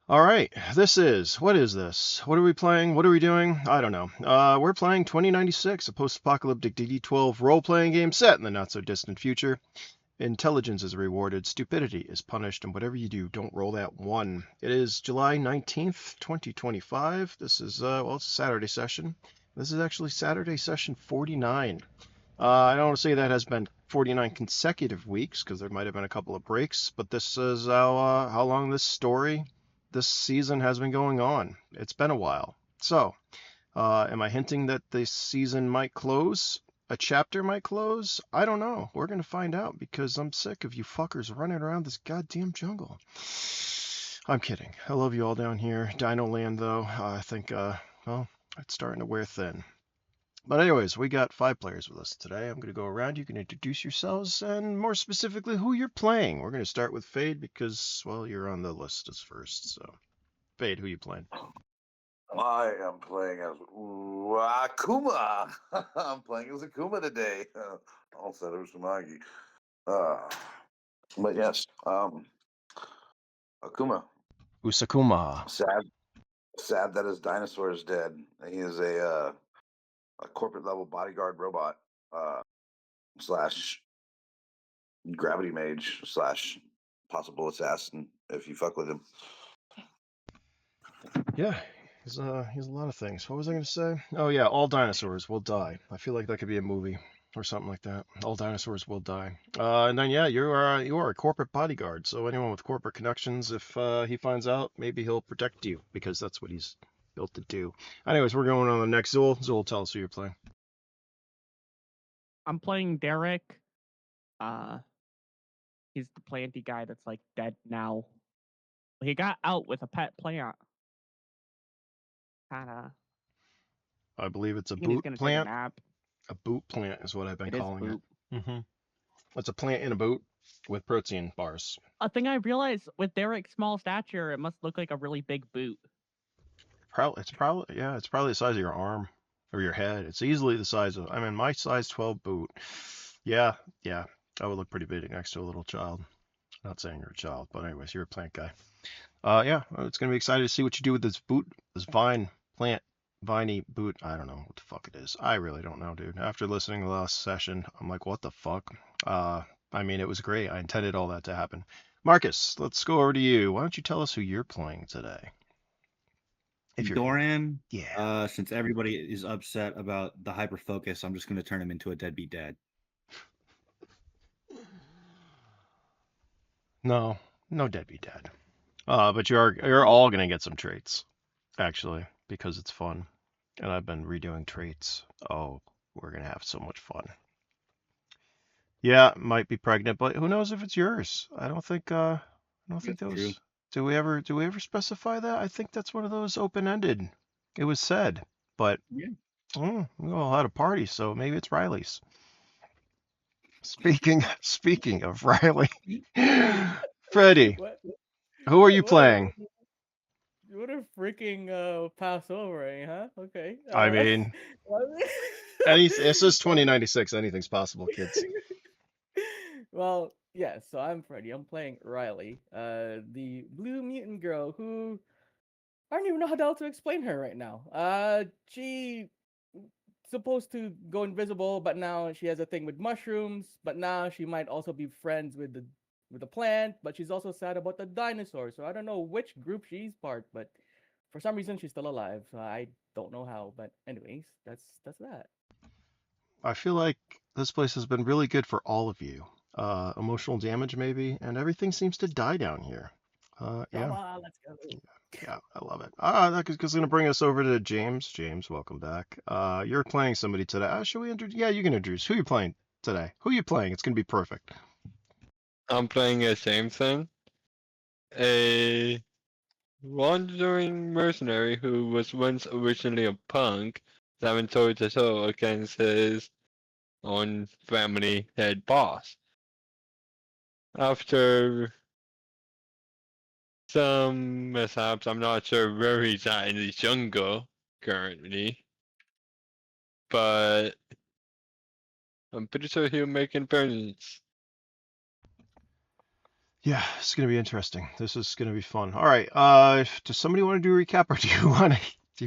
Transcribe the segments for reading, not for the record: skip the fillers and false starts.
All right, what is this? What are we playing? What are we doing? I don't know. We're playing 2096, a post-apocalyptic DD12 role-playing game set in the not-so-distant future. Intelligence is rewarded, stupidity is punished, and whatever you do, don't roll that one. It is July 19th, 2025. This is, it's a Saturday session. This is actually Saturday session 49. I don't want to say that has been 49 consecutive weeks, because there might have been a couple of breaks, but this is how long this season has been going on. It's been a while. So, am I hinting that this season might close? A chapter might close? I don't know. We're going to find out because I'm sick of you fuckers running around this goddamn jungle. I'm kidding. I love you all down here. Dino Land, though, I think, it's starting to wear thin. But anyways, we got 5 players with us today. I'm going to go around. You can introduce yourselves and more specifically who you're playing. We're going to start with Fade because, well, you're on the list as first. So, Fade, who you playing? I am playing as Akuma. I'm playing as Akuma today. All said Usumagi. But yes, Akuma. Usakuma. Sad that his dinosaur is dead. He is a corporate level bodyguard robot slash gravity mage slash possible assassin if you fuck with him. Yeah, he's a lot of things. What was I going to say? Oh yeah, all dinosaurs will die. I feel like that could be a movie or something like that. All dinosaurs will die. And then yeah, you are a corporate bodyguard. So anyone with corporate connections, if he finds out, maybe he'll protect you because that's what he's built to do. Anyways, we're going on the next Zool. Zool, tell us who you're playing. I'm playing Derek. He's the planty guy that's like dead now. He got out with a pet plant. Kinda. I believe it's a He's boot gonna take a plant. nap. A boot plant is what I've been It is calling boot. it. It's a plant in a boot with protein bars. A thing I realized with Derek's small stature, it must look like a really big boot. It's probably the size of your arm or your head. It's easily the size of, I mean, my size 12 boot. Yeah, that would look pretty big next to a little child. Not saying you're a child, but anyways, you're a plant guy. Yeah, it's gonna be excited to see what you do with this boot, this viney boot. I don't know what the fuck it is. I really don't know, dude. After listening to the last session, I'm like, what the fuck? I mean, it was great. I intended all that to happen. Marcus, let's go over to you. Why don't you tell us who you're playing today? Doran. Yeah. Since everybody is upset about the hyper focus, I'm just going to turn him into a deadbeat dad. No deadbeat dad. But you're all gonna get some traits, actually, because it's fun. And I've been redoing traits. Oh, we're gonna have so much fun. Yeah, might be pregnant, but who knows if it's yours? I don't think those. True. Do we ever specify that? I think that's one of those open-ended. It was said, but Yeah. We all had a party, so maybe it's Riley's. Speaking of Riley, Freddie, who are you playing? What a freaking Passover, huh? Okay. I mean, this is 2096. Anything's possible, kids. Well, yeah. So I'm Freddy. I'm playing Riley, the blue mutant girl who I don't even know how to explain her right now. She supposed to go invisible, but now she has a thing with mushrooms. But now she might also be friends with the plant. But she's also sad about the dinosaur. So I don't know which group she's part, but for some reason she's still alive. So I don't know how. But anyways, that's that. I feel like this place has been really good for all of you. Emotional damage, maybe, and everything seems to die down here. Come Yeah. on, let's go. Yeah, I love it. That's going to bring us over to James. James, welcome back. You're playing somebody today. Should we introduce? Yeah, you can introduce. Who you playing today? Who you playing? It's going to be perfect. I'm playing a Samson, a wandering mercenary who was once originally a punk, having told his soul against his own family head boss. After some mishaps, I'm not sure where he's at in the jungle currently, but I'm pretty sure he'll make an appearance. Yeah, it's gonna be interesting. This is gonna be fun. All right. Does somebody want to do a recap, or do you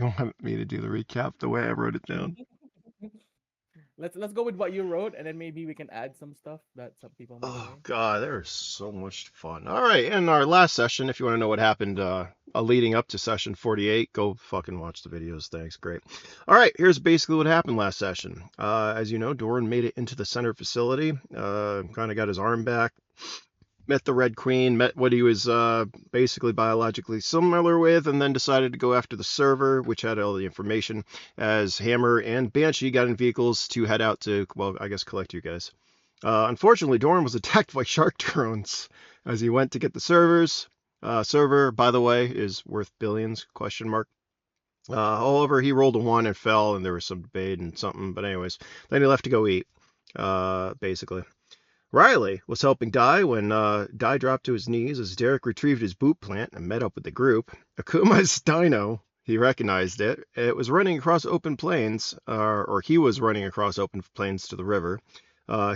want me to do the recap the way I wrote it down? Let's go with what you wrote, and then maybe we can add some stuff that some people might Oh say. God, there's so much fun. All right, in our last session, if you want to know what happened leading up to session 48, go fucking watch the videos. Thanks, great. All right, here's basically what happened last session. As you know, Doran made it into the center facility. Kind of got his arm back. Met the Red Queen, met what he was basically biologically similar with, and then decided to go after the server, which had all the information, as Hammer and Banshee got in vehicles to head out to, well, I guess collect you guys. Unfortunately, Doran was attacked by shark drones as he went to get the servers. Server, by the way, is worth billions, question mark. However, he rolled a 1 and fell, and there was some debate and something, but anyways, then he left to go eat, basically. Riley was helping Dai when Dai dropped to his knees as Derek retrieved his boot plant and met up with the group. Akuma's dino, he recognized it. It was running across open plains, or he was running across open plains to the river.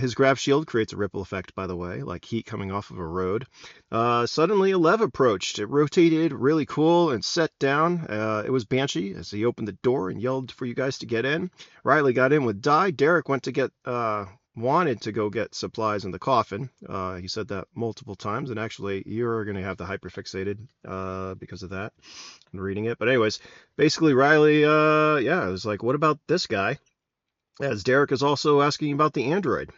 His grav shield creates a ripple effect, by the way, like heat coming off of a road. Suddenly, a Lev approached. It rotated really cool and set down. It was Banshee as he opened the door and yelled for you guys to get in. Riley got in with Dai. Derek went to get wanted to go get supplies in the coffin. He said that multiple times, and actually you're going to have the hyperfixated because of that. I'm reading it. But anyways, basically Riley, it was like, what about this guy? As Derek is also asking about the android.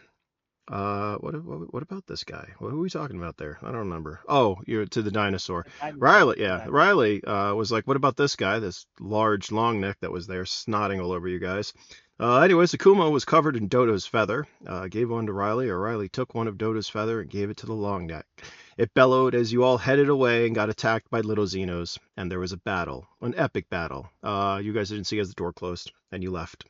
What about this guy? What are we talking about there? I don't remember. Oh, you're to the dinosaur. Riley, yeah. Riley was like, what about this guy, this large long neck that was there snotting all over you guys? Anyways, Akuma was covered in Dodo's feather. Gave one to Riley, or Riley took one of Dodo's feather and gave it to the long neck. It bellowed as you all headed away and got attacked by little Xenos, and there was a battle, an epic battle. You guys didn't see as the door closed, and you left.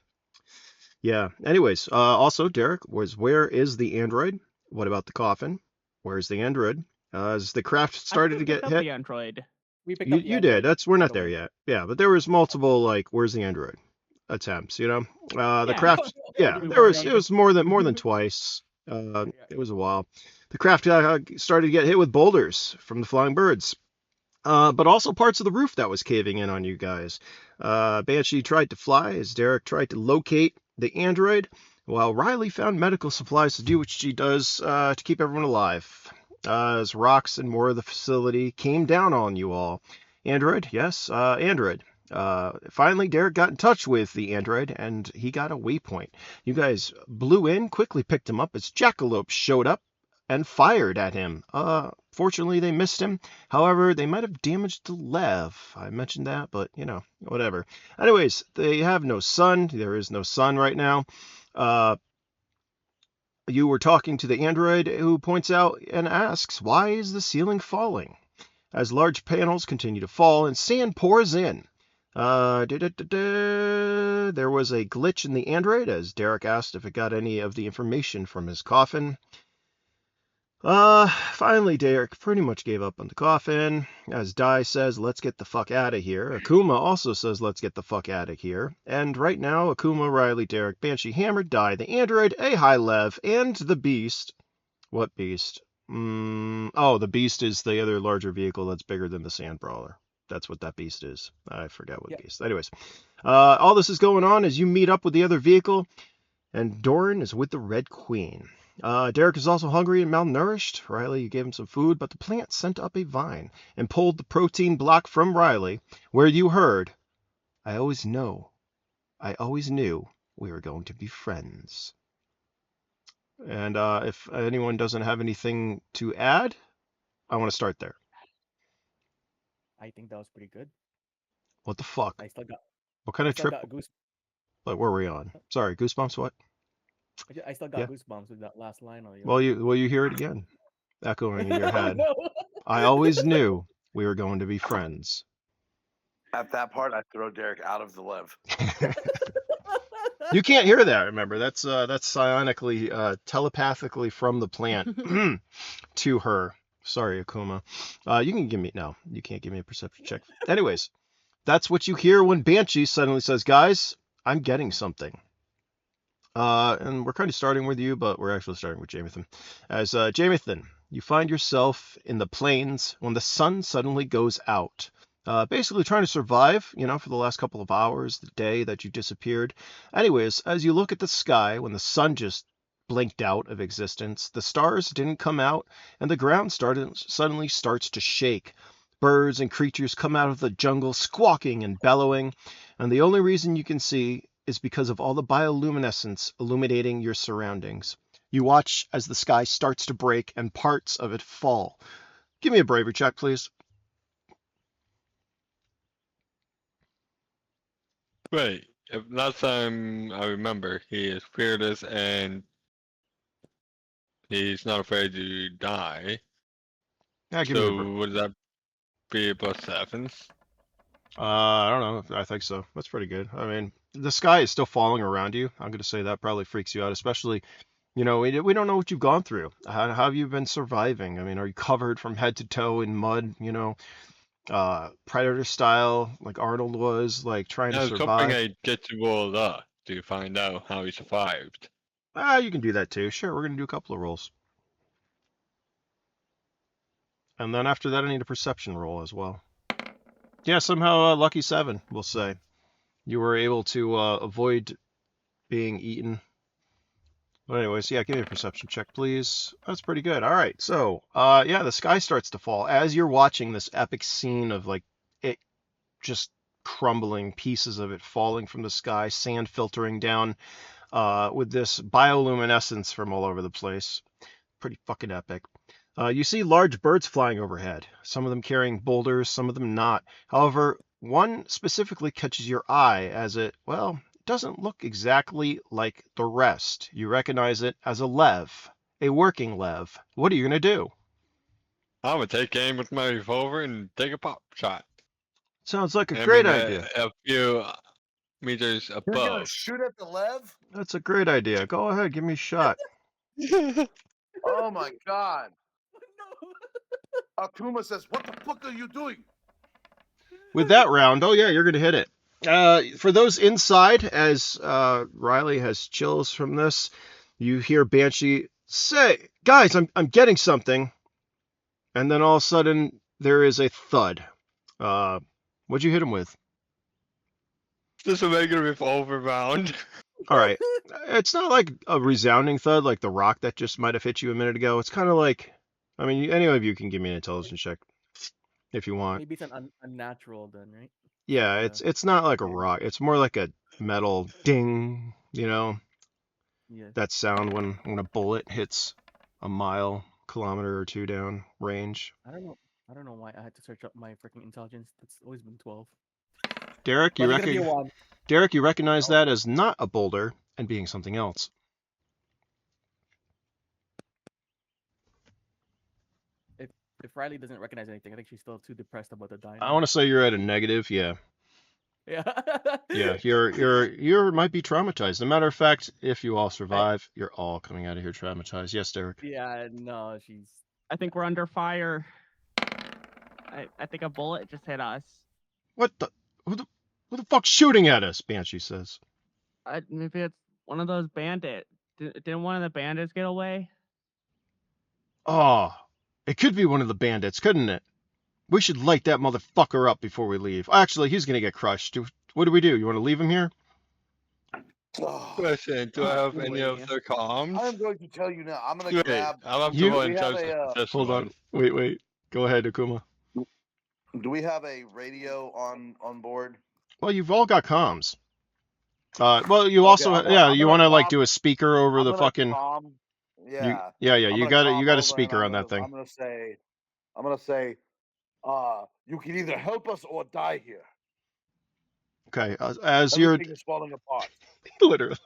Yeah. Anyways, also Derek was, where is the android? What about the coffin? Where's the android? As the craft started to get hit. The android. We picked up the You did. android, We're by not the there way. yet. Yeah, but there was multiple like, where's the android attempts. You know, the Yeah. craft. Yeah, We there were was. It running. was more than twice. It was a while. The craft started to get hit with boulders from the flying birds. But also parts of the roof that was caving in on you guys. Banshee tried to fly as Derek tried to locate the android, while Riley found medical supplies to do what she does to keep everyone alive. As rocks and more of the facility came down on you all. Android, yes, android. Finally, Derek got in touch with the android, and he got a waypoint. You guys blew in, quickly picked him up as jackalopes showed up and fired at him. Fortunately, they missed him. However, they might have damaged the Lev. I mentioned that, but, you know, whatever. Anyways, they have no sun. There is no sun right now. You were talking to the android who points out and asks, why is the ceiling falling? As large panels continue to fall and sand pours in. There was a glitch in the android as Derek asked if it got any of the information from his coffin. Finally, Derek pretty much gave up on the coffin. As Dai says, let's get the fuck out of here. Akuma also says, let's get the fuck out of here. And right now, Akuma, Riley, Derek, Banshee, Hammer, Dai, the android, a high Lev, and the beast. What beast? The beast is the other larger vehicle that's bigger than the sand brawler. That's what that beast is. I forgot what beast. Anyways, all this is going on as you meet up with the other vehicle, and Doran is with the Red Queen. Derek is also hungry and malnourished. Riley, you gave him some food, but the plant sent up a vine and pulled the protein block from Riley, where you heard, I always knew we were going to be friends. And if anyone doesn't have anything to add, I want to start there. I think that was pretty good. What the fuck? What kind of trip? Got goosebumps. Like, where were we on? Sorry, goosebumps. What? I still got goosebumps with that last line. Well, you hear it again, echoing in your head. No. I always knew we were going to be friends. At that part, I throw Derek out of the Lev. You can't hear that. Remember, that's psionically, telepathically from the plant to her. Sorry, Akuma. You can give me you can't give me a perception check. Anyways, that's what you hear when Banshee suddenly says, "Guys, I'm getting something." And we're kind of starting with you, but we're actually starting with Jamathan. As Jamathan, you find yourself in the plains when the sun suddenly goes out. Basically trying to survive, for the last couple of hours, the day that you disappeared. Anyways, as you look at the sky when the sun just blinked out of existence, the stars didn't come out, and the ground suddenly starts to shake. Birds and creatures come out of the jungle squawking and bellowing, and the only reason you can see is because of all the bioluminescence illuminating your surroundings. You watch as the sky starts to break and parts of it fall. Give me a bravery check, please. Wait, if last time I remember, he is fearless and he's not afraid to die. Yeah, give me a So would that be a +7? I don't know. I think so. That's pretty good. I mean, the sky is still falling around you. I'm going to say that probably freaks you out, especially, we don't know what you've gone through. How have you been surviving? I mean, are you covered from head to toe in mud, Predator style, like Arnold was, like trying to I was hoping survive? I'd get to roll up to find out how he survived. You can do that too. Sure, we're going to do a couple of rolls. And then after that, I need a perception roll as well. Yeah, somehow lucky 7, we'll say. You were able to avoid being eaten. But anyways, yeah, give me a perception check, please. That's pretty good. All right, so yeah, the sky starts to fall as you're watching this epic scene of like it just crumbling, pieces of it falling from the sky, sand filtering down, with this bioluminescence from all over the place. Pretty fucking epic. You see large birds flying overhead, some of them carrying boulders, some of them not. However, one specifically catches your eye as it, well, doesn't look exactly like the rest. You recognize it as a lev, a working lev. What are you going to do? I'm gonna take aim with my revolver and take a pop shot. Sounds like a I great mean, idea. a few meters You're gonna above. shoot at the Lev? That's a great idea. Go ahead, give me a shot. Oh my god. No. Akuma says, "What the fuck are you doing?" With that round, oh yeah, you're going to hit it. For those inside, as Riley has chills from this, you hear Banshee say, "Guys, I'm getting something," and then all of a sudden there is a thud. What'd you hit him with? Just a regular revolver round. All right, it's not like a resounding thud like the rock that just might have hit you a minute ago. It's kind of like, I mean, any of you can give me an intelligence check if you want. Maybe it's an unnatural then, right? Yeah, Like it's not like a okay. rock. It's more like a metal ding, Yes. that sound when a bullet hits a mile, kilometer or two down range. I don't know why I had to search up my freaking intelligence. That's always been 12. Derek, But it's gonna be a 1. Derek, you recognize that as not a boulder and being something else. If Riley doesn't recognize anything, I think she's still too depressed about the dying. I want to say you're at a negative. Yeah, Yeah. yeah. You might be traumatized. As a matter of fact, if you all survive, you're all coming out of here traumatized. Yes, Derek. Yeah, no, she's. I think we're under fire. I think a bullet just hit us. What the? Who the fuck's shooting at us? Banshee says. Maybe it's one of those bandits. Didn't one of the bandits get away? Oh, it could be one of the bandits, couldn't it? We should light that motherfucker up before we leave. Actually, he's gonna get crushed. What do we do? You want to leave him here? Oh, Question: do I have any of the comms? I'm going to tell you now. I'm gonna Wait, grab. I'll have to You- roll We have intelligence a, for this Hold one. on. Wait. Go ahead, Akuma. Do we have a radio on board? Well, you've all got comms. Well, you Okay, also, I'm gonna- yeah, I'm you gonna want to like calm- do a speaker over I'm the gonna fucking. calm- Yeah. Yeah. I'm You gonna got calm a over speaker and on that thing. I'm gonna say, you can either help us or die here. Okay. As you're Everything is falling apart. literally,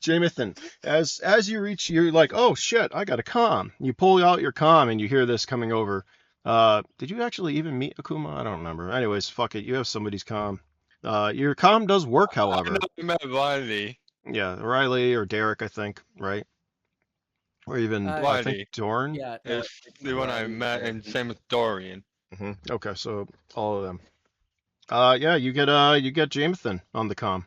Jamathan, as you reach, you're like, oh shit, I got a comm. You pull out your comm and you hear this coming over. Did you actually even meet Akuma? I don't remember. Anyways, fuck it. You have somebody's comm. Your comm does work, however. I met Riley. Yeah, Riley or Derek, I think, right? Or even I Riley. think Dorn. Yeah. Is the one I met, and same with Dorian. Okay, so all of them. Yeah, you get Jamathan on the comm.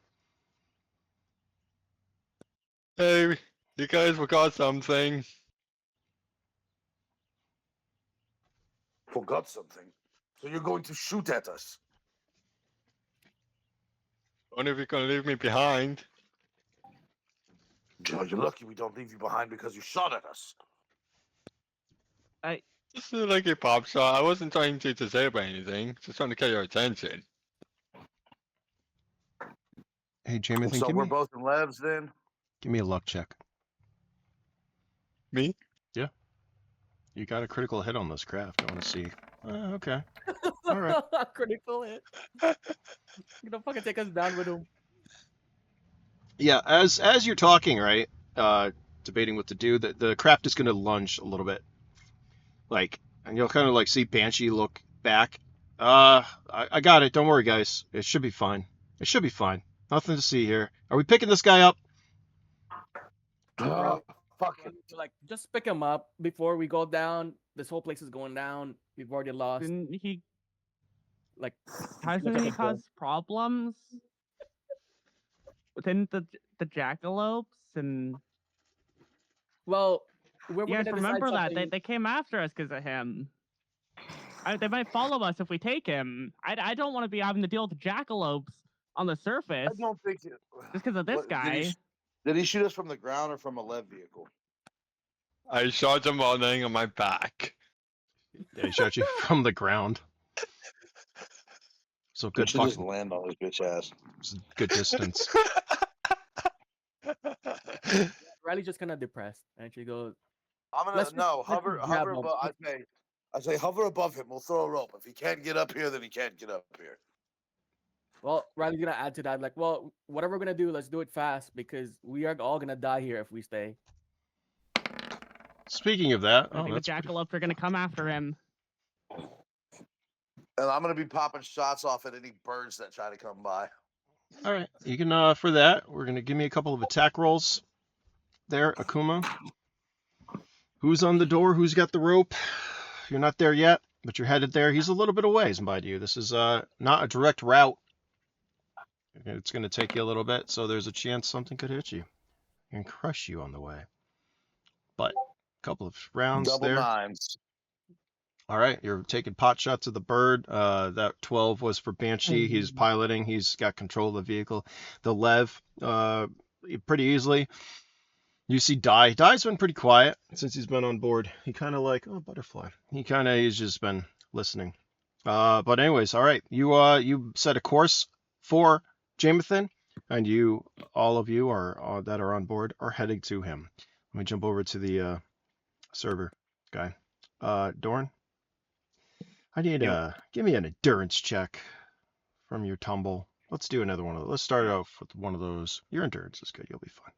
Hey, you guys forgot something. Forgot something. So you're going to shoot at us? Only if you can leave me behind. Joe, you're lucky we don't leave you behind because you shot at us. This is like a pop shot. I wasn't trying to disable anything. Just trying to get your attention. Hey, Jamie, So we're both in Levs then? give me a luck check. Me? Yeah. You got a critical hit on this craft. I want to see. Okay. All right. Critical hit. You don't fucking take us down with him. Yeah, as you're talking, right? Debating what to do, the craft is going to lunge a little bit, like, and you'll kind of like see Banshee look back. I got it. Don't worry, guys. It should be fine. It should be fine. Nothing to see here. Are we picking this guy up? Fuck it. Like, just pick him up before we go down. This whole place is going down. We've already lost. Didn't he? Like, Hasn't he caused problems within the jackalopes? And well, we're you guys gonna remember decide that something. they came after us because of him. They might follow us if we take him. I don't want to be having to deal with the jackalopes on the surface I don't think it, just because of this What, guy. Did he shoot us from the ground or from a Lev vehicle? I shot him while laying on my back. Yeah, he shot you from the ground. So good Should just fucking land on his bitch ass. good distance. Riley's just kind of depressed, and she goes, I'm gonna Let's just- let's hover just grab him. above. I say hover above him. We'll throw a rope. If he can't get up here, then he can't get up here. well, Riley's gonna add to that, like, well, whatever we're gonna do, let's do it fast because we are all gonna die here if we stay. Speaking of that, I think the jackalopes are gonna come after him. And I'm gonna be popping shots off at any birds that try to come by. all right. You can for that, we're gonna give me a couple of attack rolls. There, Akuma. Who's on the door? Who's got the rope? You're not there yet, but you're headed there. He's a little bit of ways, mind you. This is not a direct route. It's going to take you a little bit, so there's a chance something could hit you and crush you on the way. But a couple of rounds Double there. nines. All right, you're taking pot shots of the bird. That 12 was for Banshee. He's piloting. He's got control of the vehicle. The Lev, pretty easily. You see Dai. Dai's been pretty quiet since he's been on board. He kind of like, oh, butterfly. He's just been listening. But anyways, all right. You set a course for Jamathan, and all of you are that are on board are heading to him. Let me jump over to the server guy. Dorn, I need give me an endurance check from your tumble. Let's do another one of those. Let's start off with one of those. Your endurance is good. You'll be fine.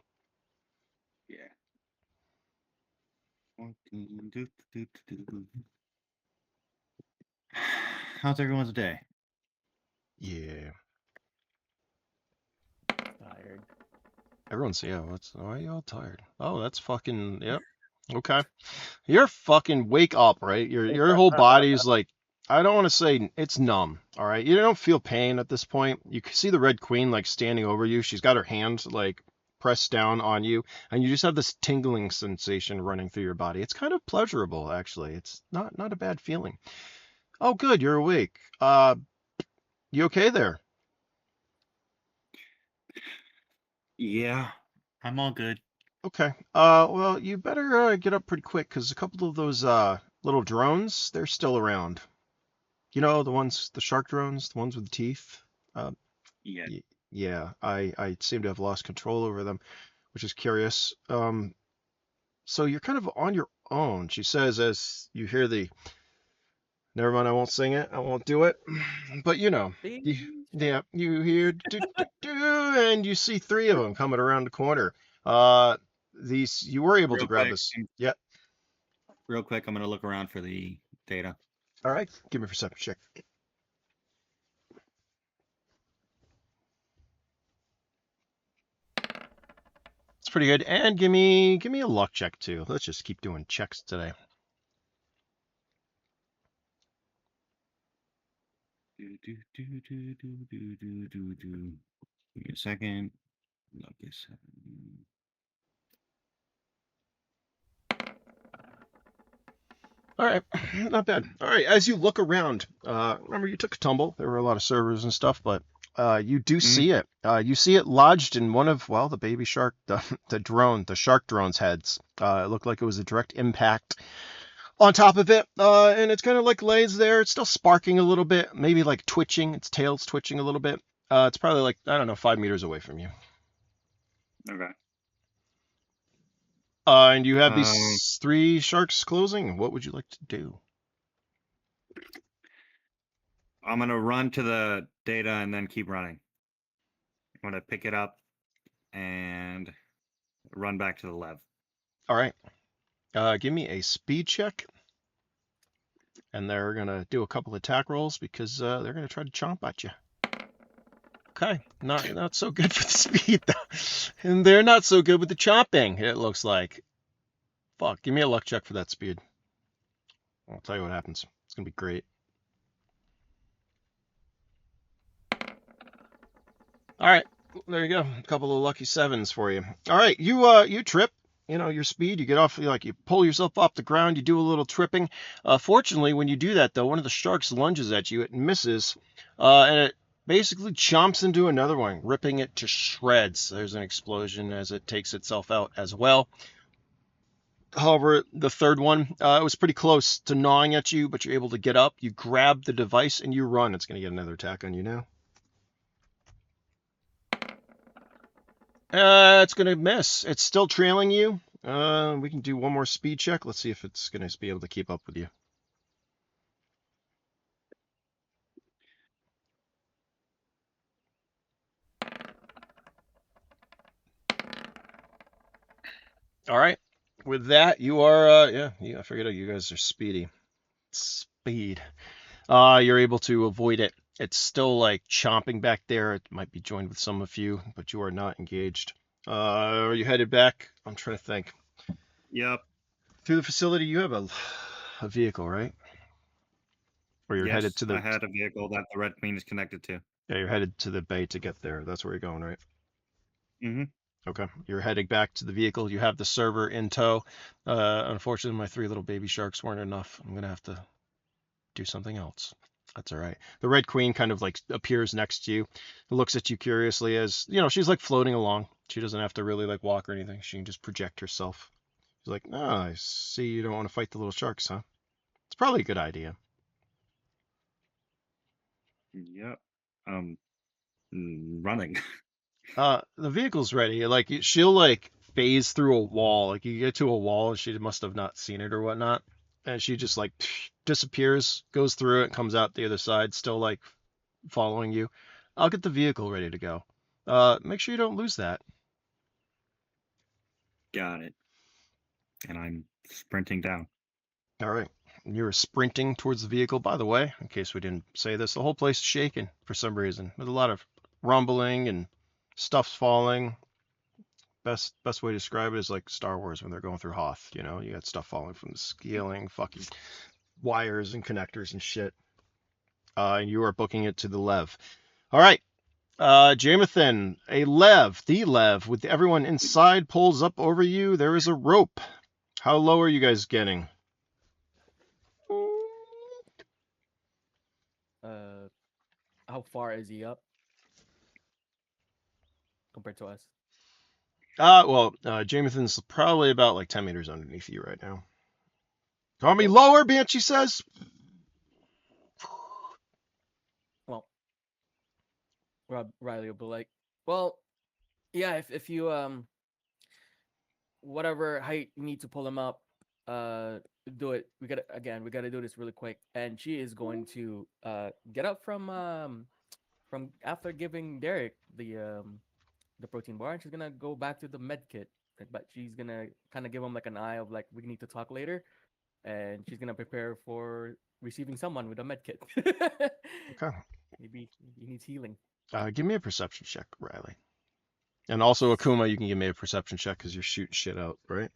Yeah. How's everyone's day? Yeah. Tired. Everyone's why are you all tired? Oh, that's fucking yep. Okay. You're fucking wake up, right? Your whole body's like, I don't want to say it's numb, all right? You don't feel pain at this point. You can see the Red Queen like standing over you. She's got her hand like pressed down on you, and you just have this tingling sensation running through your body. It's kind of pleasurable, actually. It's not a bad feeling. Oh, good, you're awake. You okay there? Yeah, I'm all good. Okay. Well, you better get up pretty quick because a couple of those little drones, they're still around. You know, the shark drones, the ones with the teeth. Yeah. Yeah, I seem to have lost control over them, which is curious. So you're kind of on your own, she says as you hear the. Never mind, I won't sing it. I won't do it. But you know, yeah, you hear do, do, do, and you see three of them coming around the corner. You were able to grab this. Yeah. Real quick, I'm gonna look around for the data. All right, give me a perception check. It's pretty good. And give me a luck check too. Let's just keep doing checks today. Give me a second. Luck is 7. All right, not bad. All right, as you look around, remember you took a tumble. There were a lot of servers and stuff, but you do see it. You see it lodged in one of, well, the baby shark, the shark drone's heads. It looked like it was a direct impact on top of it, and it's kind of like lays there. It's still sparking a little bit, maybe like twitching. Its tail's twitching a little bit. It's probably like, I don't know, 5 meters away from you. Okay. And you have these 3 sharks closing. What would you like to do? I'm gonna run to the data and then keep running. I'm gonna pick it up and run back to the lev. All right. Give me a speed check. And they're going to do a couple attack rolls because they're going to try to chomp at you. Okay. Not so good for the speed, though. And they're not so good with the chomping, it looks like. Fuck. Give me a luck check for that speed. I'll tell you what happens. It's going to be great. All right. There you go. A couple of lucky 7s for you. All right. You trip. You know, your speed, you get off, you pull yourself off the ground, you do a little tripping. Fortunately, when you do that, though, one of the sharks lunges at you, it misses, and it basically chomps into another one, ripping it to shreds. There's an explosion as it takes itself out as well. However, the third one, it was pretty close to gnawing at you, but you're able to get up, you grab the device, and you run. It's going to get another attack on you now. It's going to miss. It's still trailing you. We can do one more speed check. Let's see if it's going to be able to keep up with you. All right. With that, you are, I figured out you guys are speedy. Speed. You're able to avoid it. It's still like chomping back there. It might be joined with some of you, but you are not engaged. Are you headed back? I'm trying to think. Yep. Through the facility, you have a vehicle, right? Or you're headed to the. I had a vehicle that the Red Queen is connected to. Yeah, you're headed to the bay to get there. That's where you're going, right? Mm-hmm. Okay. You're heading back to the vehicle. You have the server in tow. Unfortunately, my 3 little baby sharks weren't enough. I'm gonna have to do something else. That's all right. The Red Queen kind of like appears next to you, looks at you curiously as, she's like floating along. She doesn't have to really like walk or anything. She can just project herself. She's like, I see you don't want to fight the little sharks, huh? It's probably a good idea. Yep. Running. The vehicle's ready. Like she'll like phase through a wall. Like you get to a wall, and she must have not seen it or whatnot, and she just like disappears, goes through it, comes out the other side, still like following you. I'll get the vehicle ready to go. Make sure you don't lose that. Got it. And I'm sprinting down. All right. You're sprinting towards the vehicle. By the way, in case we didn't say this, the whole place is shaking for some reason. There's a lot of rumbling and stuff's falling. Best way to describe it is like Star Wars when they're going through Hoth. You got stuff falling from the ceiling, fucking wires and connectors and shit. And you are booking it to the Lev. All right. Jamathan, the Lev, with everyone inside pulls up over you. There is a rope. How low are you guys getting? How far is he up compared to us? Jamathan's probably about like 10 meters underneath you right now. Call me lower, Banshee says. Well, Riley will be like, well, yeah, if you whatever height you need to pull him up, do it. We gotta do this really quick. And she is going to get up from after giving Derek the protein bar, and she's gonna go back to the med kit. But she's gonna kind of give him like an eye of like, we need to talk later, and she's gonna prepare for receiving someone with a med kit. Okay. Maybe he needs healing. Give me a perception check, Riley. And also, Akuma, you can give me a perception check because you're shooting shit out, right?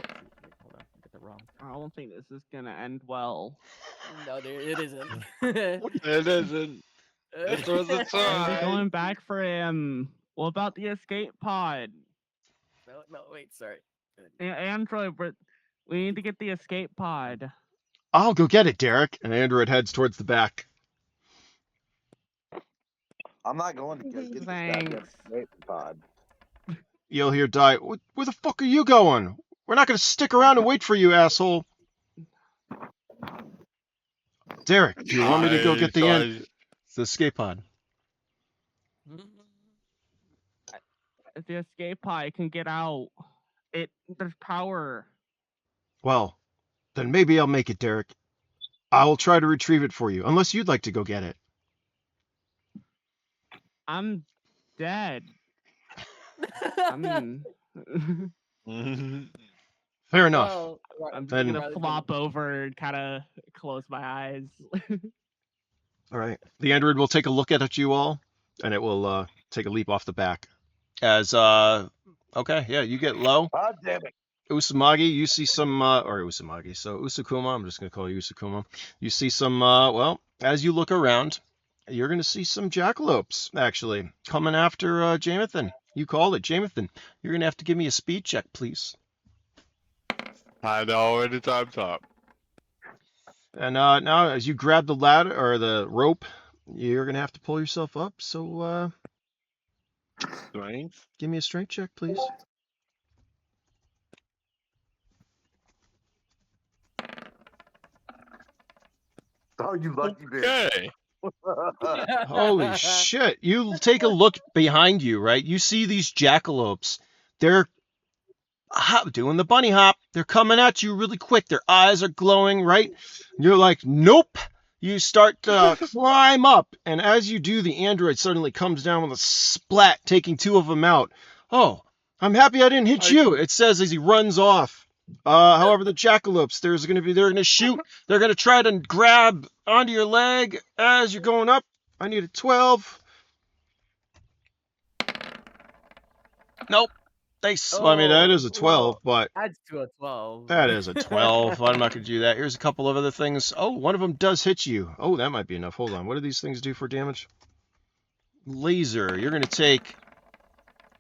Hold on, I got that wrong. I don't think this is gonna end well. No, it isn't. It isn't. It was a Are we try. going back for him? What about the escape pod? No, wait, sorry. Android, we need to get the escape pod. I'll go get it, Derek. And Android heads towards the back. I'm not going to get this goddamn Thanks. escape pod. You'll hear Die. Where the fuck are you going? We're not going to stick around and wait for you, asshole. Derek, do you want me to go get the escape pod? If the escape pod can get out, there's power. Well, then maybe I'll make it, Derek. I will try to retrieve it for you, unless you'd like to go get it. I'm dead. Fair enough. Well, I'm just Then- gonna flop over and kind of close my eyes. All right. The android will take a look at you all, and it will take a leap off the back. As okay, yeah, you get low. God damn it. Usumagi, you see some or Usumagi. So Usukuma, I'm just gonna call you Usukuma. You see some well, as you look around, you're gonna see some jackalopes actually coming after Jamathan. You called it, Jamathan. You're gonna have to give me a speed check, please. I know when the time's up. And now, as you grab the ladder or the rope, you're gonna have to pull yourself up. So Strength? give me a strength check, please. Oh, you lucky bitch. Okay. Holy shit! You take a look behind you, right? You see these jackalopes. They're doing the bunny hop. They're coming at you really quick. Their eyes are glowing, right? You're like, nope. You start to climb up, and as you do, the android suddenly comes down with a splat, taking two of them out. Oh, I'm happy I didn't hit you. It says as he runs off. However, the jackalopes, they're going to shoot. They're going to try to grab onto your leg as you're going up. I need a 12. Nope. I mean, that is a 12, but Adds to a 12. that is a 12. I'm not going to do that. Here's a couple of other things. Oh, one of them does hit you. Oh, that might be enough. Hold on. What do these things do for damage? Laser. You're going to take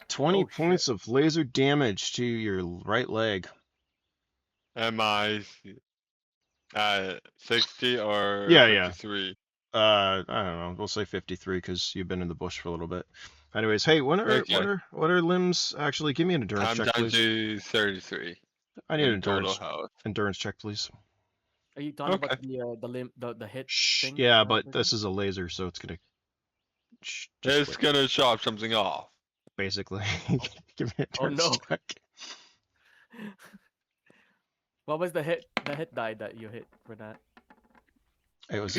20 points of laser damage to your right leg. Am I 60 or Yeah. 53? I don't know. We'll say 53 because you've been in the bush for a little bit. Anyways, hey, what are limbs? Actually, give me an endurance I'm check, down please. to 33. I need an in total endurance health. check, please. Are you talking about the hit thing? Yeah, but this is a laser, so it's gonna. It's gonna chop something off. Basically, give me an Oh, endurance no. check. What was the hit die that you hit for that? It was.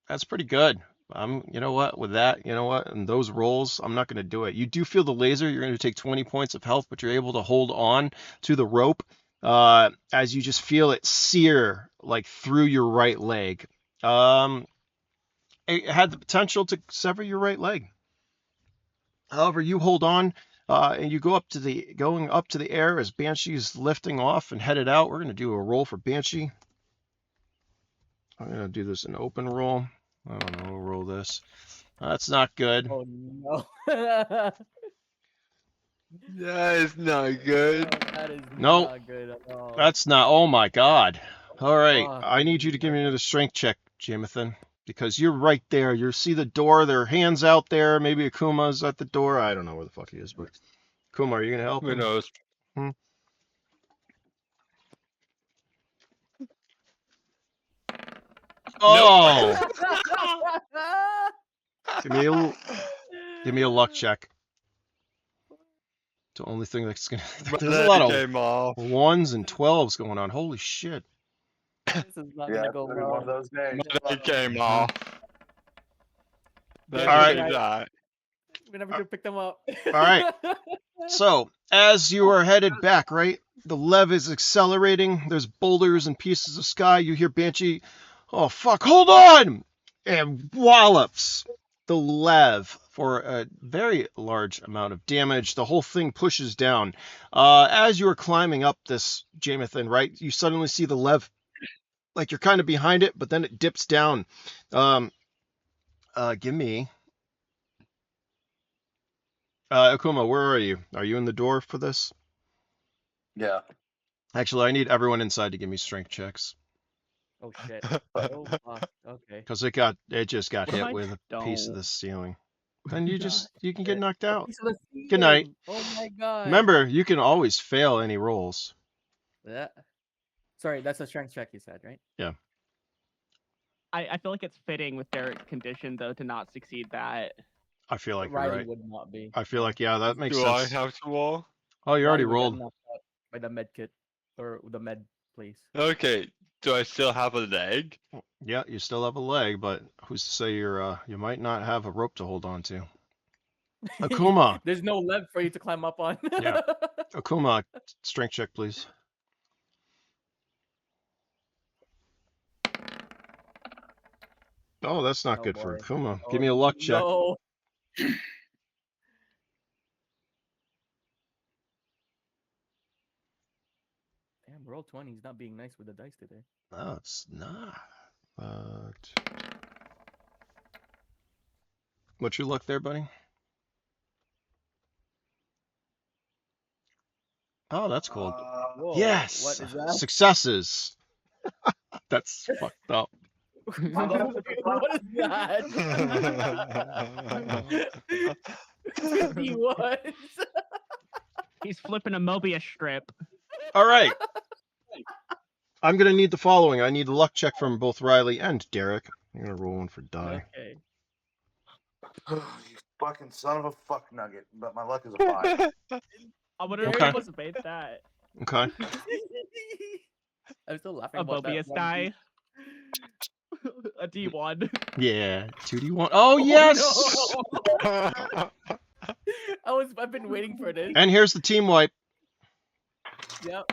That's pretty good. You know what? With that, you know what? And those rolls, I'm not going to do it. You do feel the laser. You're going to take 20 points of health, but you're able to hold on to the rope as you just feel it sear like through your right leg. It had the potential to sever your right leg. However, you hold on and you go going up to the air as Banshee is lifting off and headed out. We're going to do a roll for Banshee. I'm going to do this in open roll. I don't know. We'll roll this. That's not good. Oh no. That is not good. That is Nope. not good at all. That's not. Oh my God. All right. Oh, I need you to give me another strength check, Jamathan, because you're right there. You see the door. There are hands out there. Maybe Akuma's at the door. I don't know where the fuck he is, but Akuma, are you going to help Who him? knows? Oh! Give me a luck check. The only thing that's gonna. There's a lot of came off. 1s and 12s going on. Holy shit! This is not Yeah, gonna go it's gonna be one of well. those days. It came off. That's All right. that. We never should pick them up. All right. So as you are headed back, right, the lev is accelerating. There's boulders and pieces of sky. You hear Banshee. Oh fuck! Hold on! And wallops the lev for a very large amount of damage. The whole thing pushes down. As you are climbing up this, Jamathan, right, you suddenly see the lev, like you're kind of behind it, but then it dips down. Give me. Akuma, where are you? Are you in the door for this? Yeah. Actually, I need everyone inside to give me strength checks Oh shit. Oh fuck. Okay. because it just got What if hit I with a piece of don't? the ceiling. Then you God can damn get it. knocked A out. piece of the Good night. ceiling. Oh my god. Remember, you can always fail any rolls. Yeah. Sorry, that's a strength check you said, right? Yeah. I feel like it's fitting with their condition though to not succeed that. I feel like you're Riley right. would not be. I feel like, yeah, that makes Do I sense. have to roll? Oh, you already Riley would get rolled. knocked out by the med kit or the med place. Okay. Do I still have a leg? Yeah, you still have a leg, but who's to say you might not have a rope to hold on to? Akuma. There's no leg for you to climb up on. Yeah. Akuma, strength check, please. Oh, that's not Oh, good for boy. Akuma. Oh, Give me a luck check. no. Damn, roll 20. He's not being nice with the dice today. No, it's not. What's your luck there, buddy? Oh, that's cool. Whoa, Yes, what is that? successes. That's fucked up. What is that? 51. He's flipping a Mobius strip. All right. I'm gonna need the following. I need a luck check from both Riley and Derek. I'm gonna roll one for die. Okay. You fucking son of a fuck nugget. But my luck is a 5. I wonder Okay. if he made that. Okay. I'm still laughing A about that Mobius one die. A D1. Yeah. 2d1. Oh yes. No! I've been waiting for this. And here's the team wipe. Yep.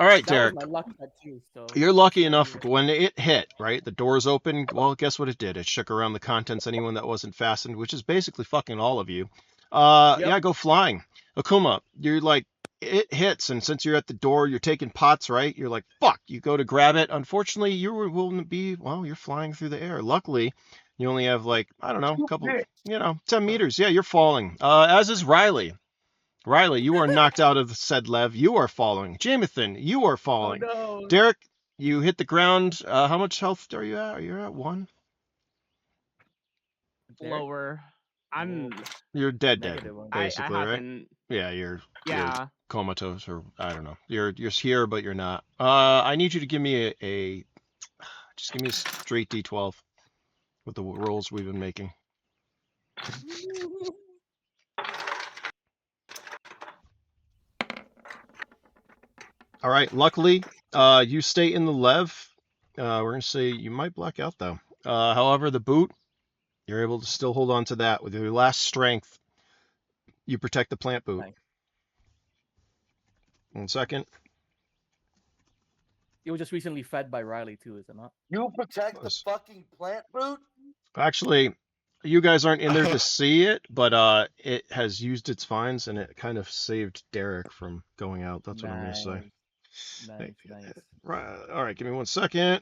All right, That Derek. was my luck check too, so You're lucky enough when it hit, right? The doors opened. Well, guess what it did? It shook around the contents, anyone that wasn't fastened, which is basically fucking all of you. Yep. Yeah, go flying. Akuma, you're like, it hits, and since you're at the door, you're taking pots, right? You're like, fuck, you go to grab it. Unfortunately, you will be, well, you're flying through the air. Luckily, you only have like, I don't know, a couple, 10 meters. Yeah, you're falling. As is Riley. Riley, you are knocked out of the said lev. You are falling. Jamathan, you are Oh falling. no. Derek, you hit the ground. How much health are you at? Are you at 1? Derek? Lower. I'm. You're dead, Negative one. I basically, right? haven't. Yeah, you're Yeah. comatose, or I don't know. You're here, but you're not. I need you to give me just give me a straight D12 with the rolls we've been making. All right. Luckily, you stay in the lev. We're gonna say you might black out though. However, the boot, you're able to still hold on to that with your last strength. You protect the plant boot. Nice. 1 second. It was just recently fed by Riley too, is it not? You protect the Yes. fucking plant boot? Actually, you guys aren't in there to see it, but it has used its fines and it kind of saved Derek from going out. That's what I'm gonna say. Nice, nice. Right. All right, give me 1 second.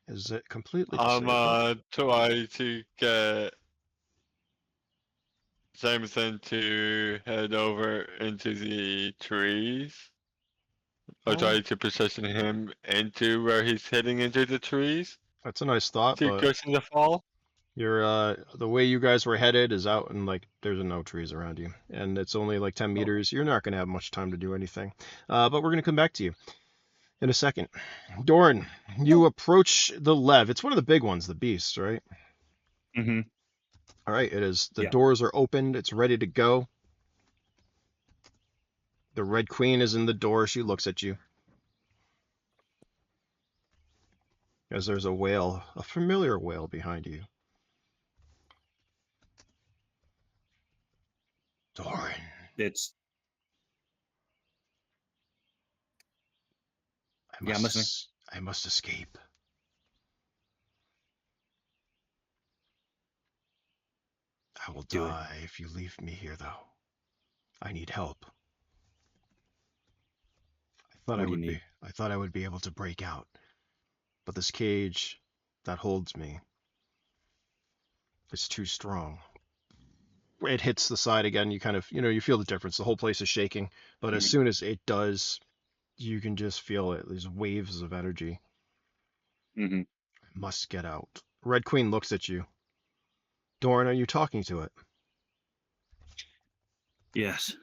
Is it completely disabled? I'm trying to get Jameson to head over into the trees. Or Oh. try to position him into where he's heading into the trees That's a nice thought, to but cushion the fall. you're the way you guys were headed is out and like there's no trees around you, and it's only like 10 meters. You're not gonna have much time to do anything. But we're gonna come back to you in a second. Doran, you approach the lev. It's one of the big ones, the beast, right? Mm-hmm. All right, it is. The Yeah. doors are opened. It's ready to go. The Red Queen is in the door. She looks at you. As there's a whale, a familiar whale behind you. Doran. It's I Yeah, I'm listening. I must escape. I will Do it. die if you leave me here, though. I need help. What do you need? I thought I would be able to break out, but this cage that holds me is too strong. it hits the side again, you kind of, you feel the difference. The whole place is shaking, but as soon as it does, you can just feel it. These waves of energy. Mm-hmm. Must get out. Red Queen looks at you. Doran, are you talking to it? Yes.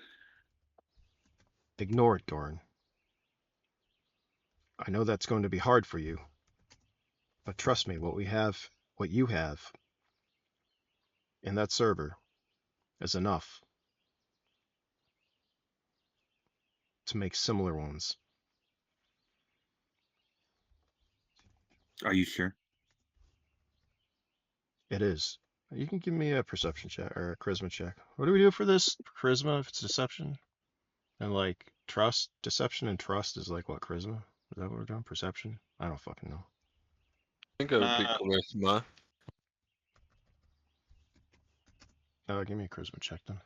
Ignore it, Doran. I know that's going to be hard for you, but trust me, what you have in that server is enough to make similar ones. Are you sure? It is. You can give me a perception check or a charisma check. What do we do for this? Charisma if it's deception? And like trust, deception and trust is like what, charisma? Is that what we're doing? Perception? I don't fucking know. I think it would be charisma. Give me a charisma check then.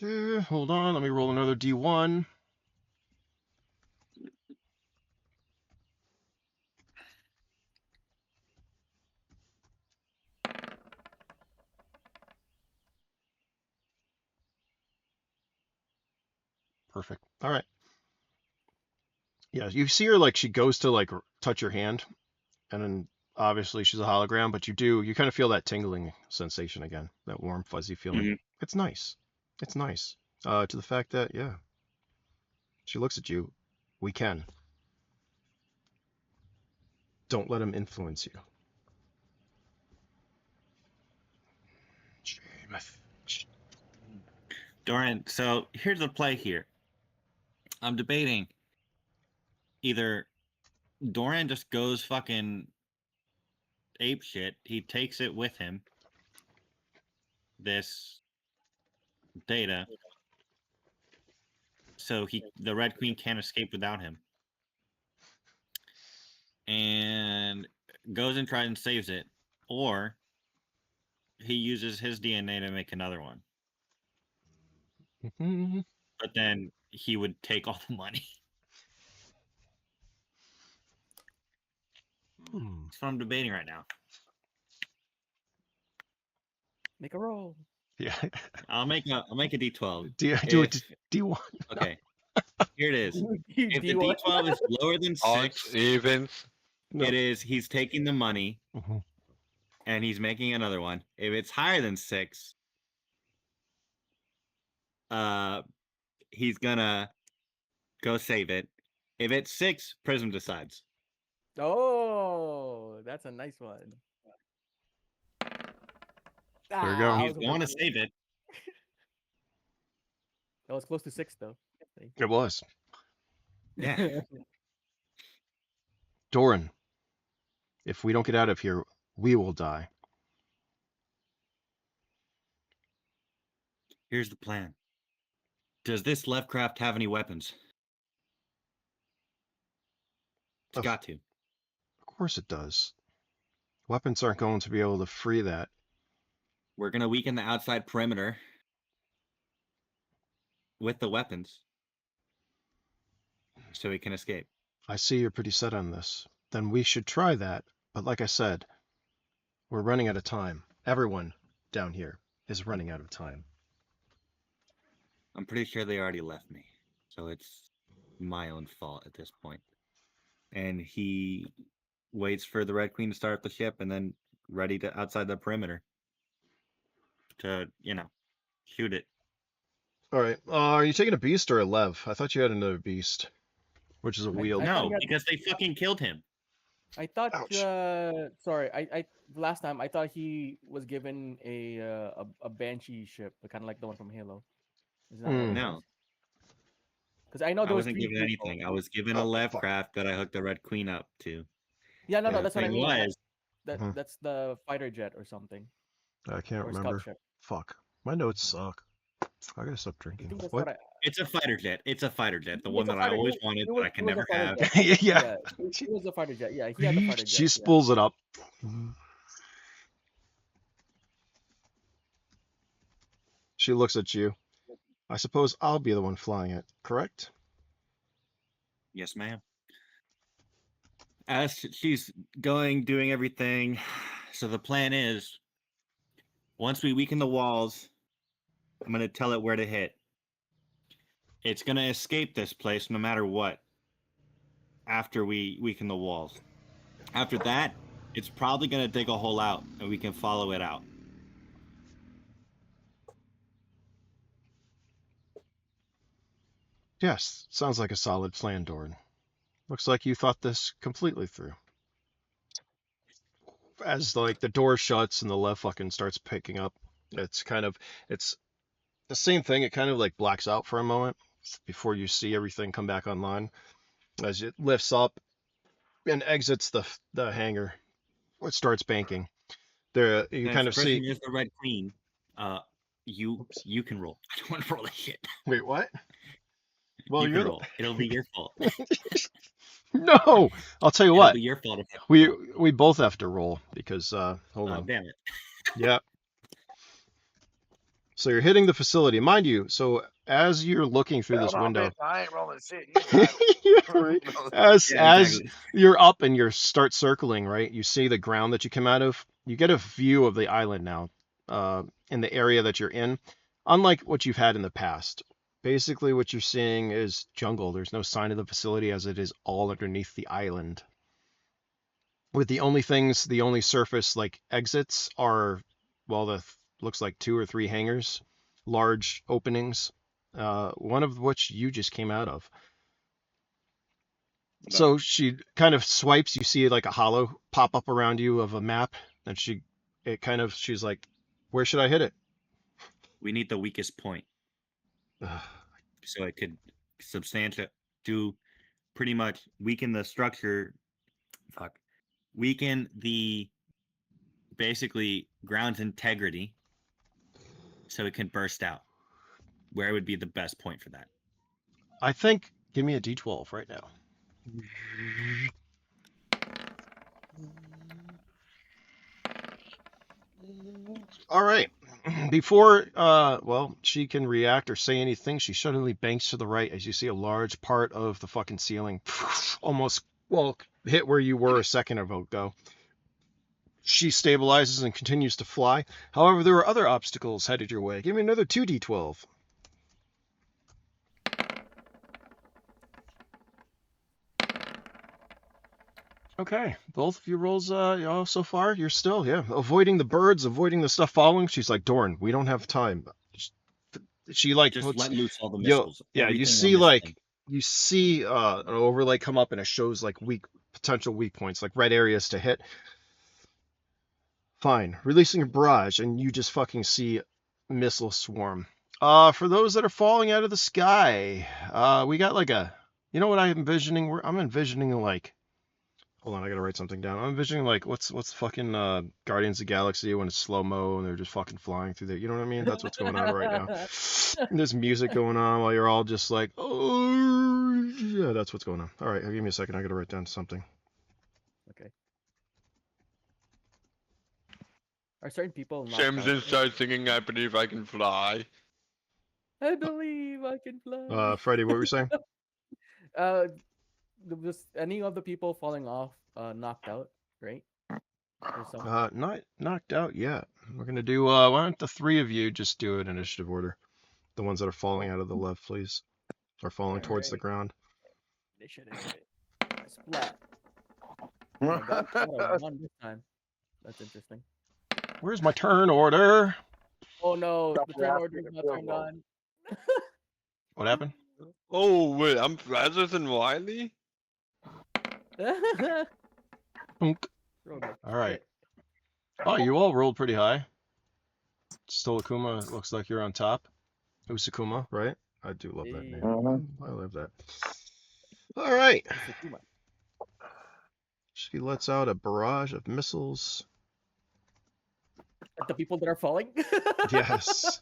Hold on, let me roll another D1. Perfect. All right. Yeah, you see her like she goes to like touch your hand, and then obviously she's a hologram, but you kind of feel that tingling sensation again, that warm fuzzy feeling. Mhm. It's nice. It's nice. To the fact that she looks at you. We can. Don't let him influence you. Doran, so here's the play here. I'm debating either Doran just goes fucking ape shit. He takes it with him. This data. So the Red Queen can't escape without him. And goes and tries and saves it. Or he uses his DNA to make another one. But then he would take all the money. That's what I'm debating right now. Make a roll. Yeah. I'll make a D12. Do it D1. Okay. Here it is. If the D1. D12 is lower than Odds, 6, evens. No. it is he's taking the money Mhm. and he's making another one. If it's higher than 6, he's gonna go save it. If it's 6, Prism decides. Oh, that's a nice one. There you go. I He's was going to hoping- save it. That was close to 6 though. It was. Yeah. Doran, if we don't get out of here, we will die. Here's the plan. Does this Lovecraft have any weapons? It's Of- got to. Of course it does. Weapons aren't going to be able to free that. We're going to weaken the outside perimeter with the weapons so he can escape. I see you're pretty set on this. Then we should try that. But like I said, we're running out of time. Everyone down here is running out of time. I'm pretty sure they already left me. So it's my own fault at this point. And he waits for the Red Queen to start the ship and then ready to outside the perimeter to, shoot it. All right. Are you taking a beast or a lev? I thought you had another beast, which is a wheel. I thought No, he had- because they fucking killed him. I thought. Ouch. Sorry. I last time I thought he was given a banshee ship, kind of like the one from Halo. Is that what it No. was? Because I know I there was wasn't 3 given people. anything. I was given a Oh, left fuck. craft that I hooked the Red Queen up to. Yeah, no, Yeah, that's what I Thing mean. was, Mhm. That's the fighter jet or something, I can't or remember. scout ship. Fuck. My notes suck. I gotta stop I drinking. think that's What? what I. it's a fighter jet. It's a fighter jet. The It's one a that I fighter always jet. wanted, It but was- I can it was a never fighter have. jet. Yeah. He was a fighter jet. Yeah, he had the fighter jet. She yeah. spools it up. She looks at you. I suppose I'll be the one flying it, correct? Yes, ma'am. as she's doing everything, so the plan is, once we weaken the walls, I'm gonna tell it where to hit. It's gonna escape this place no matter what. After we weaken the walls, after that, it's probably gonna dig a hole out, and we can follow it out. Yes, sounds like a solid plan, Doran. Looks like you thought this completely through. As like the door shuts and the left fucking starts picking up, it's the same thing. It kind of like blacks out for a moment before you see everything come back online as it lifts up and exits the hangar. It starts banking. There you And kind if of the person see. is the Red Queen, you can roll. I don't want to roll that shit. Wait, what? Well, You you're can roll. It'll be your fault. no. I'll tell you It'll what. be your fault if I We roll. we both have to roll because hold Oh, on. damn it. Yeah. So you're hitting the facility, mind you. So as you're looking through this Hell no, window, bitch, I ain't rolling shit. You got it. yeah, right. As Yeah, exactly. you're up and you start circling, right? You see the ground that you come out of. You get a view of the island now, in the area that you're in, unlike what you've had in the past. Basically, what you're seeing is jungle. There's no sign of the facility as it is all underneath the island. With the only surface like exits are, well, looks like 2 or 3 hangars, large openings, one of which you just came out of. So she kind of swipes. You see like a hollow pop up around you of a map, and she's like, "Where should I hit it?" We need the weakest point, Ugh. so it could do pretty much weaken the structure. Weaken the basically ground's integrity, so it can burst out. Where would be the best point for that? I think. Give me a D12 right now. All right. Before she can react or say anything, she suddenly banks to the right as you see a large part of the fucking ceiling almost, well, hit where you were a second ago. She stabilizes and continues to fly. However, there are other obstacles headed your way. Give me another 2d12. Okay, both of your rolls, so far, you're still, avoiding the birds, avoiding the stuff following. She's like, Dorn, we don't have time. She like Just puts, let loose all the missiles. you Everything see on this like, thing. you see an overlay come up and it shows like potential weak points, like red areas to hit. Fine, releasing a barrage, and you just fucking see missile swarm. For those that are falling out of the sky, we got like you know what I'm envisioning? I'm envisioning like, hold on, I gotta write something down. I'm envisioning like what's fucking Guardians of the Galaxy when it's slow mo and they're just fucking flying through there. You know what I mean? That's what's going on right now. There's music going on while you're all just like, oh yeah, that's what's going on. All right, give me a second. I gotta write down something. Okay. Are certain people knocked Samson out? starts singing "I Believe I Can Fly." I believe I can fly. Freddie, what were you saying? Was any of the people falling off knocked out, right? Or some? Not knocked out yet. We're gonna do. Why don't the 3 of you just do it in initiative order? The ones that are falling out of the left, please, are falling towards the Alright. ground. Initiative. Splat. Oh my god, I got a 1 this time. That's interesting. Where's my turn order? Oh no, Stop the your turn ass order is with not the turned pillow. on. What happened? Oh wait, I'm faster than Wiley. Punk. Rolled like All right. shit. Oh, you all rolled pretty high. Still Akuma, looks like you're on top. Usakuma, right? I do love that name. Mhm. I love that. All right. Usakuma. She lets out a barrage of missiles. At the people that are falling? Yes.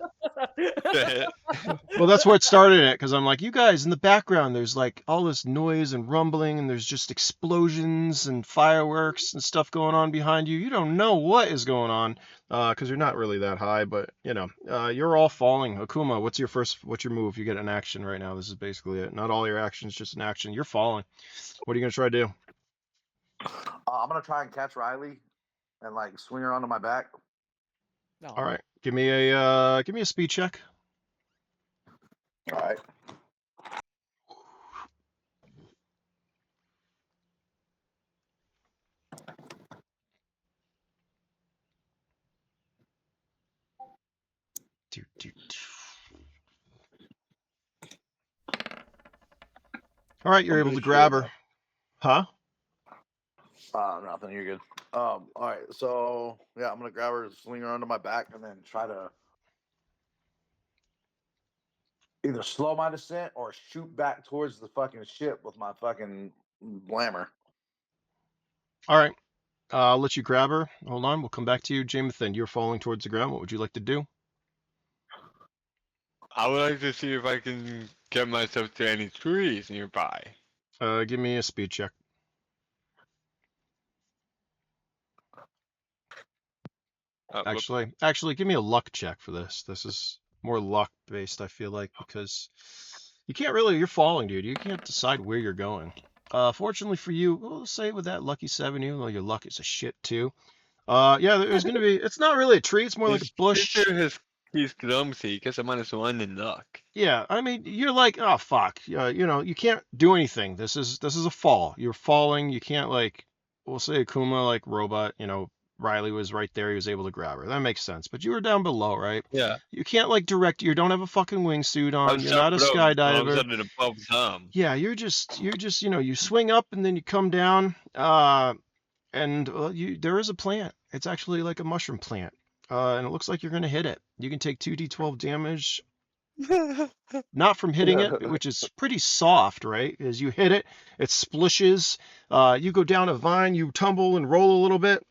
Well, that's where it started at, because I'm like, you guys, in the background, there's like all this noise and rumbling, and there's just explosions and fireworks and stuff going on behind you. You don't know what is going on, because you're not really that high, but, you're all falling. Akuma, what's your move? You get an action right now. This is basically it. Not all your actions, just an action. You're falling. What are you going to try to do? I'm gonna try and catch Riley, and like swing her onto my back. No. All right. Give me a speed check. All right. All right, you're I'm able good to shit, grab her. man. Huh? Nothing. You're good. All right. So yeah, I'm gonna grab her, swing her onto my back, and then try to either slow my descent or shoot back towards the fucking ship with my fucking blammer. All right. I'll let you grab her. Hold on. We'll come back to you, Jamathan. You're falling towards the ground. What would you like to do? I would like to see if I can get myself to any trees nearby. Give me a speed check. Whoop. Actually, give me a luck check for this. This is more luck based, I feel like, because you can't really. You're falling, dude. You can't decide where you're going. Fortunately for you, we'll say with that lucky 7, even though your luck is a shit too. Yeah, there's gonna be. It's not really a tree. It's more like a His bush. character he's clumsy, gets a -1 in luck. Yeah, I mean, you're like, oh fuck, you know, you can't do anything. This is a fall. You're falling. You can't like, we'll say Akuma like robot. You know, Riley was right there. He was able to grab her. That makes sense. But you were down below, right? Yeah. You can't like direct. You don't have a fucking wingsuit I'm on. You're not a so broke. All of a skydiver. sudden above some. Yeah, you're just you know, you swing up and then you come down. And there is a plant. It's actually like a mushroom plant. And it looks like you're gonna hit it. You can take 2d12 damage. Not from hitting it, which is pretty soft, right? As you hit it, it splishes. You go down a vine, you tumble and roll a little bit.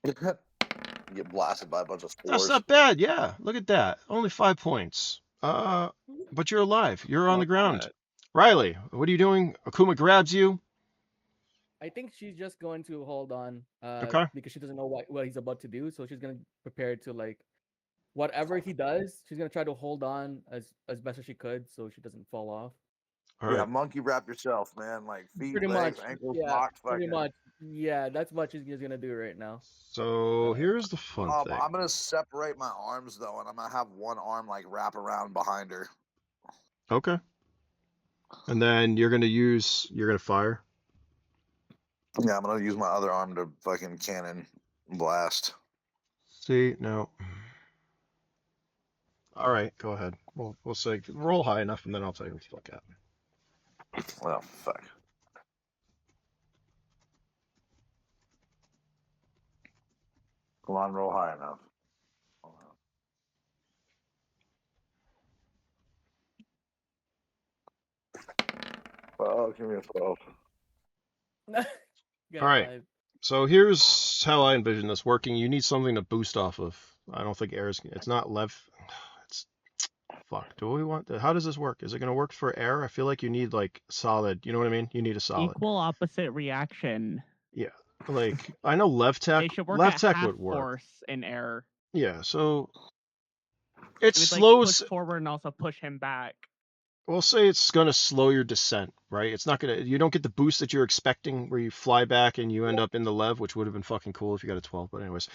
Get blasted by a bunch of That's spores. not bad. Yeah, look at that. Only 5 points. But you're alive. You're on the ground. bad. Riley, what are you doing? Akuma grabs you. I think she's just going to hold on, Okay. because she doesn't know what he's about to do. So she's gonna prepare to like whatever he does. She's gonna try to hold on as best as she could, so she doesn't fall off. All Yeah, right. monkey wrap yourself, man. Like feet, Pretty legs, much, ankles, yeah. locked, Pretty fucking. much, yeah. That's what she's gonna do right now. So here's the fun thing. I'm gonna separate my arms though, and I'm gonna have one arm like wrap around behind her. Okay. And then you're gonna fire. Yeah, I'm gonna use my other arm to fucking cannon blast. See, no. All right, go ahead. We'll say roll high enough, and then I'll tell you what you look at. Oh fuck. Come on, roll high enough. Oh, give me a 12. Got All right. 5. So here's how I envision this working. You need something to boost off of. I don't think air is. It's not left. It's fuck. Do we want? How does this work? Is it gonna work for air? I feel like you need like solid. You know what I mean? You need a solid. Equal opposite reaction. Yeah. Like I know left tech. They should work Left at tech half would work. force in air. Yeah. So it It would like slows. push forward and also push him back. We'll say it's gonna slow your descent, right? It's not gonna. You don't get the boost that you're expecting, where you fly back and you end up in the lev, which would have been fucking cool if you got a 12. But anyways,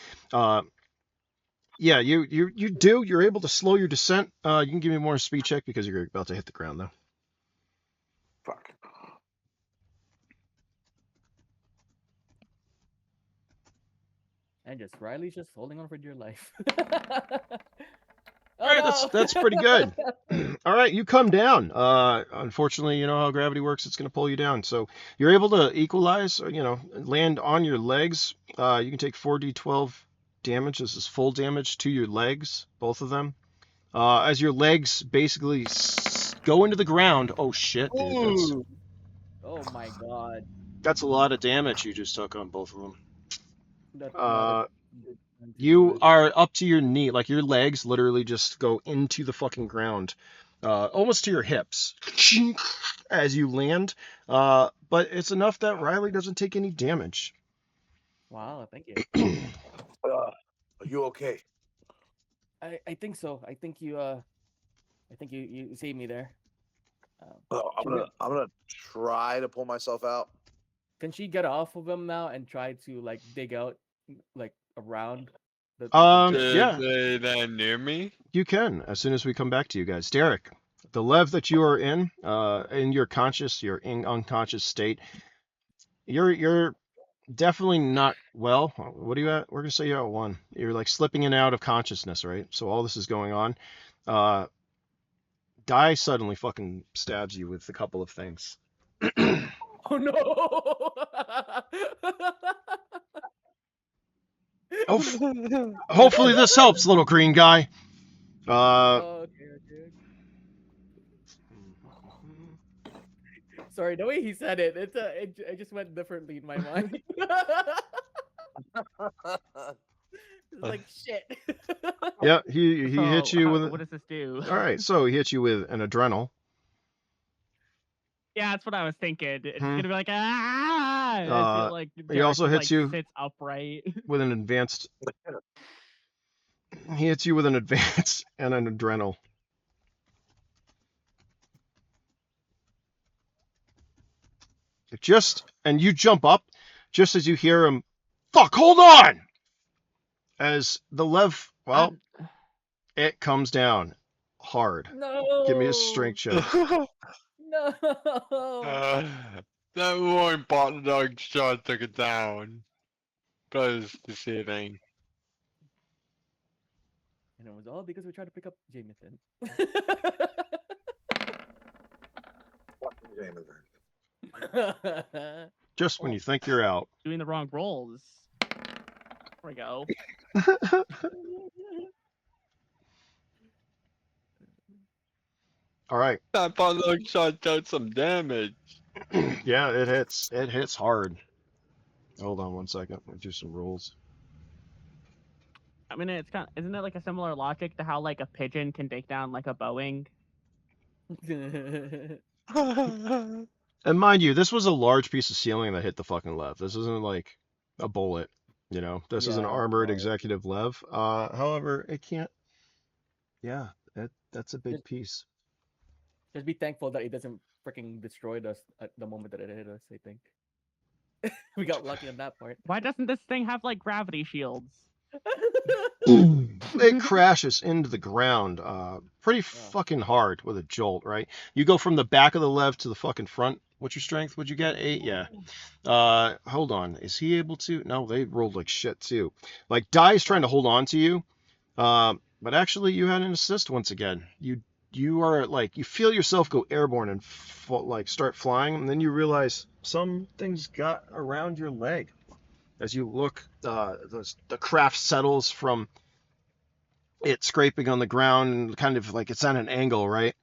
yeah, you do. You're able to slow your descent. You can give me more speed check because you're about to hit the ground though. Fuck. And just Riley's just holding on for dear life. All right, that's pretty good. All right, you come down. Unfortunately, you know how gravity works. It's going to pull you down. So you're able to equalize, or, you know, land on your legs. You can take 4d12 damage. This is full damage to your legs, both of them. As your legs basically go into the ground. Oh shit, dude. Oh my god. That's a lot of damage you just took on both of them. That's not a good time to do You it. are up to your knee, like your legs literally just go into the fucking ground, almost to your hips as you land. But it's enough that Riley doesn't take any damage. Wow, thank you. Are you okay? I think so. I think you saved me there. I'm gonna try to pull myself out. Can she get off of him now and try to like dig out like around the Yeah, Is they near me? you can as soon as we come back to you guys. Derek, the lev that you are in your conscious, your unconscious state, you're definitely not well. What are you at? We're gonna say you're at 1. You're like slipping in and out of consciousness, right? So all this is going on. Dai suddenly fucking stabs you with a couple of things. Oh no! Hopefully this helps, little green guy. Okay. Sorry, the way he said it, it just went differently in my mind. It's like shit. Yeah, he hit you with. What does this do? All right, so he hit you with an adrenal. Yeah, that's what I was thinking. It's Hmm. gonna be like ah. I feel like he also Derek hits just, you sits upright. with an advanced. He hits you with an advance and an adrenal. And you jump up just as you hear him. Fuck! Hold on. As the lev, well, it comes down hard. No. Give me a strength check. No. That one bottle dog shot took it down. Because the ceiling. And it was all because we tried to pick up Jameson. Just when you think you're out. Doing the wrong rolls. There we go. All right. That bottle dog shot dealt some damage. Yeah, it hits. It hits hard. Hold on 1 second. Let me do some rolls. I mean, isn't it like a similar logic to how like a pigeon can take down like a Boeing? And mind you, this was a large piece of ceiling that hit the fucking lev. This isn't like a bullet, you know. This is an Yeah, armored no. executive lev. However, it can't. Yeah, that's a big piece. Just be thankful that it doesn't freaking destroy us at the moment that it hit us, I think. We got lucky on that part. Why doesn't this thing have like gravity shields? It crashes into the ground pretty fucking hard with a jolt, right? You go from the back of the lev to the fucking front. What's your strength? What'd you get? 8? Yeah. Hold on. Is he able to? No, they rolled like shit too. Like Dai's trying to hold on to you. But actually you had an assist once again. You are like, you feel yourself go airborne and like start flying, and then you realize some things got around your leg. As you look, the craft settles from it scraping on the ground, and kind of like it's at an angle, right?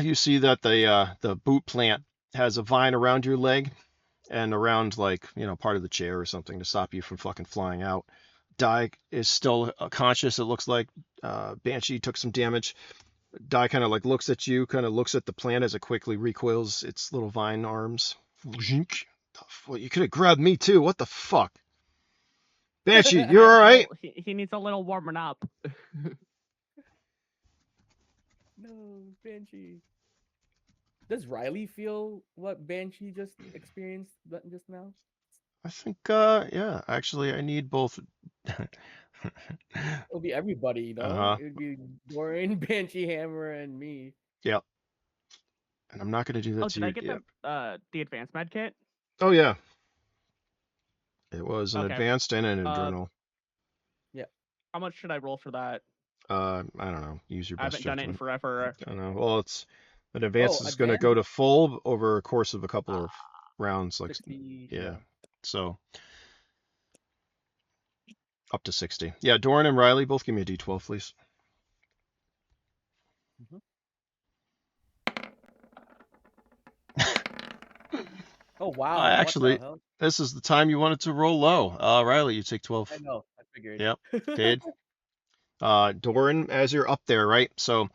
You see that the boot plant has a vine around your leg and around, like, you know, part of the chair or something to stop you from fucking flying out. Dai is still conscious. It looks like Banshee took some damage. Dai kind of like looks at you, kind of looks at the plant as it quickly recoils its little vine arms. Well, you could have grabbed me too. What the fuck? Banshee, you're all right? Well, he needs a little warming up. No, Banshee. Does Riley feel what Banshee just experienced just now? I think, yeah, actually, I need both. It'll be everybody, you know? Uh-huh. It would be Dorian, Banshee, Hammer, and me. Yep. And I'm not going to do that Oh, to did I you. get Yep. the advanced med kit? Oh, yeah. It was an Okay. advanced and an adrenal. How much should I roll for that? I don't know. Use your I best haven't done it in judgment. forever. I don't know. Well, it's an advance is going to advanced? go to full over a course of a couple of rounds. Like, 60, yeah. So up to 60. Yeah, Doran and Riley, both give me a D12, please. Oh, wow. Actually, what the hell? this is the time you wanted to roll low. Riley, you take 12. I know. I figured. Yep. Did. Doran, as you're up there, right? So,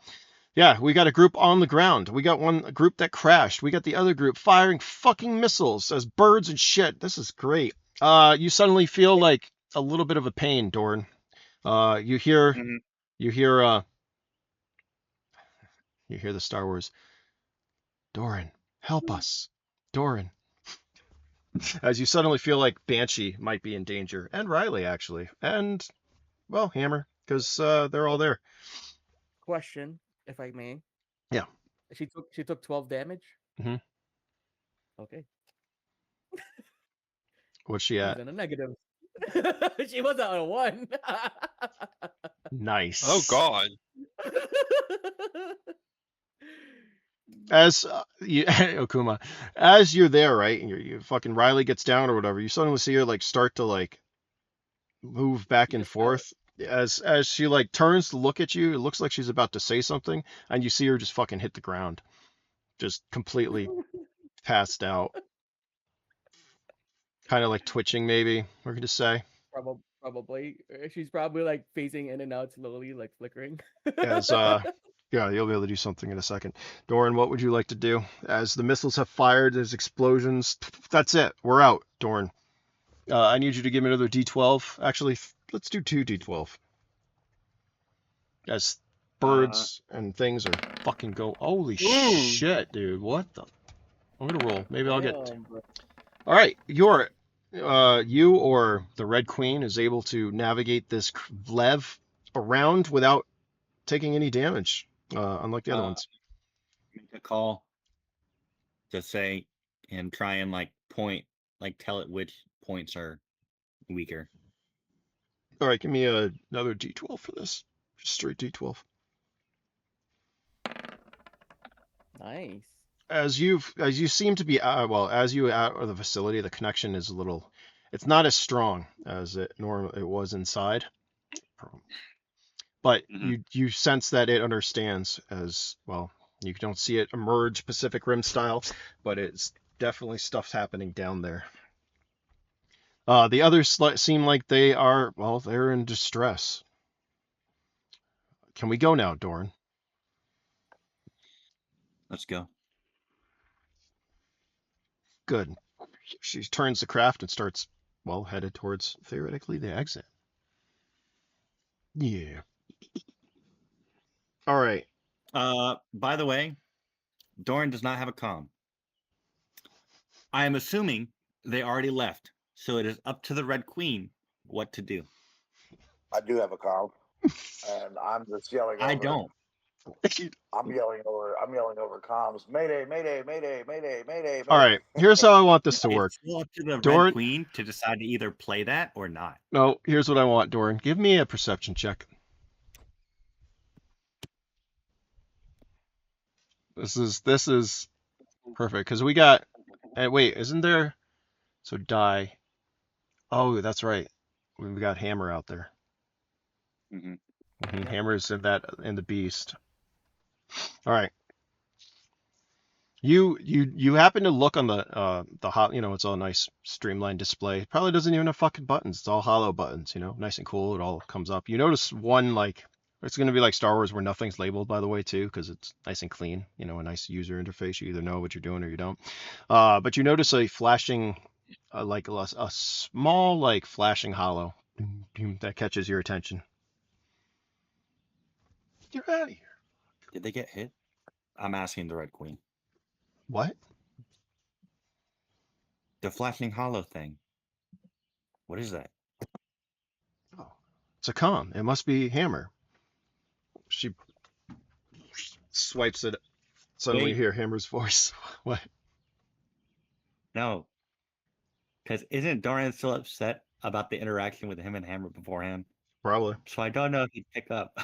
yeah, we got a group on the ground. We got a group that crashed. We got the other group firing fucking missiles as birds and shit. This is great. You suddenly feel like a little bit of a pain, Doran. You hear the Star Wars. Doran, help us. Doran. as you suddenly feel like Banshee might be in danger, and Riley actually, and well, Hammer, because they're all there. Question, if I may. Yeah. She took 12 damage. hmm Okay. What's she She's at? in a negative. She was at a 1. Nice. Oh God. As you, Okuma, as you're there, right, and you fucking Riley gets down or whatever, you suddenly see her like start to like move back You and just have it. forth. As she like turns to look at you, it looks like she's about to say something, and you see her just fucking hit the ground, just completely passed out, kind of like twitching maybe. We're gonna say Probably. She's probably like phasing in and out slowly, like flickering. as yeah, you'll be able to do something in a second. Doran, what would you like to do? As the missiles have fired, there's explosions. That's it. We're out, Doran. I need you to give me another D12. Actually, let's do 2 D12. As birds and things are fucking go. Holy shit, dude. What the? I'm gonna roll. Maybe I'll get. Damn, bro. All right, you or the Red Queen is able to navigate this lev around without taking any damage, unlike the other ones. Make a call to say and try and like point, like tell it which points are weaker. All right, give me another D12 for this. Just straight D12. Nice. As you seem to be as you out of the facility, the connection is a little. It's not as strong as it was inside. But you sense that it understands as well. You don't see it emerge Pacific Rim style, but it's definitely stuff's happening down there. The others seem like they're in distress. Can we go now, Doran? Let's go. Good. She turns the craft and starts, headed towards, theoretically, the exit. Yeah. All right. By the way, Doran does not have a comm. I am assuming they already left, so it is up to the Red Queen what to do. I do have a call, and I'm just yelling. I don't. I'm yelling over comms. Mayday! Mayday! Mayday! Mayday! Mayday! All right. Here's how I want this to work. It's still up to the Doran, Red Queen to decide to either play that or not. No, here's what I want, Doran. Give me a perception check. This is perfect because we got. And wait, isn't there? So die. Oh, that's right. We got Hammer out there. Hammer's in the beast. All right. You happen to look on the hot, it's all nice streamlined display. It probably doesn't even have fucking buttons. It's all hollow buttons, nice and cool. It all comes up. You notice one it's going to be like Star Wars where nothing's labeled, by the way, too, because it's nice and clean. A nice user interface. You either know what you're doing or you don't. But you notice a flashing, like a small flashing hollow that catches your attention. Get out of here. Did they get hit? I'm asking the Red Queen. What? The flashing hollow thing. What is that? Oh, it's a comm. It must be Hammer. She swipes it. Suddenly you hear Hammer's voice. What? No. Because isn't Doran still upset about the interaction with him and Hammer beforehand? Probably. So I don't know if he'd pick up.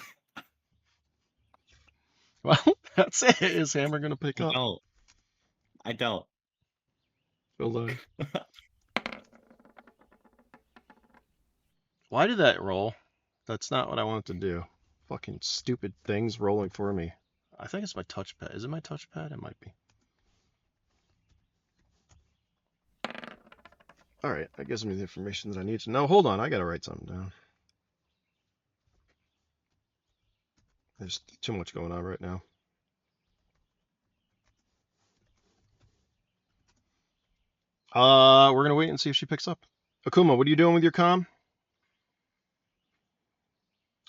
Well, that's it. Is Hammer going to pick up? No. I don't. Hold on. Why did that roll? That's not what I wanted to do. Fucking stupid things rolling for me. I think it's my touchpad. Is it my touchpad? It might be. All right, that gives me the information that I need to know. Hold on, I gotta write something down. There's too much going on right now. We're gonna wait and see if she picks up. Akuma, what are you doing with your comm?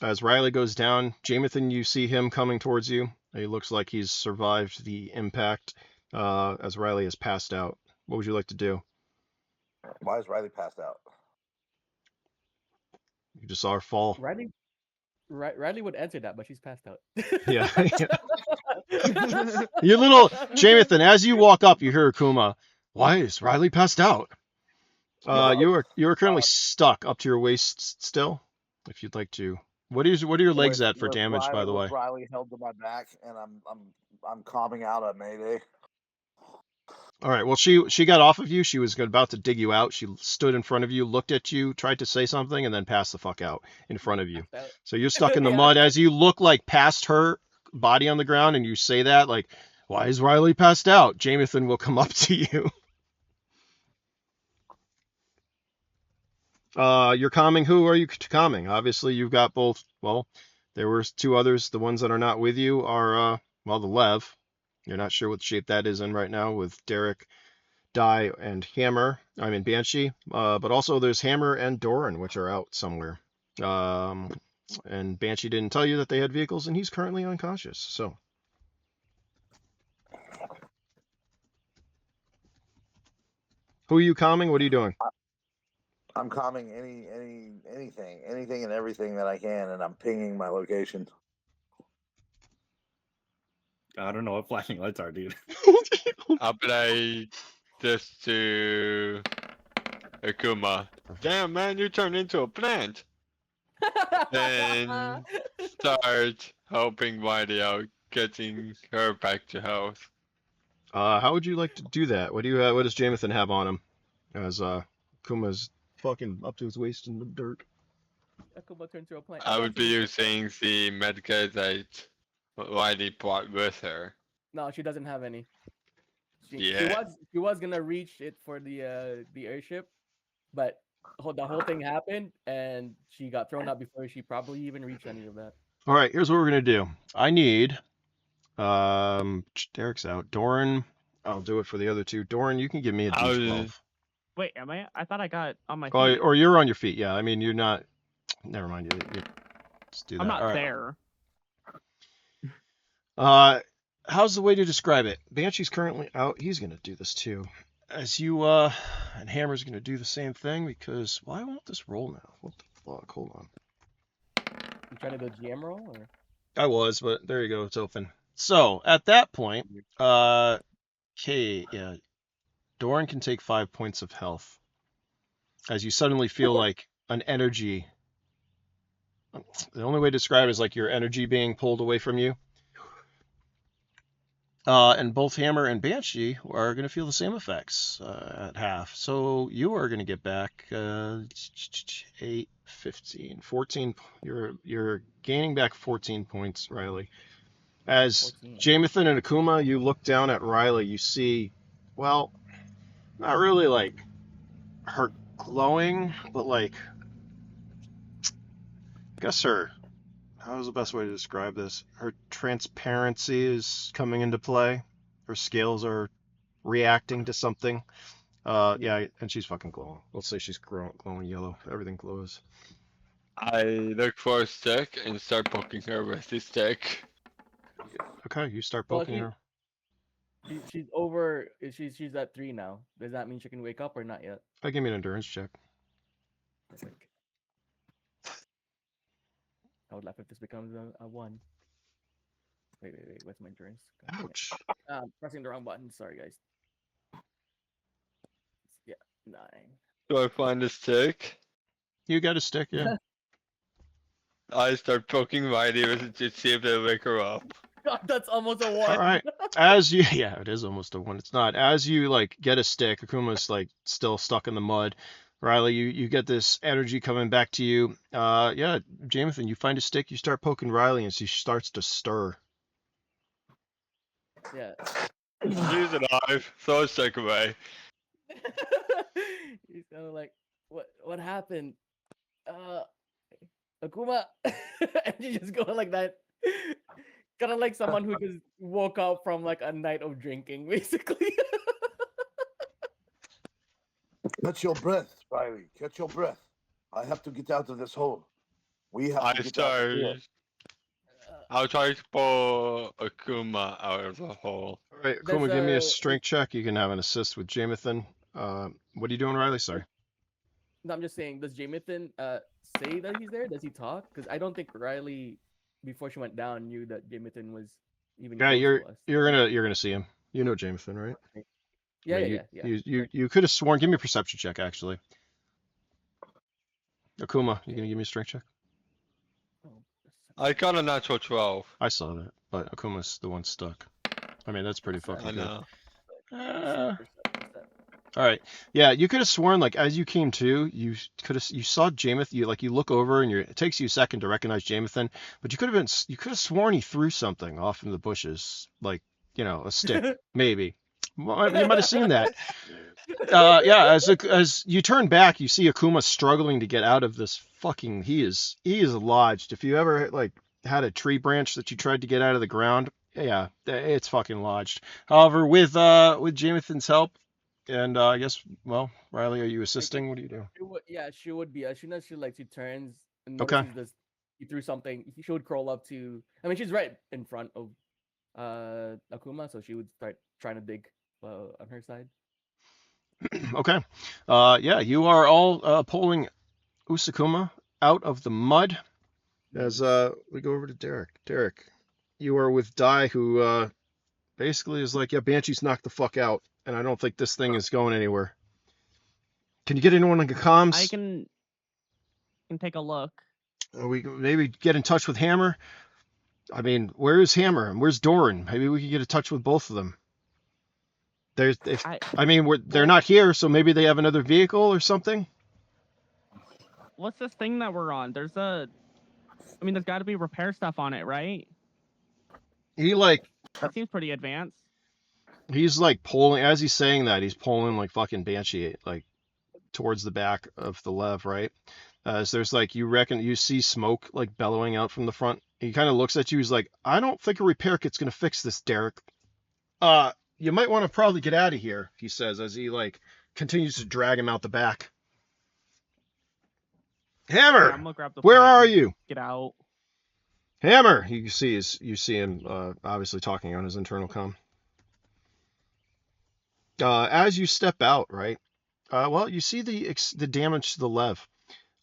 As Riley goes down, Jamathan, you see him coming towards you. He looks like he's survived the impact as Riley has passed out. What would you like to do? Why is Riley passed out? You just saw her fall. Riley would answer that, but she's passed out. Yeah. You little Jamathan, as you walk up, you hear Akuma. Why is Riley passed out? You are currently stuck up to your waist still. If you'd like to, what are your legs at for damage, by the way? Riley held to my back, and I'm calming out a mayday. All right. Well, she got off of you. She was about to dig you out. She stood in front of you, looked at you, tried to say something, and then passed the fuck out in front of you. So you're stuck in the mud as you look like past her body on the ground, and you say that like, "Why is Riley passed out?" Jamathan will come up to you. You're calming. Who are you calming? Obviously, you've got both. Well, there were two others. The ones that are not with you are, well, the Lev. You're not sure what shape that is in right now with Derek, Die, and Hammer. I mean, Banshee. But also there's Hammer and Doran, which are out somewhere. And Banshee didn't tell you that they had vehicles, and he's currently unconscious. So. Who are you calming? What are you doing? I'm calming anything and everything that I can, and I'm pinging my location. I don't know what flashing lights are, dude. I'll play this to Akuma. Damn, man, you turned into a plant. Then start helping Whitey out, getting her back to health. How would you like to do that? What does Jamathan have on him? As Kuma's fucking up to his waist in the dirt. Akuma turned to a plant. I would be using the medkit that Whitey brought with her. No, she doesn't have any. Yeah. She was gonna reach it for the airship, but the whole thing happened and she got thrown out before she probably even reached any of that. All right, here's what we're gonna do. I need, Derek's out. Doran, I'll do it for the other two. Doran, you can give me a D12. Wait, am I? I thought I got on my Oh, feet. or you're on your feet. Yeah, I mean you're not. Never mind. You just do that. I'm not All right. there. How's the way to describe it? Banshee's currently out. He's gonna do this too. As you and Hammer's gonna do the same thing because why won't this roll now? What the fuck? Hold on. You trying to go GM roll or? I was, but there you go. It's open. So at that point, yeah, Doran can take 5 points of health as you suddenly feel like an energy. The only way to describe it is like your energy being pulled away from you. And both Hammer and Banshee are going to feel the same effects at half. So you are going to get back 8, 15, 14. You're gaining back 14 points, Riley. As 14. Jamathan and Akuma, you look down at Riley, you see, well, not really like her glowing, but like, I guess how's the best way to describe this? Her transparency is coming into play. Her scales are reacting to something. Yeah, and she's fucking glowing. Let's say she's glowing yellow. Everything glows. I look for a stick and start poking her with the stick. Okay, you start Well, poking her. She's over. She's at 3 now. Does that mean she can wake up or not yet? Give me an endurance check. I would laugh if this becomes a 1. Wait. What's my endurance? Ouch. Pressing the wrong button. Sorry, guys. Yeah, 9. Do I find a stick? You got a stick, yeah. I start poking Whitey with it to see if they wake her up. God, that's almost a 1. All right. Yeah, it is almost a 1. It's not. As you like get a stick, Akuma's like still stuck in the mud. Riley, you get this energy coming back to you. Yeah, Jamathan, you find a stick, you start poking Riley, and she starts to stir. Yeah. She's alive. Throw a stick away. He's kind of like, what happened? Akuma, and you just go like that. Kind of like someone who just woke up from like a night of drinking, basically. Catch your breath, Riley. Catch your breath. I have to get out of this hole. We have to get out of here. I'll try to pull Akuma out of the hole. All right, Akuma, give me a strength check. You can have an assist with Jamathan. What are you doing, Riley? Sorry. No, I'm just saying, does Jamathan say that he's there? Does he talk? Because I don't think Riley, before she went down, knew that Jamathan was even Yeah, close you're to us. you're gonna see him. You know Jamathan, right? Yeah, I mean, yeah, yeah, yeah. you could have sworn. Give me a perception check, actually. Akuma, you gonna give me a strength check? Oh, I got a natural 12. I saw that, but Akuma's the one stuck. I mean, that's pretty I fucking good. know. All right. Yeah, you could have sworn like as you came to, you saw Jamathan. You look over and it takes you a second to recognize Jamathan, but you could have sworn he threw something off in the bushes, like a stick, maybe. Well, you might have seen that. Yeah. As you turn back, you see Akuma struggling to get out of this fucking. He is lodged. If you ever like had a tree branch that you tried to get out of the ground, yeah, it's fucking lodged. However, with Jamathan's help. And I guess, well, Riley, are you assisting? What do you do? Yeah, she would be. As soon as she turns and Okay. notices this, he threw something. She would crawl up to. I mean, she's right in front of Akuma, so she would start trying to dig on her side. Okay. Yeah, you are all pulling Usakuma out of the mud as we go over to Derek. Derek, you are with Dai, who basically is like, yeah, Banshee's knocked the fuck out, and I don't think this thing is going anywhere. Can you get anyone on the comms? I can take a look. We maybe get in touch with Hammer. I mean, where is Hammer and where's Doran? Maybe we could get in touch with both of them. They're not here, so maybe they have another vehicle or something. What's this thing that we're on? There's got to be repair stuff on it, right? It seems pretty advanced. He's like pulling, as he's saying that, he's pulling like fucking Banshee, like towards the back of the Lev, right? As there's like, you see smoke like bellowing out from the front. He kind of looks at you. He's like, I don't think a repair kit's gonna fix this, Derek. You might want to probably get out of here, he says as he like continues to drag him out the back. Hammer, Yeah, I'm gonna grab the where plate are and you? Get out. Hammer, you see him obviously talking on his internal comm. As you step out, right? Well, you see the damage to the Lev.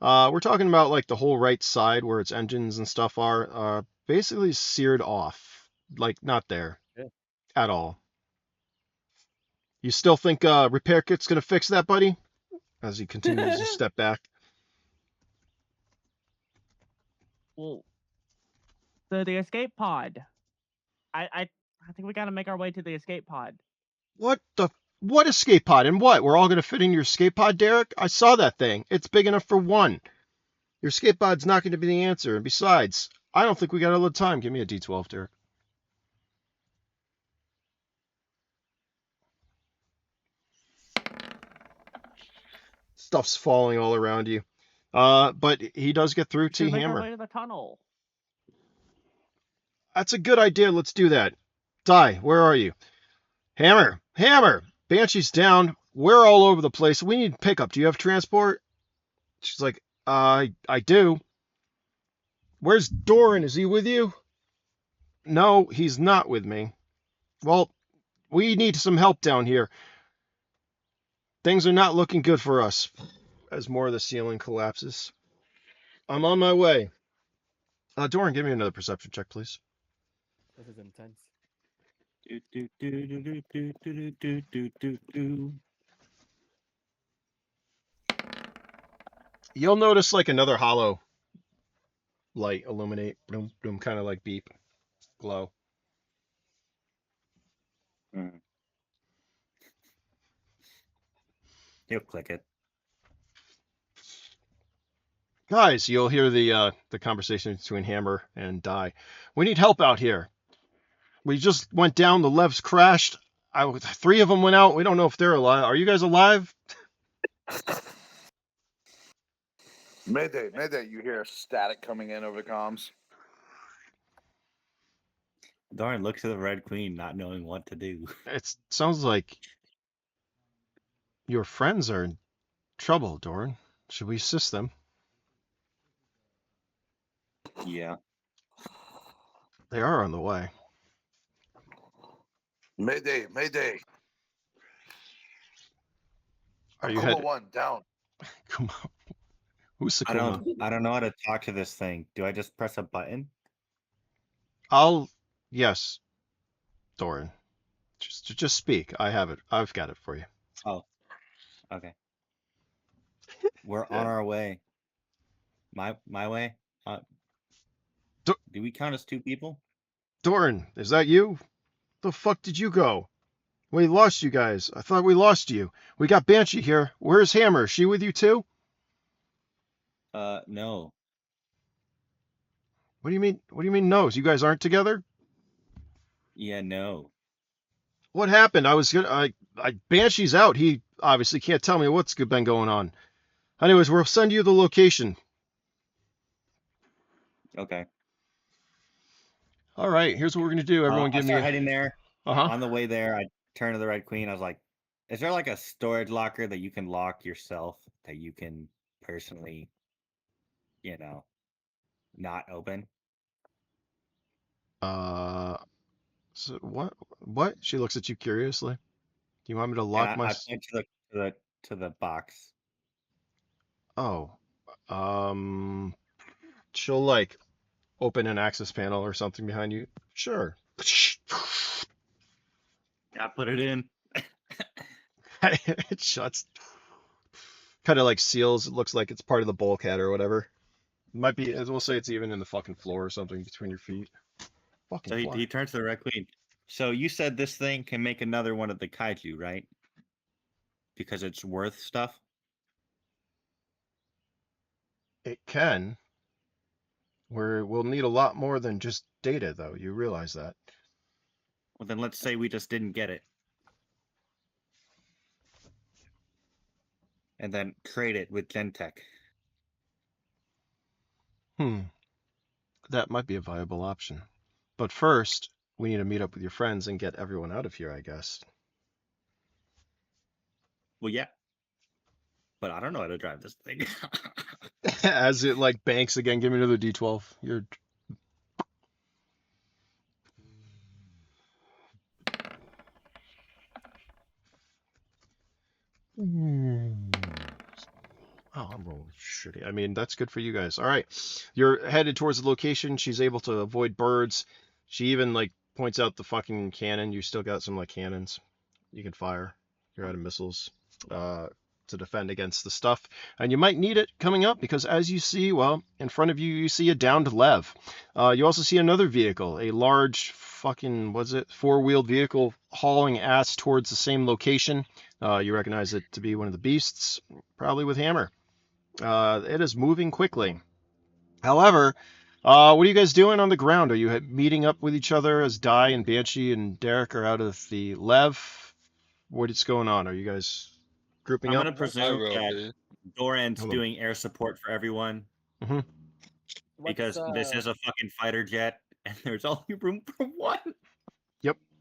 We're talking about like the whole right side where its engines and stuff are basically seared off, like not there at all. You still think repair kit's gonna fix that, buddy? As he continues to step back. Well, the escape pod. I think we gotta make our way to the escape pod. What escape pod and what? We're all gonna fit in your escape pod, Derek? I saw that thing. It's big enough for one. Your escape pod's not going to be the answer. And besides, I don't think we got a lot of time. Give me a D12, Derek. Stuff's falling all around you. But he does get through to Make our Hammer. way to the tunnel. That's a good idea. Let's do that. Dai, where are you? Hammer! Banshee's down. We're all over the place. We need pickup. Do you have transport? She's like, I do. Where's Doran? Is he with you? No, he's not with me. Well, we need some help down here. Things are not looking good for us. As more of the ceiling collapses. I'm on my way. Doran, give me another perception check, please. This is intense. You'll notice like another hollow light illuminate, boom, boom, kind of like beep, glow. He'll click it. Guys, you'll hear the conversation between Hammer and Dai. We need help out here. We just went down. The Levs crashed. 3 of them went out. We don't know if they're alive. Are you guys alive? Mayday, you hear static coming in over the comms. Doran looks at the Red Queen, not knowing what to do. It sounds like your friends are in trouble, Doran. Should we assist them? Yeah. They are on the way. Mayday. Are you Akuma head? 1 down. Kuma. Who's I Sakuma? don't know how to talk to this thing. Do I just press a button? Yes, Doran. Just speak. I have it. I've got it for you. Oh, okay. We're on our way. My way. Do- Do we count as 2 people? Doran, is that you? The fuck did you go? We lost you guys. I thought we lost you. We got Banshee here. Where's Hammer? Is she with you too? No. What do you mean? What do you mean no? You guys aren't together? Yeah, no. What happened? Banshee's out. He obviously can't tell me what's been going on. Anyways, we'll send you the location. Okay. All right. Here's what we're gonna do. Everyone, I give me start a. heading there. Uh-huh. On the way there, I turn to the Red Queen. I was like, "Is there like a storage locker that you can lock yourself that you can personally, not open?" So what? What? She looks at you curiously. Do you want me to And lock I my? point to the box. Oh. She'll like open an access panel or something behind you. Sure. I put it in. It shuts. Kind of like seals. It looks like it's part of the bulkhead or whatever. Might be, as we'll say, it's even in the fucking floor or something between your feet. Fucking So he fly. turns to the Red Queen. So you said this thing can make another one of the kaiju, right? Because it's worth stuff. It can. We'll need a lot more than just data, though. You realize that. Well, then let's say we just didn't get it. And then trade it with Gentech. That might be a viable option. But first, we need to meet up with your friends and get everyone out of here, I guess. Well, yeah. But I don't know how to drive this thing. As it like banks again, give me another D12. You're. Oh, I'm rolling shitty. I mean, that's good for you guys. All right. You're headed towards the location. She's able to avoid birds. She even like points out the fucking cannon. You still got some like cannons you can fire. You're out of missiles to defend against the stuff. And you might need it coming up because as you see, well, in front of you, you see a downed Lev. You also see another vehicle, a large fucking, what's it, four-wheeled vehicle hauling ass towards the same location. You recognize it to be one of the beasts, probably with Hammer. It is moving quickly. However, what are you guys doing on the ground? Are you meeting up with each other as Dai and Banshee and Derek are out of the Lev? What is going on? Are you guys grouping I'm up? going to I presume will that be. Doran's Hold on. doing air support for everyone. Mm-hmm. Because this is a fucking fighter jet and there's only room for one.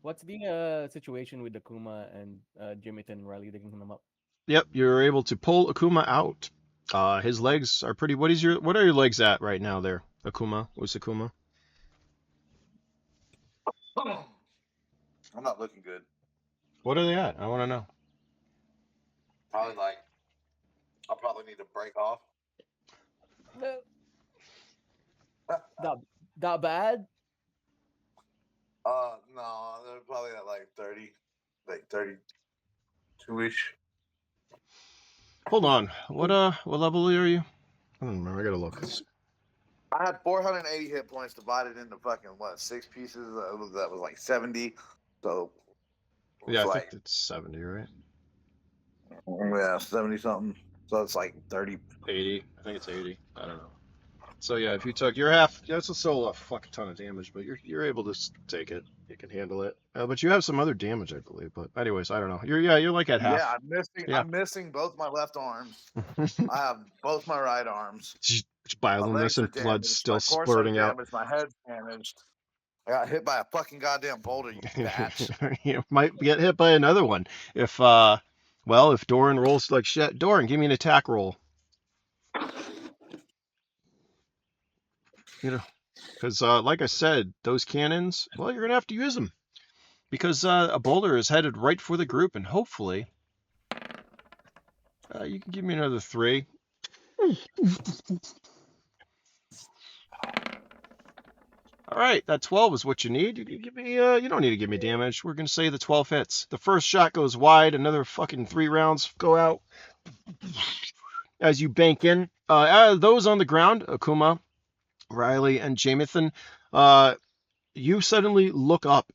What's the situation with Akuma and Jimmy and Riley digging him up? Yep, you're able to pull Akuma out. His legs are pretty. What are your legs at right now there, Akuma? What's Akuma? I'm not looking good. What are they at? I want to know. Probably like, I'll probably need to break off. That bad? No, they're probably at like 30, like 32-ish. Hold on. What level are you? I don't remember. I gotta look. I had 480 hit points divided into fucking 6 pieces. That was like 70. So Yeah, I like, think it's 70, right? yeah, 70 something. So it's like 30. 80. I think it's 80. I don't know. So yeah, if you took your half, that's still a fucking ton of damage, but you're able to take it. You can handle it. But you have some other damage, I believe. But anyways, I don't know. You're like at half. Yeah, I'm missing both my left arms. I have both my right arms. Just My bioliness legs are and blood damaged. still My torso splurting out. damaged. My head's damaged. I got hit by a fucking goddamn boulder, you batch. You might get hit by another one if if Doran rolls like shit. Doran, give me an attack roll. Because like I said, those cannons, well, you're gonna have to use them because a boulder is headed right for the group, and hopefully You can give me another 3. All right, that 12 is what you need. You can give me. You don't need to give me damage. We're gonna say the 12 hits. The first shot goes wide. Another fucking 3 rounds go out as you bank in. Those on the ground, Akuma, Riley, and Jamathan, you suddenly look up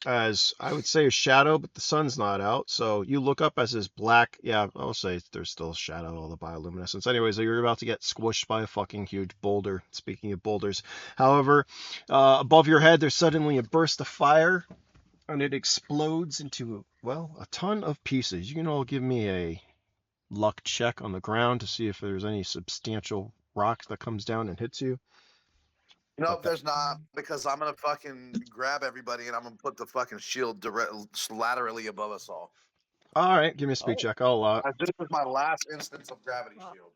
as I would say a shadow, but the sun's not out. So you look up as this black, yeah, I'll say there's still a shadow, all the bioluminescence. Anyways, you're about to get squished by a fucking huge boulder. Speaking of boulders. However, above your head, there's suddenly a burst of fire, and it explodes into, well, a ton of pieces. You can all give me a luck check on the ground to see if there's any substantial rock that comes down and hits you. Nope, there's not, because I'm gonna fucking grab everybody and I'm gonna put the fucking shield laterally above us all. All right, give me a speed check. I'll This is my last instance of gravity shield.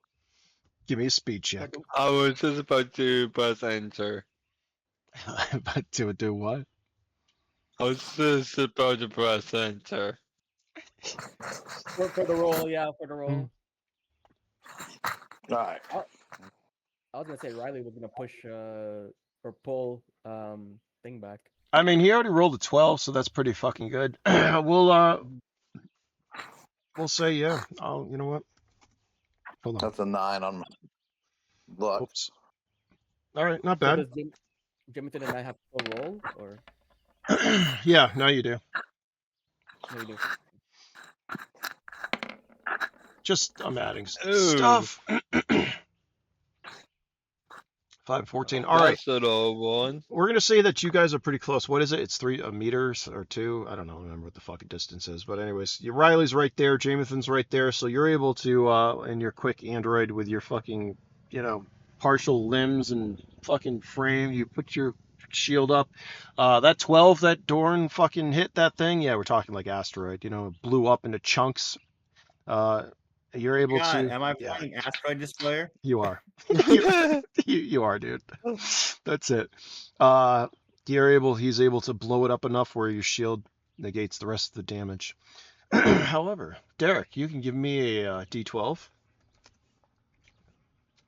give me a speed check. I was just about to press enter. But to do what? I was just about to press enter. For the roll, yeah, for the roll. All right. I was gonna say Riley was gonna push or pull thing back. I mean, he already rolled a 12, so that's pretty fucking good. We'll say yeah. You know what? Hold on. That's a 9 on my luck. Oops. All right, not So bad. does Jamathan and I have to roll, or Yeah, now you do. no, we do? Just I'm adding Ooh. stuff. 5, 14. All right. That's a low one. We're gonna say that you guys are pretty close. What is it? It's 3 meters or 2. I don't know. Remember what the fucking distance is. But anyways, Riley's right there. Jamathan's right there. So you're able to, in your quick android with your fucking, partial limbs and fucking frame, you put your shield up. That 12 that Dorn fucking hit that thing. Yeah, we're talking like asteroid. It blew up into chunks. You're able to. Am I playing Asteroid Destroyer? You are. you are, dude. That's it. He's able to blow it up enough where your shield negates the rest of the damage. However, Derek, you can give me a D12.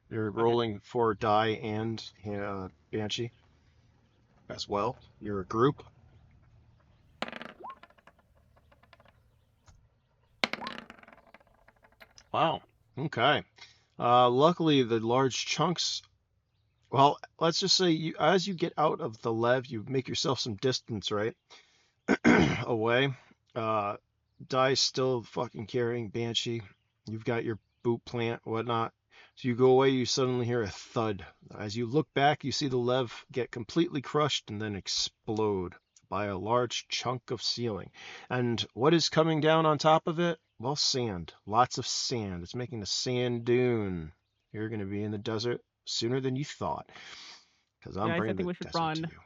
You're rolling for die and Banshee as well. You're a group. Wow. Okay. Luckily, the large chunks. Well, let's just say as you get out of the lev, you make yourself some distance, right? Away. Die's still fucking carrying Banshee. You've got your boot plant, whatnot. So you go away, you suddenly hear a thud. As you look back, you see the lev get completely crushed and then explode by a large chunk of ceiling. And what is coming down on top of it? Well, sand. Lots of sand. It's making a sand dune. You're going to be in the desert sooner than you thought. Because I'm bringing the desert to you.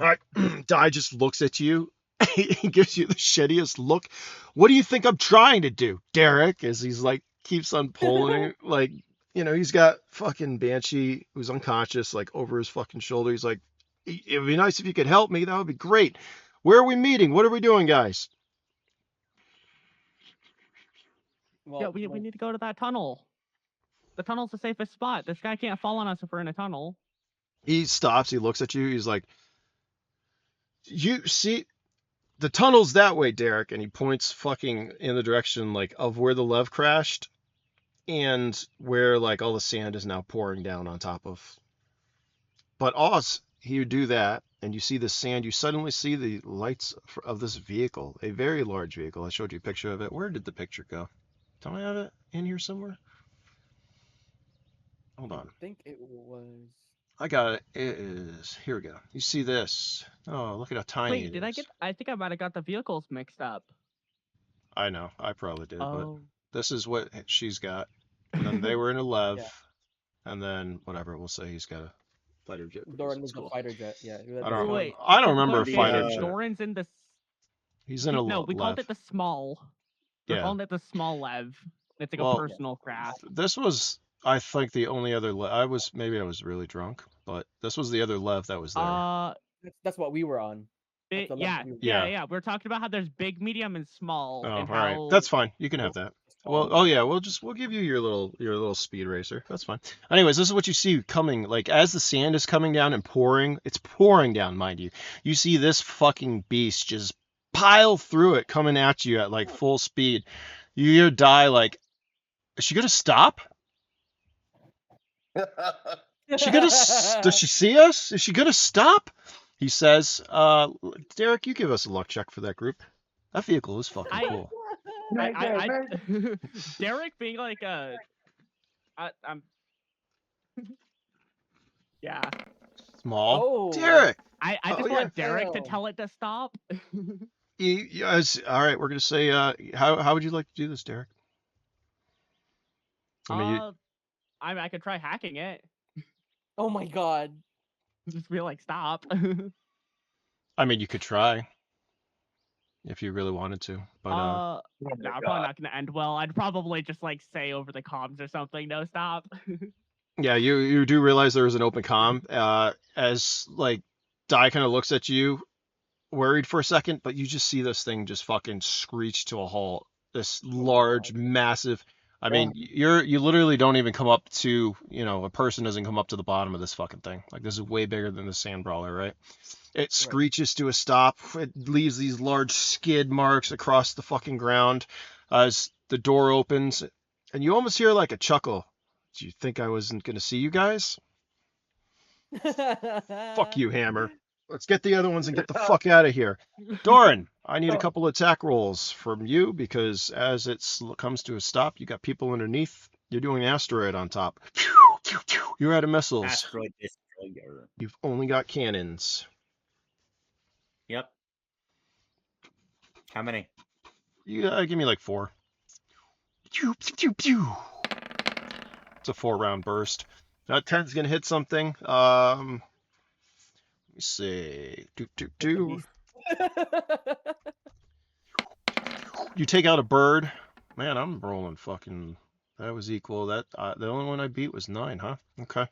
All right. Die just looks at you. He gives you the shittiest look. What do you think I'm trying to do, Derek? As he's like, keeps on pulling like, he's got fucking Banshee who's unconscious, like over his fucking shoulder. He's like, it'd be nice if you could help me. That would be great. Where are we meeting? What are we doing, guys? Well, yeah, we need to go to that tunnel. The tunnel's the safest spot. This guy can't fall on us if we're in a tunnel. He stops. He looks at you. He's like, you see, the tunnel's that way, Derek. And he points fucking in the direction like of where the lev crashed and where like all the sand is now pouring down on top of. But Oz, you do that and you see the sand. You suddenly see the lights of this vehicle, a very large vehicle. I showed you a picture of it. Where did the picture go? Don't I have it in here somewhere? Hold on. I think it was. I got it. It is. Here we go. You see this? Oh, look at how tiny it is. Wait, I think I might have got the vehicles mixed up. I know. I probably did. Oh. But this is what she's got. And then they were in a lev. Yeah. And then whatever. We'll say he's got a fighter jet. Doran was a fighter jet. Yeah. I don't remember a fighter jet. Doran's in the. He's in a No, we called it the small. We're calling it the small lev. It's like a personal craft. This was, I think, the only other maybe I was really drunk, but this was the other lev that was there. That's what we were on. Yeah. We're talking about how there's big, medium, and small. Oh, and all right. That's fine. You can have that. Well, oh yeah, we'll give you your little speed racer. That's fine. Anyways, this is what you see coming. Like as the sand is coming down and pouring, it's pouring down, mind you. You see this fucking beast just pile through it, coming at you at like full speed. You die. Like, is she gonna stop? She gonna? Does she see us? Is she gonna stop? He says. Derek, you give us a luck check for that group. That vehicle is fucking I- cool. Derek being like I'm. Yeah. Small. Oh. Derek. I Oh, just yeah. want Derek to Damn. tell it to stop. Yes. All right. We're gonna say. How would you like to do this, Derek? I mean, I could try hacking it. Oh my god. Just be like, stop. you could try if you really wanted to, but No, probably not gonna end well. I'd probably just like say over the comms or something, no, stop. yeah, you do realize there is an open comm. As like Dai kind of looks at you, worried for a second, but you just see this thing just fucking screech to a halt. This large, massive. I mean, you literally don't even come up to, a person doesn't come up to the bottom of this fucking thing. Like this is way bigger than the sand brawler, right? It screeches to a stop. It leaves these large skid marks across the fucking ground as the door opens, and you almost hear like a chuckle. Do you think I wasn't gonna see you guys? Fuck you, Hammer. Let's get the other ones and get the fuck out of here. Doran, I need a couple attack rolls from you because as it comes to a stop, you got people underneath. You're doing asteroid on top. You're out of missiles. Asteroid destroyer. You've only got cannons. Yep. How many? You give me like 4. Pew, pew, pew, pew. It's a 4-round burst. That 10's gonna hit something. Let me see. You take out a bird. Man, I'm rolling fucking. That was equal. That the only one I beat was 9, huh? Okay,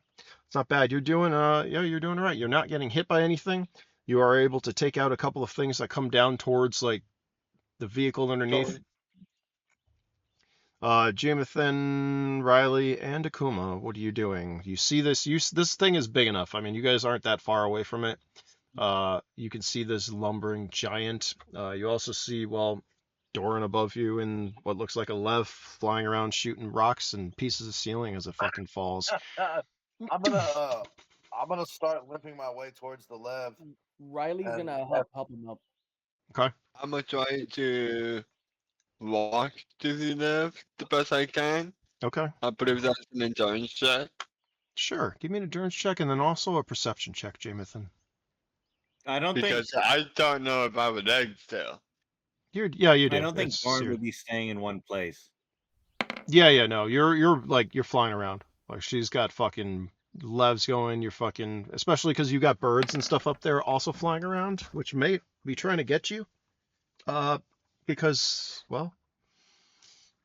it's not bad. You're doing you're doing all right. You're not getting hit by anything. You are able to take out a couple of things that come down towards like the vehicle underneath. Jamathan, Riley, and Akuma, what are you doing? You see this? This thing is big enough. I mean, you guys aren't that far away from it. You can see this lumbering giant. You also see, Doran above you in what looks like a lev flying around shooting rocks and pieces of ceiling as it fucking falls. I'm gonna start limping my way towards the left. Riley's And- gonna help him up. Okay. I'm gonna try to walk to the left the best I can. Okay. I believe that's an endurance check. Sure. Give me an endurance check and then also a perception check, Jamathan. I don't Because think. I don't know if I would egg still. You do. I don't think It's Doran your- would be staying in one place. Yeah, no. You're flying around. Like she's got fucking levs going. You're fucking, especially because you got birds and stuff up there also flying around, which may be trying to get you. Because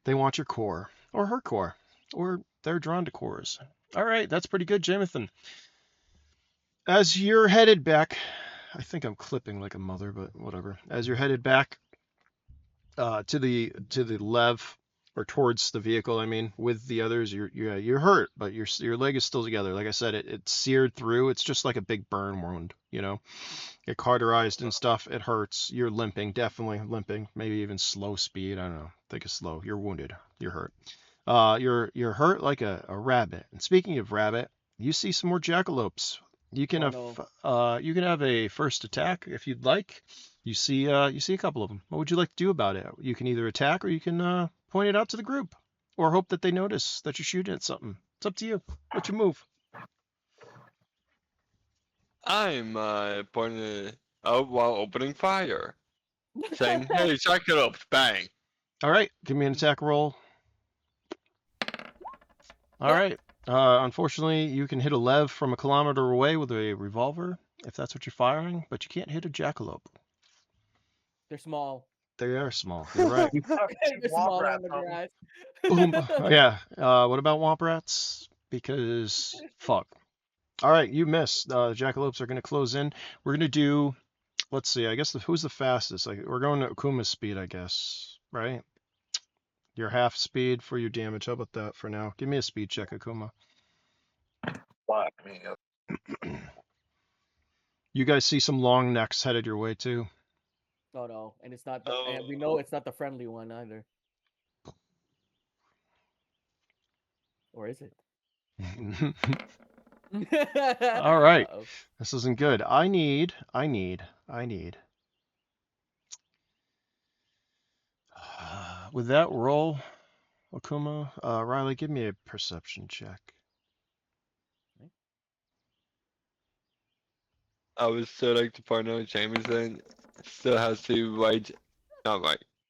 they want your core or her core, or they're drawn to cores. All right, that's pretty good, Jamathan. As you're headed back, I think I'm clipping like a mother, but whatever. As you're headed back to the lev or towards the vehicle, I mean, with the others, you're hurt, but your leg is still together. Like I said, it's seared through. It's just like a big burn wound, Get cauterized and stuff. It hurts. You're limping, definitely limping. Maybe even slow speed. I don't know. Think of slow. You're wounded. You're hurt. You're hurt like a rabbit. And speaking of rabbit, you see some more jackalopes. You can have a first attack if you'd like. You see a couple of them. What would you like to do about it? You can either attack or you can point it out to the group, or hope that they notice that you're shooting at something. It's up to you. What's your move? I'm pointing it out while opening fire. Saying, hey, check it up, bang. All right, give me an attack roll. All right. Unfortunately, you can hit a lev from a kilometer away with a revolver, if that's what you're firing, but you can't hit a jackalope. They're small. They are small. You're right. They're small on the grass. Boom. Yeah. What about womp rats? Because fuck. All right, you missed. The jackalopes are going to close in. We're going to do. Let's see. I guess who's the fastest? Like we're going to Akuma's speed, I guess. Right? Your half speed for your damage. How about that for now? Give me a speed check, Akuma. Fuck me. You guys see some long necks headed your way too. Oh no, and it's not. And we know it's not the friendly one either. Or is it? All right. Uh-oh. This isn't good. I need. With that roll, Akuma, Riley, give me a perception check. I would still like to point out Jameson still has two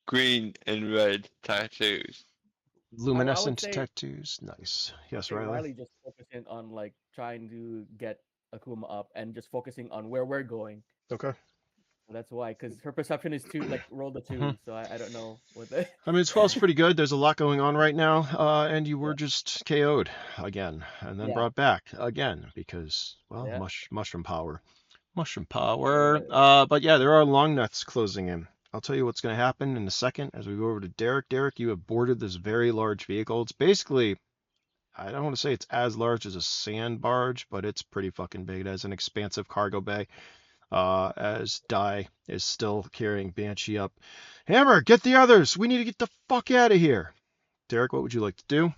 green and red tattoos. Luminescent say- tattoos. Nice. Yes, Riley. Riley just focusing on like trying to get Akuma up and just focusing on where we're going. Okay. That's why, because her perception is two, like rolled a 2, so I don't know what. I mean, 12's pretty good. There's a lot going on right now, and you were just KO'd again, and then Yeah. brought back again because, well, Yeah. mushroom power. Mushroom power. But yeah, there are long nuts closing in. I'll tell you what's going to happen in a second as we go over to Derek. Derek, you have boarded this very large vehicle. It's basically, I don't want to say it's as large as a sand barge, but it's pretty fucking big. It has an expansive cargo bay. As Dai is still carrying Banshee up. Hammer, get the others! We need to get the fuck out of here! Derek, what would you like to do?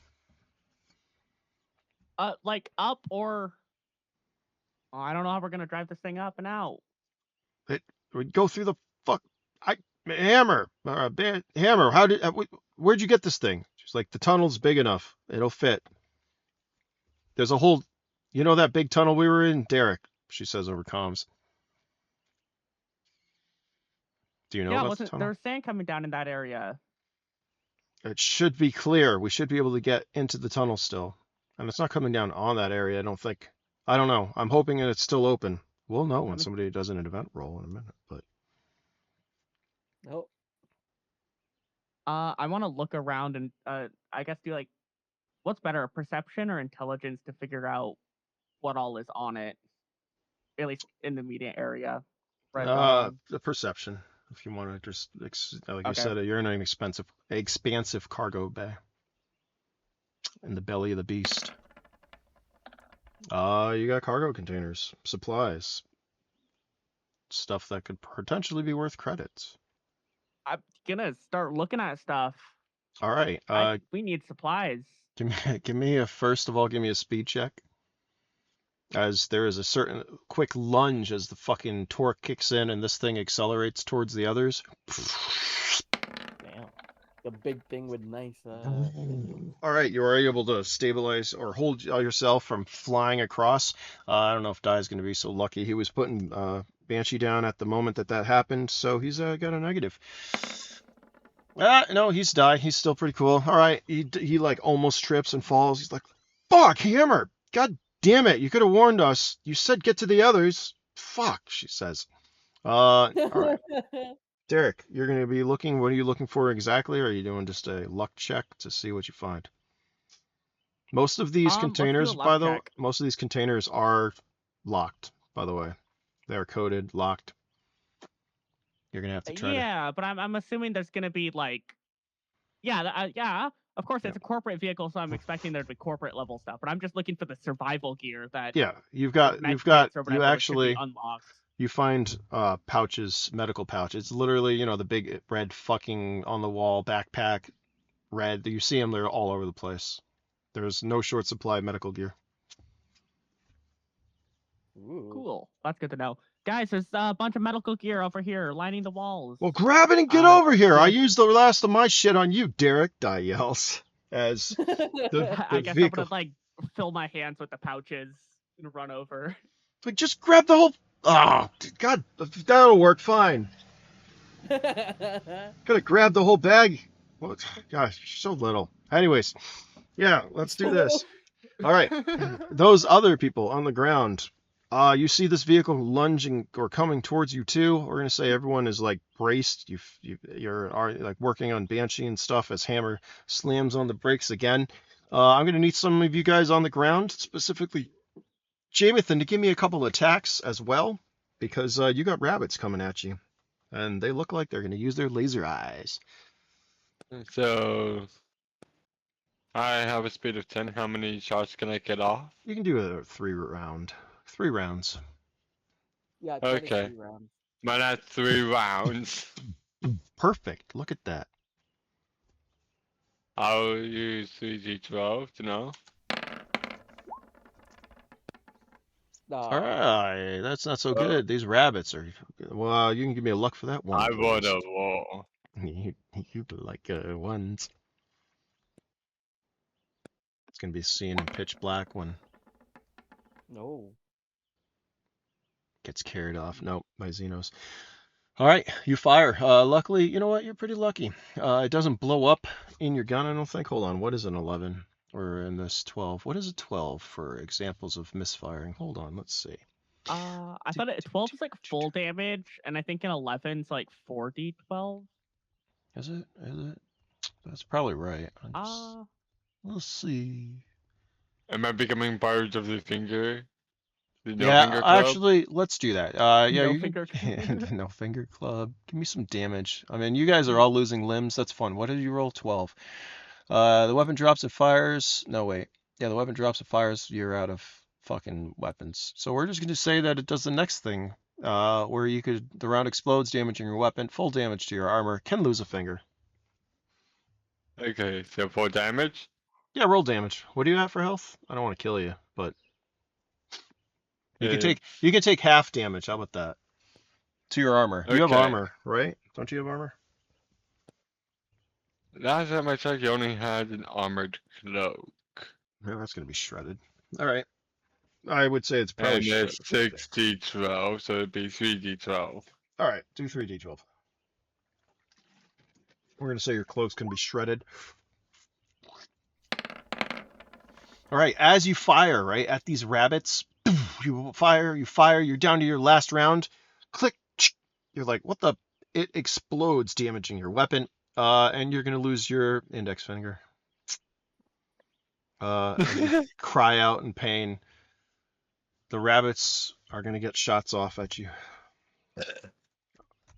Like up or... Oh, I don't know how we're gonna drive this thing up and out. We go through the fuck... Hammer! Hammer, where'd you get this thing? She's like, the tunnel's big enough. It'll fit. There's a whole... You know that big tunnel we were in? Derek, she says over comms. Do you know about the tunnel? There was sand coming down in that area. It should be clear. We should be able to get into the tunnel still. And it's not coming down on that area, I don't think. I don't know. I'm hoping that it's still open. We'll know when somebody does an event roll in a minute, but... Nope. I want to look around and I guess do like, what's better, perception or intelligence to figure out what all is on it, at least in the immediate area. Right. The perception, if you want to just, like you Okay. said, you're in an expansive cargo bay in the belly of the beast. You got cargo containers, supplies, stuff that could potentially be worth credits. I'm gonna start looking at stuff. All right. We need supplies. Give me first of all, give me a speed check. As there is a certain quick lunge as the fucking torque kicks in and this thing accelerates towards the others. Damn. The big thing with nice. All right, you are able to stabilize or hold yourself from flying across. I don't know if Dai's going to be so lucky. He was putting Banshee down at the moment that happened, so he's got a negative. No, he's Dai. He's still pretty cool. All right, he like almost trips and falls. He's like, "Fuck, Hammer! God damn it! You could have warned us. You said get to the others." Fuck, she says. All right. Derek, you're going to be looking. What are you looking for exactly? Or are you doing just a luck check to see what you find? Most of these containers, most of these containers are locked. By the way, they're coded, locked. You're gonna have to try. Yeah, but I'm assuming there's gonna be like, yeah. Of course, it's a corporate vehicle, so I'm expecting there to be corporate level stuff. But I'm just looking for the survival gear that. Yeah, you actually unlocked. You find pouches, medical pouches. It's literally, the big red fucking on the wall backpack, red. You see them, they're all over the place. There's no short supply of medical gear. Ooh. Cool. That's good to know. Guys, there's a bunch of medical gear over here lining the walls. Well, grab it and get over here. I used the last of my shit on you, Derek, Dai yells. As the I guess vehicle... I'm gonna, fill my hands with the pouches and run over. Like, just grab the whole... Oh, God, that'll work fine. Gotta grab the whole bag. Well, gosh, you're so little. Anyways, yeah, let's do this. All right, those other people on the ground, you see this vehicle lunging or coming towards you too. We're gonna say everyone is braced. You're working on Banshee and stuff as Hammer slams on the brakes again. I'm gonna need some of you guys on the ground, specifically Jamathan, to give me a couple attacks as well, because you got rabbits coming at you, and they look like they're gonna use their laser eyes. So I have a speed of 10. How many shots can I get off? You can do a 3 rounds. Yeah, 10 is Okay. 3 rounds. But that's 3 rounds. Perfect. Look at that. I'll use 3d12 to know. Aw. Alright, that's not so good. These rabbits are. Well, you can give me a luck for that one, I want please. a wall. You like ones. It's gonna be seen in pitch black when No. gets carried off. Nope, by Xenos. All right, you fire. Luckily, you know what? You're pretty lucky. It doesn't blow up in your gun, I don't think. Hold on, what is an 11? Or in this 12? What is a 12 for examples of misfiring? Hold on, let's see. I thought 12 is like full damage, and I think an 11's like 4d12. Is it? That's probably right. Let's see. Am I becoming part of the finger? The no Yeah, finger club? actually, let's do that. Yeah, No you finger can. club. No finger club. Give me some damage. I mean, you guys are all losing limbs. That's fun. What did you roll? 12. The weapon drops and fires. No, wait. Yeah, the weapon drops and fires. You're out of fucking weapons. So we're just going to say that it does the next thing, where the round explodes, damaging your weapon, full damage to your armor, can lose a finger. Okay, so 4 damage? Yeah, roll damage. What do you have for health? I don't want to kill you, but you can take half damage. How about that? To your armor. You have Okay. armor, right? Don't you have armor? Last time I checked, you only had an armored cloak. Yeah, that's going to be shredded. All right. I would say it's probably And shredded. it's 6d12, so it'd be 3d12. All right, do 3d12. We're going to say your cloaks can be shredded. All right, as you fire, right, at these rabbits, you fire, you're down to your last round. Click. You're like, what the? It explodes, damaging your weapon, and you're going to lose your index finger. And cry out in pain. The rabbits are going to get shots off at you.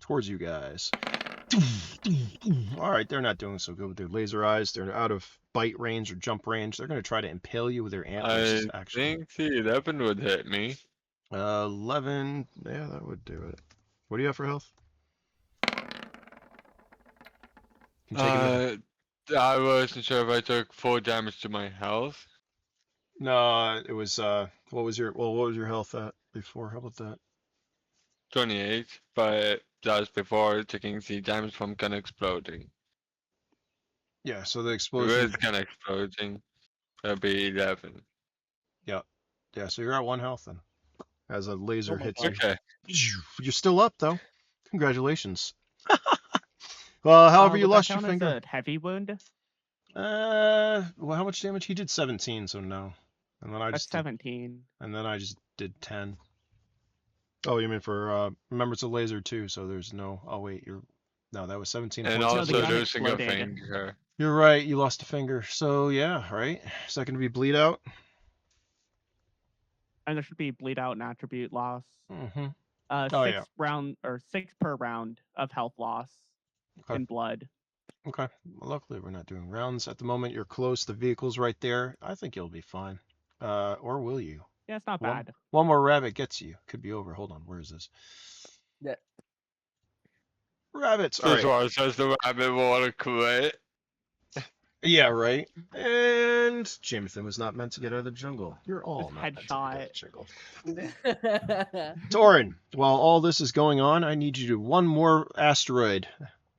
Towards you guys. All right, they're not doing so good with their laser eyes. They're out of bite range or jump range. They're going to try to impale you with their antlers, I actually. think the 11 would hit me. 11. Yeah, that would do it. What do you have for health? Can take another. I wasn't sure if I took 4 damage to my health. No, it was what was your health at before? How about that? 28, but that was before taking the damage from gun exploding. Yeah, so the If explosion. it's gun exploding, that'd be 11. Yeah, so you're at 1 health then. As a laser Oh my hits God. Okay. you. You're still up though. Congratulations. Well, however you Would that lost your count as finger. a heavy wound? Well, how much damage? He did 17, so no. And then I That's just did, 17. and then I just did 10. Oh, you mean for remember it's a laser too, so there's no. Oh wait, no, that was 17 And points. No, the also gun losing a exploded. finger. You're right. You lost a finger. So yeah, right. Is that gonna be bleed out? And there should be bleed out and attribute loss. Mm-hmm. 6 per round of health loss Okay. in blood. Okay. Well, luckily we're not doing rounds at the moment. You're close. The vehicle's right there. I think you'll be fine. Or will you? Yeah, it's not bad. One more rabbit gets you. Could be over. Hold on. Where is this? Yeah. Rabbits. All This right. one says the rabbit want to quit. Yeah, right. And Jamathan was not meant to get out of the jungle. You're all Just not meant to get out of the jungle. Torin, while all this is going on, I need you to one more asteroid.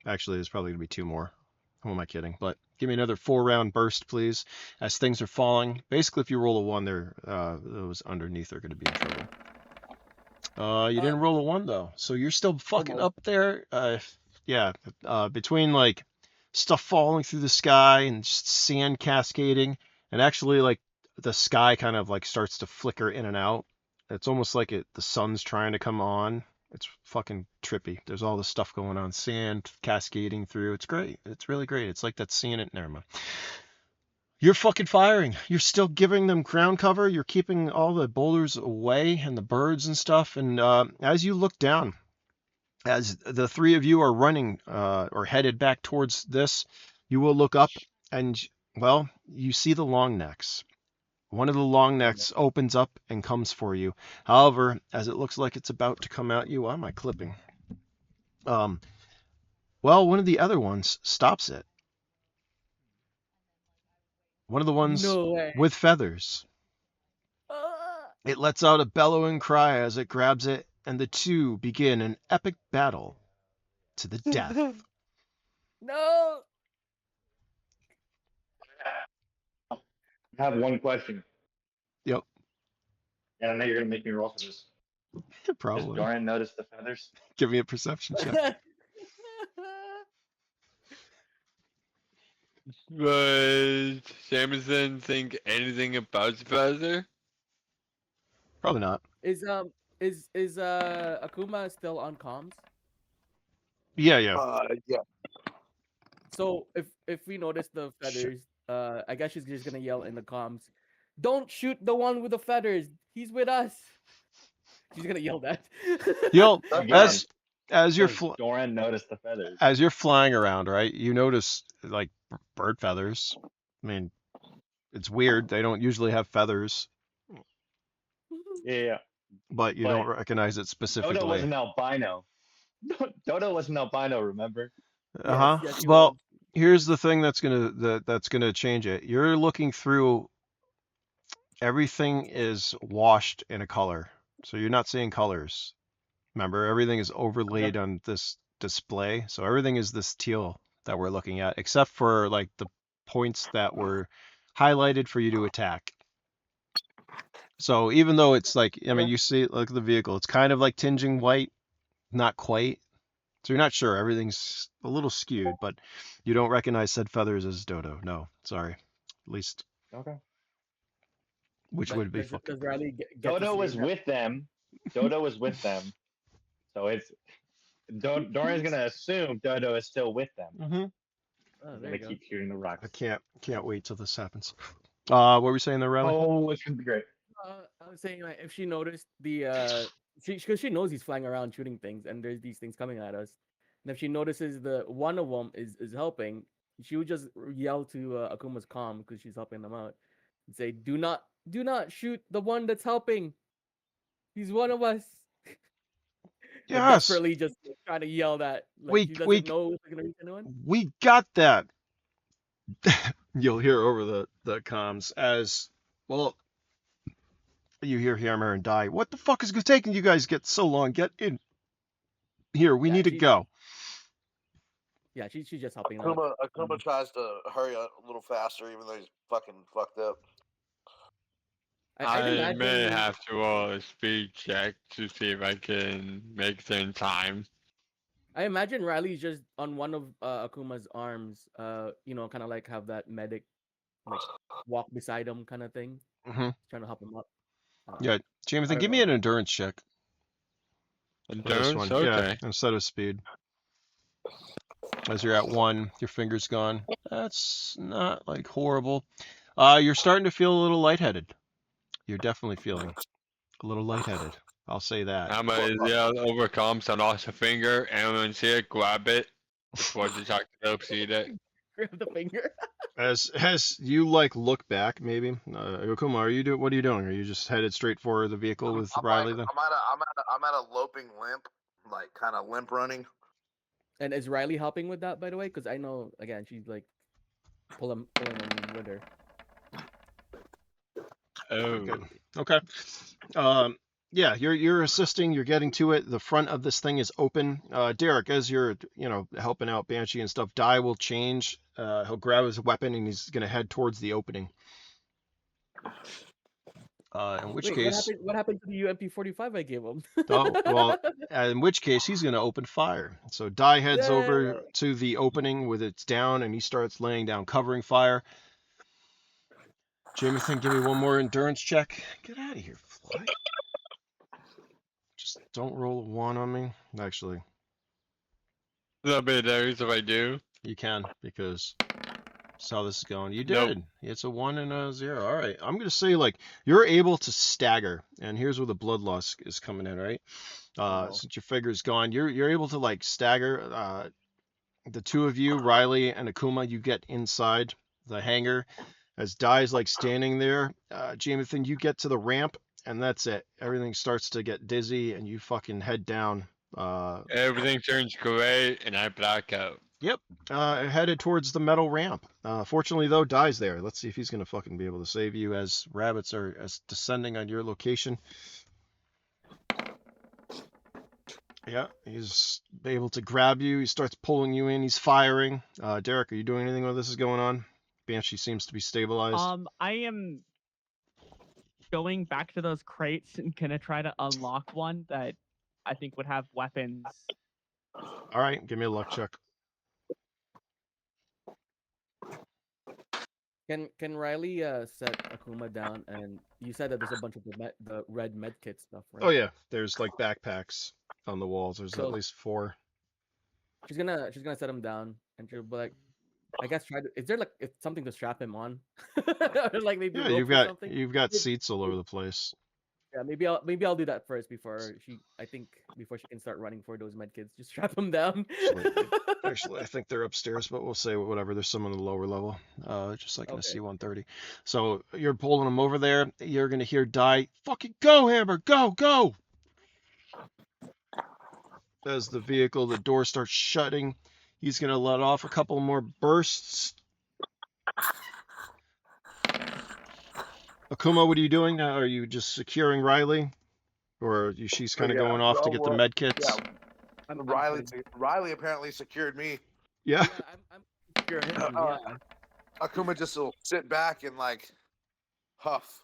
Actually, there's probably going to be 2 more. Who am I kidding? But give me another 4-round burst, please, as things are falling. Basically, if you roll a 1, those underneath are going to be in trouble. You didn't roll a 1, though, so you're still fucking no. up there. Between, like, stuff falling through the sky and just sand cascading, and actually, like, the sky kind of, like, starts to flicker in and out. It's almost like the sun's trying to come on. It's fucking trippy. There's all this stuff going on, sand cascading through. It's great. It's really great. It's like that scene at Never mind. You're fucking firing. You're still giving them ground cover. You're keeping all the boulders away and the birds and stuff. And as you look down, As the three of you are running or headed back towards this, you will look up and, well, you see the long necks. One of the long necks opens up and comes for you. However, as it looks like it's about to come at you, why am I clipping? Well, one of the other ones stops it. One of the ones No way. with feathers. It lets out a bellowing cry as it grabs it, and the two begin an epic battle to the death. No. I have one question, Yep, and I know you're gonna make me roll for this. Does probably. Dorian notice the feathers? Give me a perception check. Does Jameson think anything about the feather? Probably not. Is Akuma still on comms? Yeah, yeah. Yeah. So if we notice the feathers, I guess she's just gonna yell in the comms, "Don't shoot the one with the feathers. He's with us." She's gonna yell that. You'll Again, as you're does Dorian notice the feathers? as you're flying around, right? You notice like bird feathers. I mean, it's weird. They don't usually have feathers, Yeah. but you don't recognize it Dodo specifically. was an albino. Dodo was an albino, remember? Uh-huh. Yes, he Well, was. here's the thing that's gonna change it. You're looking through, everything is washed in a color. So you're not seeing colors. Remember, everything is overlaid on this display. So everything is this teal that we're looking at, except for like the points that were highlighted for you to attack. So even though it's like, I mean, you see, look at the vehicle, it's kind of like tinging white, not quite. So you're not sure. Everything's a little skewed, but you don't recognize said feathers as Dodo. No, sorry. At least, Okay. which But would be does fucking. Riley get to Dodo see was that? with them. Dodo was with them. So it's Dorian's gonna assume Dodo is still with them. Mm-hmm. Oh, He's there gonna you go. keep shooting the rocks. I can't wait till this happens. What were we saying there, Riley? Oh, it's gonna be great. I was saying, like, if she noticed the because she knows he's flying around shooting things, and there's these things coming at us, and if she notices the one of them is helping, she would just yell to Akuma's comm because she's helping them out, and say, do not shoot the one that's helping. He's one of us." But Yes, desperately just trying to yell that, like, we she doesn't we know if it's gonna reach anyone. we got that. You'll hear over the comms as well. You hear Hammer and Die. What the fuck is taking you guys get so long? Get in here. We Yeah, need to she's- go. Yeah, she's just helping out. Akuma tries to hurry a little faster, even though he's fucking fucked up. I'd I imagine may have to roll a speed check to see if I can make it in time. I imagine Riley's just on one of Akuma's arms, kind of like have that medic like walk beside him kind of thing, Mm-hmm. trying to help him up. Yeah, Jameson, don't give me know. an endurance check for this Endurance? one. Yeah, Okay. instead of speed. As you're at 1, your finger's gone. That's not like horrible. You're starting to feel a little lightheaded. You're definitely feeling a little lightheaded. I'll say that. I'm gonna yell overcome, so I lost a finger, and when see it, grab it before the doctor helps eat it. Grab the finger. As you like look back, maybe Okuma, what are you doing? Are you just headed straight for the vehicle with Riley then? I'm at a loping limp, like kind of limp running. And is Riley helping with that, by the way? Because I know, again, she's like pulling him with her. Oh. Good. Okay. Yeah, you're assisting. You're getting to it. The front of this thing is open. Derek, as you're helping out Banshee and stuff, Die will change. He'll grab his weapon and he's gonna head towards the opening. In which case, what happened to the UMP-45 I gave him? oh well, in which case he's gonna open fire. So Die heads over Yay. to the opening with its down and he starts laying down covering fire. Jameson, give me one more endurance check. Get out of here, fly. Just don't roll a 1 on me. Actually, There'll be days if I do. you can, because That's how this is going. You Nope. did. It's a 1 and a 0. All right. I'm gonna say like you're able to stagger, and here's where the blood loss is coming in, right? no. Since your figure's gone, you're able to like stagger. The two of you, Riley and Akuma, you get inside the hangar. As Dai's like standing there, Jamathan, you get to the ramp, and that's it. Everything starts to get dizzy, and you fucking head down. Everything turns gray and I black out. Yep, headed towards the metal ramp. Fortunately, though, Dai's there. Let's see if he's gonna fucking be able to save you as rabbits are descending on your location. Yeah, he's able to grab you. He starts pulling you in. He's firing. Derek, are you doing anything while this is going on? Banshee seems to be stabilized. I am going back to those crates and gonna try to unlock one that I think would have weapons. All right, give me a luck check. Can Riley set Akuma down? And you said that there's a bunch of the red medkit stuff, right? Oh yeah, there's like backpacks on the walls. There's So- at least 4. She's gonna set him down, and she'll be like, I guess try to. Is there like something to strap him on? Or like maybe Yeah, rope you've or got something? you've got seats all over the place. Yeah, maybe I'll do that first before she. I think before she can start running for those medkits, just strap him down. Actually, I think they're upstairs, but we'll say whatever. There's some on the lower level, just like in a Okay. C-130. So you're pulling them over there. You're gonna hear Dai, fucking go, Hammer, go! As the vehicle, the door starts shutting, he's gonna let off a couple more bursts. Akuma, what are you doing now? Are you just securing Riley, or she's kind of going off to get the med kits? Yeah, I'm Riley apparently secured me. Yeah. I'm securing him. Uh, Yeah. Akuma just will sit back and like huff,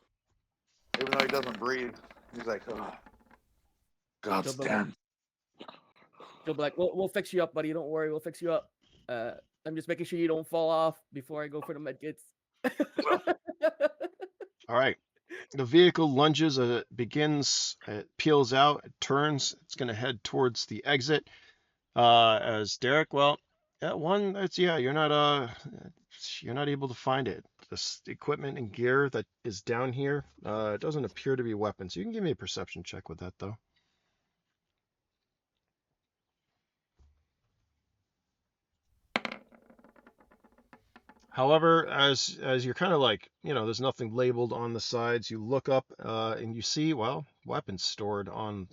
even though he doesn't breathe. He's like, oh, God's Double- damn. She'll be like, we'll fix you up, buddy. Don't worry, we'll fix you up. I'm just making sure you don't fall off before I go for the medkits. All right. The vehicle lunges, it begins, it peels out, it turns, it's going to head towards the exit. As Derek, well, that one, you're not able to find it. This equipment and gear that is down here, it doesn't appear to be weapons. You can give me a perception check with that, though. However, as you're kind of like, there's nothing labeled on the sides, you look up and you see, well, weapons stored on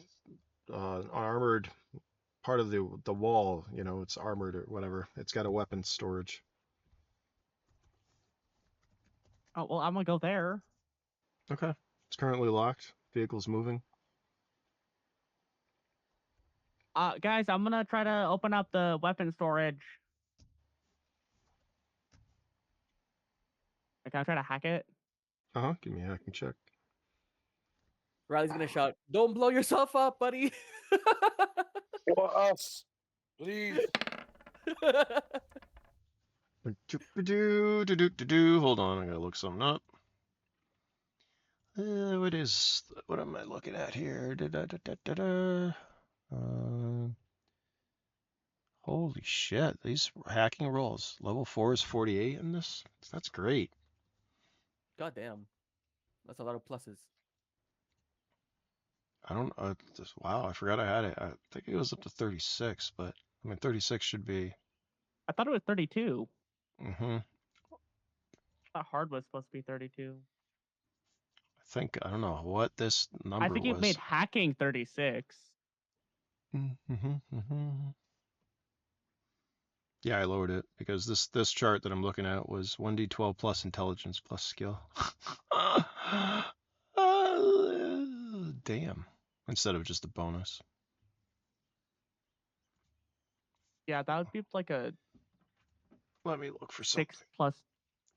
armored part of the wall. It's armored or whatever. It's got a weapons storage. Oh well, I'm gonna go there. Okay. It's currently locked. Vehicle's moving. Guys, I'm gonna try to open up the weapon storage. Can I try to hack it? Give me a hacking check. Riley's gonna shout, "Don't blow yourself up, buddy!" For us, please. Hold on, I gotta look something up. What am I looking at here? Holy shit, these hacking rolls. Level 4 is 48 in this? That's great. God damn, that's a lot of pluses. I don't, wow, I forgot I had it. I think it was up to 36, but, 36 should be. I thought it was 32. Mm-hmm. I thought hard was supposed to be 32. I don't know what this number was. I think you've made hacking 36. Yeah, I lowered it because this chart that I'm looking at was 1d12 plus intelligence plus skill. Damn. Instead of just a bonus. Yeah, that would be like a Let me look for something. 6 plus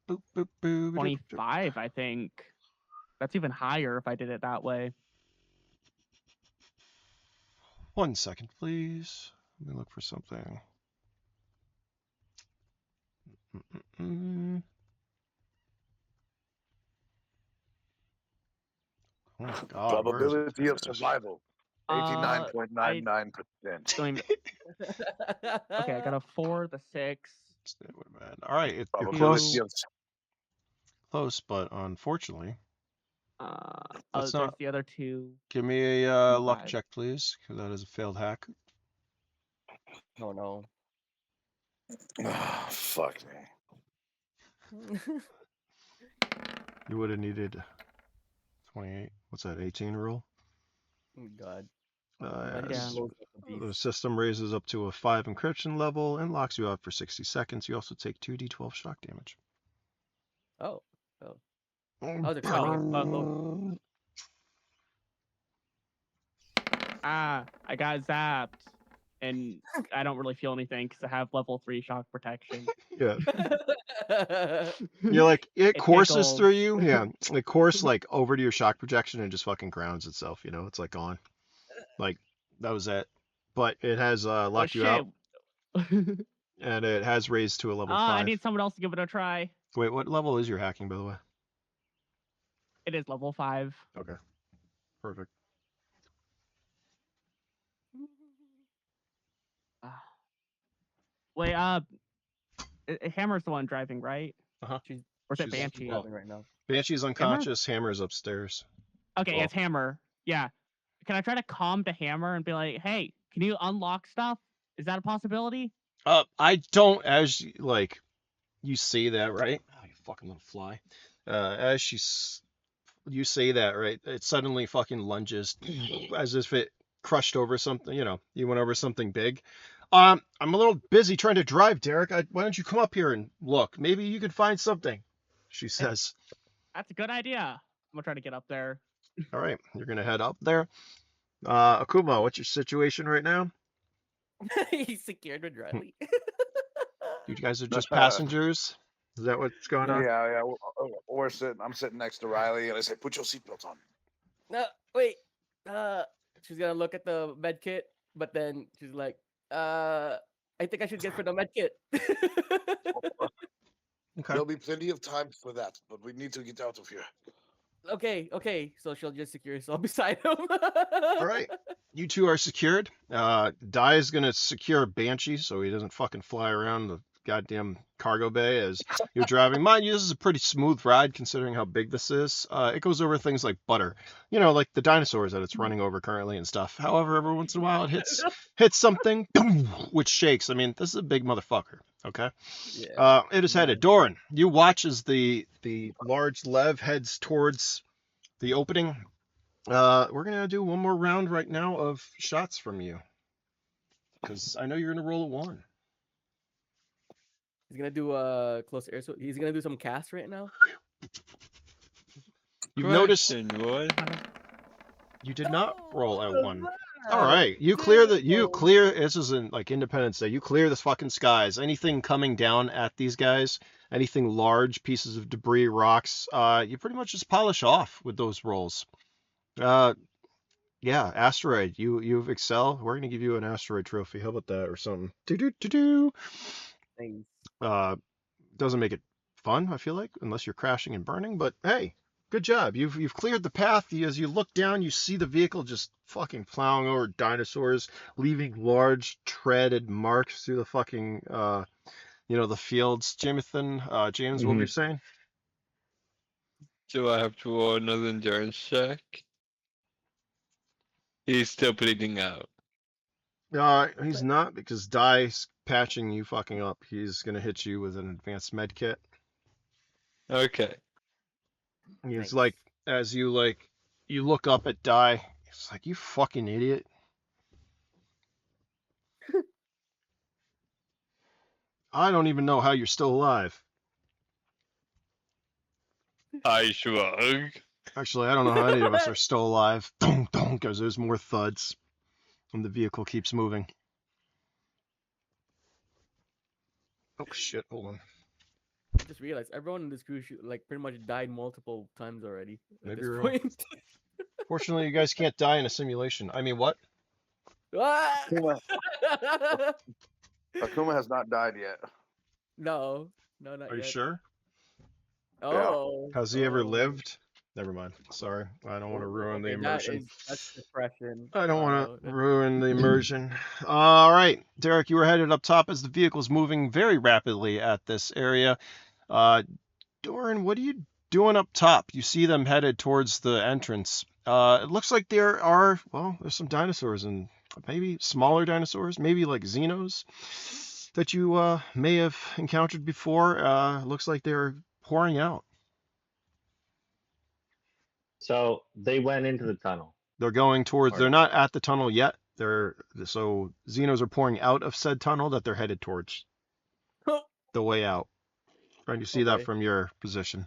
Boop, boop, boop, 25, I think. That's even higher if I did it that way. 1 second, please. Let me look for something. Oh my god. where is it? Probability of survival, 89.99%. Don't even... Okay, I got a 4, the 6. It would have been. All right, you're Probably close. gives. Close, but unfortunately, Oh, Let's there's not- the other two. give me a luck 5. check, please, because that is a failed hack. Oh no. Ah, fuck me. You would have needed 28. What's that? 18 roll. Oh, God. Yeah. Yes. Blows up the The beast. system raises up to a 5 encryption level and locks you out for 60 seconds. You also take 2d12 shock damage. Oh. I was expecting it. I got zapped, and I don't really feel anything because I have level 3 shock protection. Yeah. Oh. You're like, it courses tickles. through you. Yeah. It course like over to your shock projection and just fucking grounds itself, It's like gone. Like, that was it. But it has Oh locked you shit! out, and it has raised to a level 5. I need someone else to give it a try. Wait, what level is your hacking, by the way? It is level 5. Okay. Perfect. Wait, Hammer's the one driving, right? She's Or is it She's- Banshee? driving right now. Banshee's unconscious. Hammer's upstairs. Okay, Well- it's Hammer. Yeah. Can I try to calm the Hammer and be like, hey, can you unlock stuff? Is that a possibility? I don't, as you say that, right? Oh, you fucking little fly. You say that, right? It suddenly fucking lunges as if it crushed over something, you went over something big. I'm a little busy trying to drive, Derek. Why don't you come up here and look? Maybe you could find something, she says. That's a good idea. I'm gonna try to get up there. All right, you're gonna head up there. Akuma, what's your situation right now? He's secured with Riley. You guys are just passengers? Is that what's going on? Yeah. We're sitting. I'm sitting next to Riley, and I say, "Put your seatbelt on." No, wait. She's gonna look at the med kit, but then she's like, I think I should get for the med kit. Okay. There'll be plenty of time for that, but we need to get out of here. Okay. So she'll just secure herself beside him. All right. You two are secured. Dai is gonna secure Banshee so he doesn't fucking fly around the goddamn cargo bay as you're driving. Mind you, this is a pretty smooth ride considering how big this is. It goes over things like butter, like the dinosaurs that it's running over currently and stuff. However, every once in a while it hits something, which shakes. I mean, this is a big motherfucker. Okay. Yeah. It is headed. Doran, you watch as the large Lev heads towards the opening. We're gonna do one more round right now of shots from you, because I know you're gonna roll a 1. He's gonna do close air. So he's gonna do some cast right now. You've noticed Question, what? you did not roll a 1. All right, you clear the This isn't like Independence Day. You clear the fucking skies. Anything coming down at these guys, anything large, pieces of debris, rocks, you pretty much just polish off with those rolls. Yeah, asteroid. You've excel. We're gonna give you an asteroid trophy. How about that or something? Do. Nice. Doesn't make it fun, I feel like, unless you're crashing and burning. But hey, good job. You've cleared the path. As you look down, you see the vehicle just fucking plowing over dinosaurs, leaving large treaded marks through the fucking the fields. James, what were you saying? Do I have to roll another endurance check? He's still bleeding out. He's not, because Dai's patching you fucking up. He's gonna hit you with an advanced med kit. Okay. He's Nice. like, as you look up at Dai, it's like, you fucking idiot. I don't even know how you're still alive. I shrug. Actually, I don't know how any of us are still alive. Don't, because there's more thuds. And the vehicle keeps moving. Oh shit, hold on. Just realized everyone in this crew pretty much died multiple times already. At Maybe this you're point. Fortunately, you guys can't die in a simulation. I mean, what? Ah! Akuma has not died yet. No, not Are you yet. sure? Oh. Has he ever oh. lived? Never mind. Sorry, I don't want to ruin the Okay, immersion. that's depression. I don't want to That's ruin the immersion. All right, Derek, you were headed up top as the vehicle's moving very rapidly at this area. Doran, what are you doing up top? You see them headed towards the entrance. It looks like there are, well, there's some dinosaurs and maybe smaller dinosaurs, maybe like Xenos that you may have encountered before. Looks like they're pouring out. So they went into the tunnel. They're going towards, Or they're not. not at the tunnel yet. So Xenos are pouring out of said tunnel that they're headed towards the way out. Trying to see that Okay. from your position.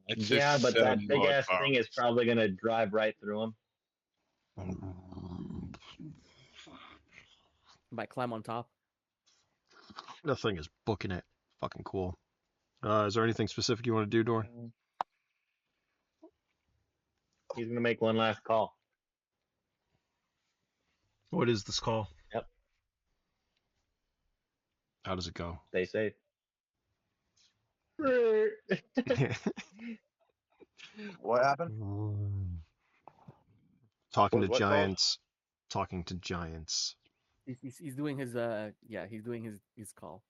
It's Yeah, just but that big more ass thing is probably gonna drive right through them. Might climb on top. The thing is booking it. Fucking cool. Is there anything specific you want to do, Doran? He's gonna make one last call. What is this call? Yep. How does it go? Stay safe. What happened? Talking Was to what called? giants. Talking to giants. He's doing his he's doing his call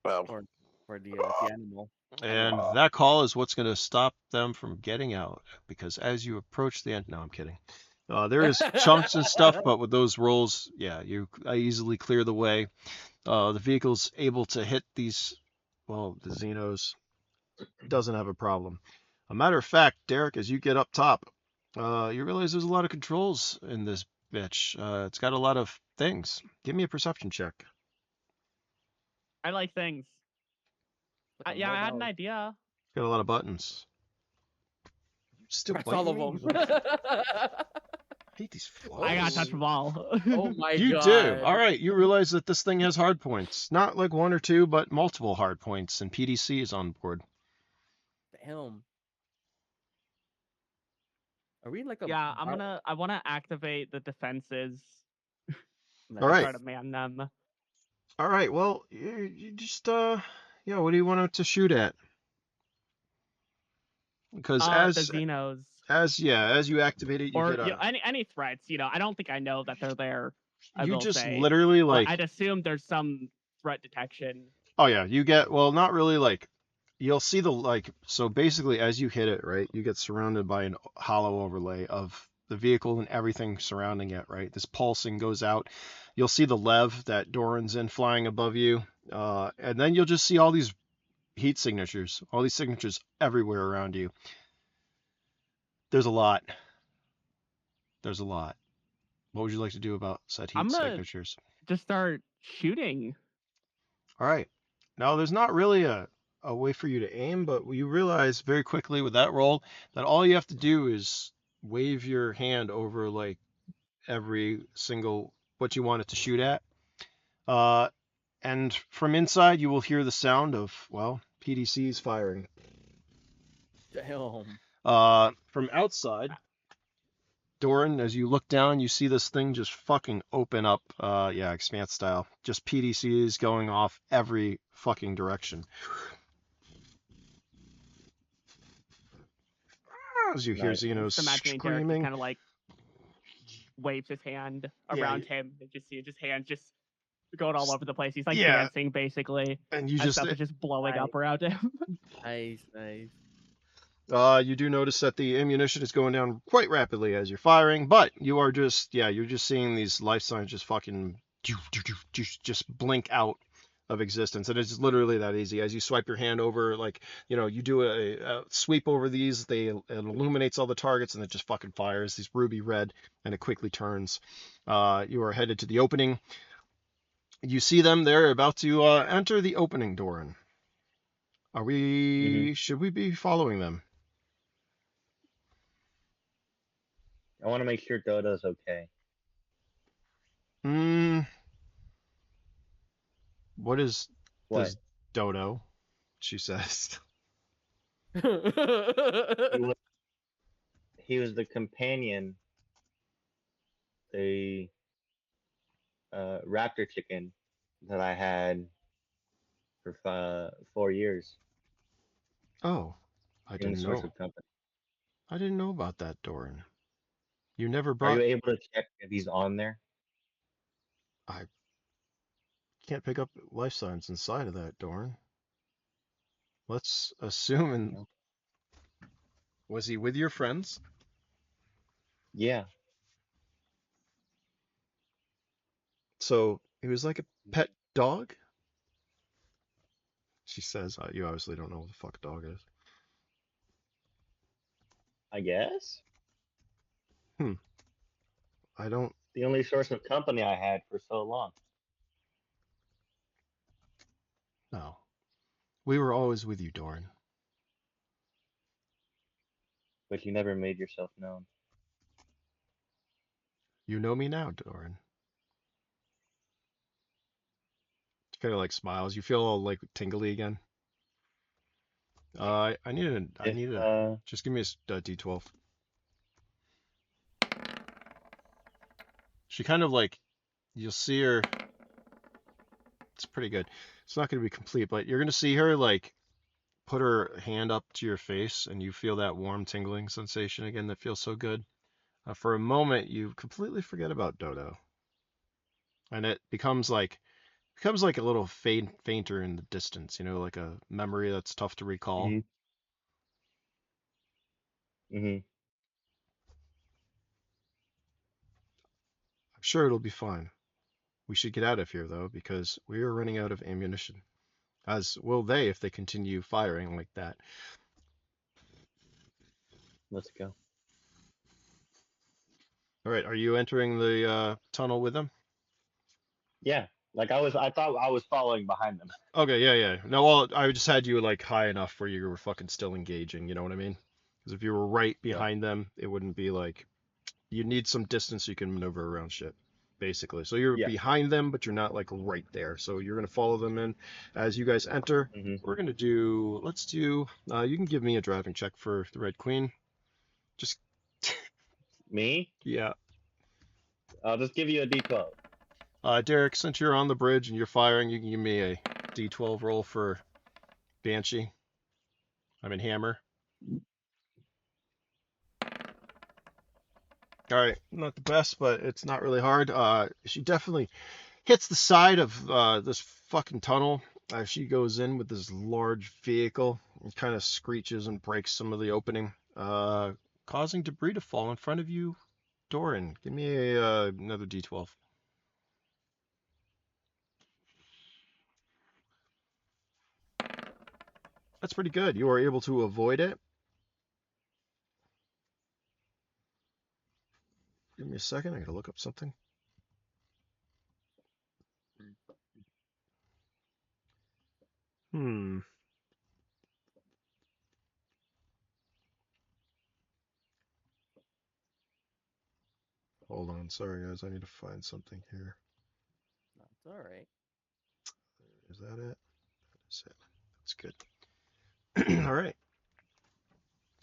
Well, for the animal. And that call is what's going to stop them from getting out. Because as you approach the end, no, I'm kidding. There is chunks and stuff, but with those rolls, yeah, I easily clear the way. The vehicle's able to hit these, well, the Xenos. Doesn't have a problem. A matter of fact, Derek, as you get up top, you realize there's a lot of controls in this bitch. It's got a lot of things. Give me a perception check. I like things. Like a Yeah, I had an mobile- idea. Got a lot of buttons. Still Press all of playing them. me? I hate these I gotta flaws. touch them all. Oh my You god. do. All right. You realize that this thing has hard points. Not like one or two, but multiple hard points. And PDC is on board. Damn. Are we like a Yeah, I want to activate the defenses. All right. Try to man them. All right. Well, you just, yeah, what do you want it to shoot at? Because The as you activate it, you or get a. any threats. I don't think I know that they're there. I You will just say. literally But like. I'd assume there's some threat detection. Oh yeah, you get, well, not really, like, you'll see the, like, so basically as you hit it, right, you get surrounded by an hollow overlay of the vehicle and everything surrounding it, right? This pulsing goes out. You'll see the lev that Doran's in flying above you, and then you'll just see all these heat signatures, all these signatures everywhere around you. There's a lot. There's a lot. What would you like to do about said heat I'm gonna signatures? just start shooting. All right. Now, there's not really a way for you to aim, but you realize very quickly with that roll that all you have to do is wave your hand over like every single what you want it to shoot at. And from inside, you will hear the sound of, well, PDCs firing. Damn. From outside, Doran, as you look down, you see this thing just fucking open up, yeah, Expanse style. Just PDCs going off every fucking direction. As you hear Nice. Xenos Just imagining Derek screaming. kind of like waves his hand around him and just see his hand just going all over the place. He's like Yeah. dancing basically. And you And just, stuff is just blowing up around him. Nice, nice. you do notice that the ammunition is going down quite rapidly as you're firing, but you are just, yeah, you're just seeing these life signs just fucking just blink out of existence. And it's literally that easy. As you swipe your hand over, like, you do a sweep over these, it illuminates all the targets and it just fucking fires these ruby red and it quickly turns. You are headed to the opening. You see them, they're about to enter the opening, Doran. Are we, should we be following them? I want to make sure Dodo's okay. What is What? this Dodo? She says. He was the companion, the raptor chicken that I had for 4 years. Oh, I The only didn't source know. of company. I didn't know about that, Doran. You never Are you brought. able to check if he's on there? I can't pick up life signs inside of that, Doran. Let's assume. And No. was he with your friends? Yeah. So he was like a pet dog? She says, you obviously don't know what the fuck a dog is. I guess. I don't The only source of company I had for so long. know. We were always with you, Doran. But you never made yourself known. You know me now, Doran. Kind of like smiles. You feel all like tingly again. I need If a. Just give me a D12. She kind of like, you'll see her. It's pretty good. It's not going to be complete, but you're going to see her like put her hand up to your face, and you feel that warm tingling sensation again that feels so good. For a moment, you completely forget about Dodo, and it becomes like a little fainter in the distance. You know, like a memory that's tough to recall. hmm I'm sure it'll be fine. We should get out of here though, because we are running out of ammunition. As will they if they continue firing like that. let's go. All right, are you entering the tunnel with them? Yeah. Like I thought I was following behind them. Okay, yeah. No, well, I just had you like high enough where you were fucking still engaging. You know what I mean? Because if you were right Yeah. behind them, it wouldn't be like you need some distance so you can maneuver around shit, basically. So you're Yeah. behind them, but you're not like right there. So you're gonna follow them in as you guys enter. hmm We're gonna do. Let's do. You can give me a driving check for the Red Queen. Just Me? yeah. I'll just give you a D12. Derek, since you're on the bridge and you're firing, you can give me a D12 roll for Banshee. I mean Hammer. All right, not the best, but it's not really hard. She definitely hits the side of this fucking tunnel as she goes in with this large vehicle. It kind of screeches and breaks some of the opening, causing debris to fall in front of you. Doran, give me another D12. That's pretty good. You are able to avoid it. Give me a second. I gotta look up something. Hmm. Hold on. Sorry, guys. I need to find something here. That's all right. Is that it? That is it. That's good. All right.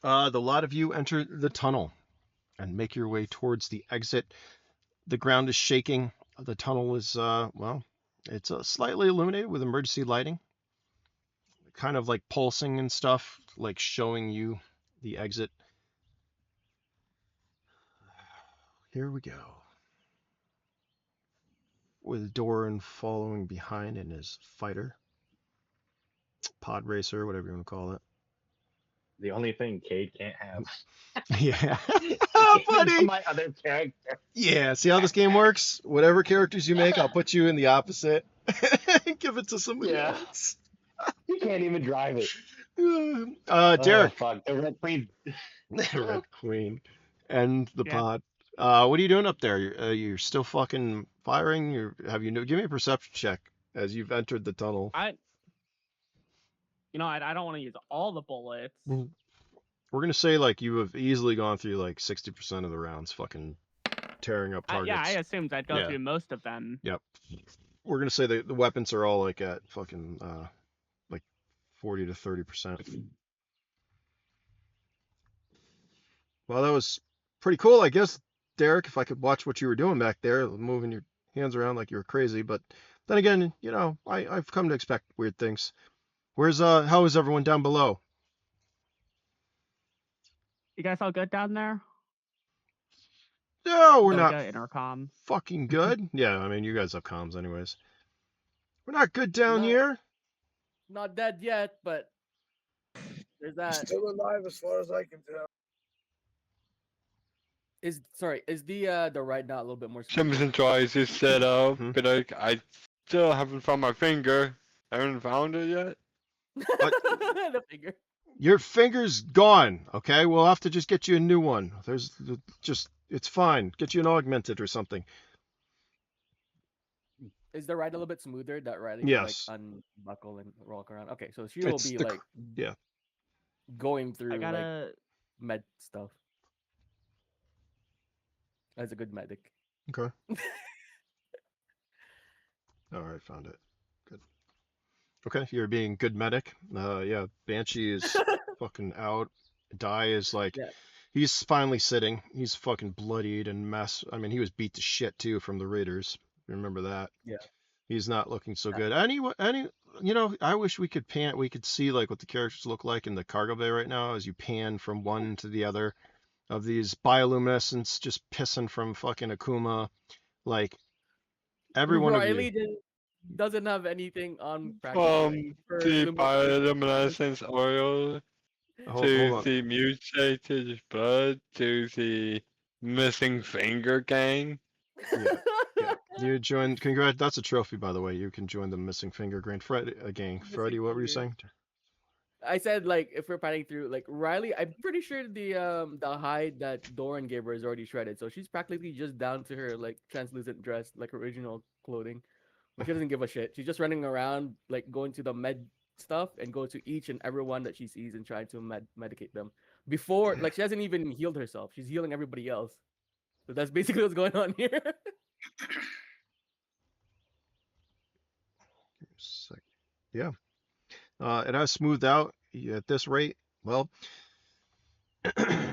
The lot of you enter the tunnel and make your way towards the exit. The ground is shaking. The tunnel is, well, it's slightly illuminated with emergency lighting, kind of like pulsing and stuff, like showing you the exit. Here we go. With Doran following behind in his fighter, pod racer, whatever you want to call it. The only thing Cade can't have. Yeah. It's Buddy. my other character. Yeah, see how this game works? Whatever characters you make, I'll put you in the opposite. Give it to somebody Yeah. else. You can't even drive it. Derek, Oh fuck. The Red Queen. Red Queen, and the Yeah. pod. What are you doing up there? You're still fucking firing? Give me a perception check as you've entered the tunnel. I don't want to use all the bullets. We're gonna say like you have easily gone through like 60% of the rounds, fucking tearing up targets. Yeah, I assumed I'd go Yeah. through most of them. Yep. We're gonna say the weapons are all like at fucking like 40 to 30%. Well, that was pretty cool, I guess, Derek. If I could watch what you were doing back there, moving your hands around like you were crazy, but then again, I've come to expect weird things. How is everyone down below? You guys all good down there? No, we're So we not got intercom. fucking good. Yeah, I mean, you guys have comms anyways. We're not good down No. here. Not dead yet, but there's that. Still alive as far as I can tell. Is the ride not a little bit more smooth? Simpson tries to set up, Mhm. but I still haven't found my finger. I haven't found it yet. The finger. Your finger's gone. Okay, we'll have to just get you a new one. There's just it's fine. Get you an augmented or something. Is the ride a little bit smoother that Riley Yes. can like unbuckle and walk around? Okay, so she will It's be the like yeah. going through I like gotta. med stuff. As a good medic. Okay. All right, found it. Good. Okay, you're being good medic. Yeah, Banshee is fucking out. Die is like, Yeah. he's finally sitting. He's fucking bloodied and mess. I mean, he was beat to shit too from the Raiders. Remember that? Yeah. He's not looking so Yeah. good. I wish we could we could see like what the characters look like in the cargo bay right now as you pan from one to the other of these bioluminescents just pissing from fucking Akuma. Like every one of Riley you. doesn't have anything on practically. For The luminescence. bioluminescence oil Hold to on. the mutated blood to the missing finger gang. Yeah. You joined. Congrats. That's a trophy, by the way. You can join the missing finger gang. Gang. Missing Freddie, what were you finger. saying? I said like if we're panning through like Riley, I'm pretty sure the hide that Doran gave her is already shredded, so she's practically just down to her like translucent dress, like original clothing. But she doesn't give a shit. She's just running around like going to the med stuff and go to each and every one that she sees and trying to medicate them. Before like she hasn't even healed herself. She's healing everybody else. So that's basically what's going on here. Yeah. It has smoothed out at this rate. Well,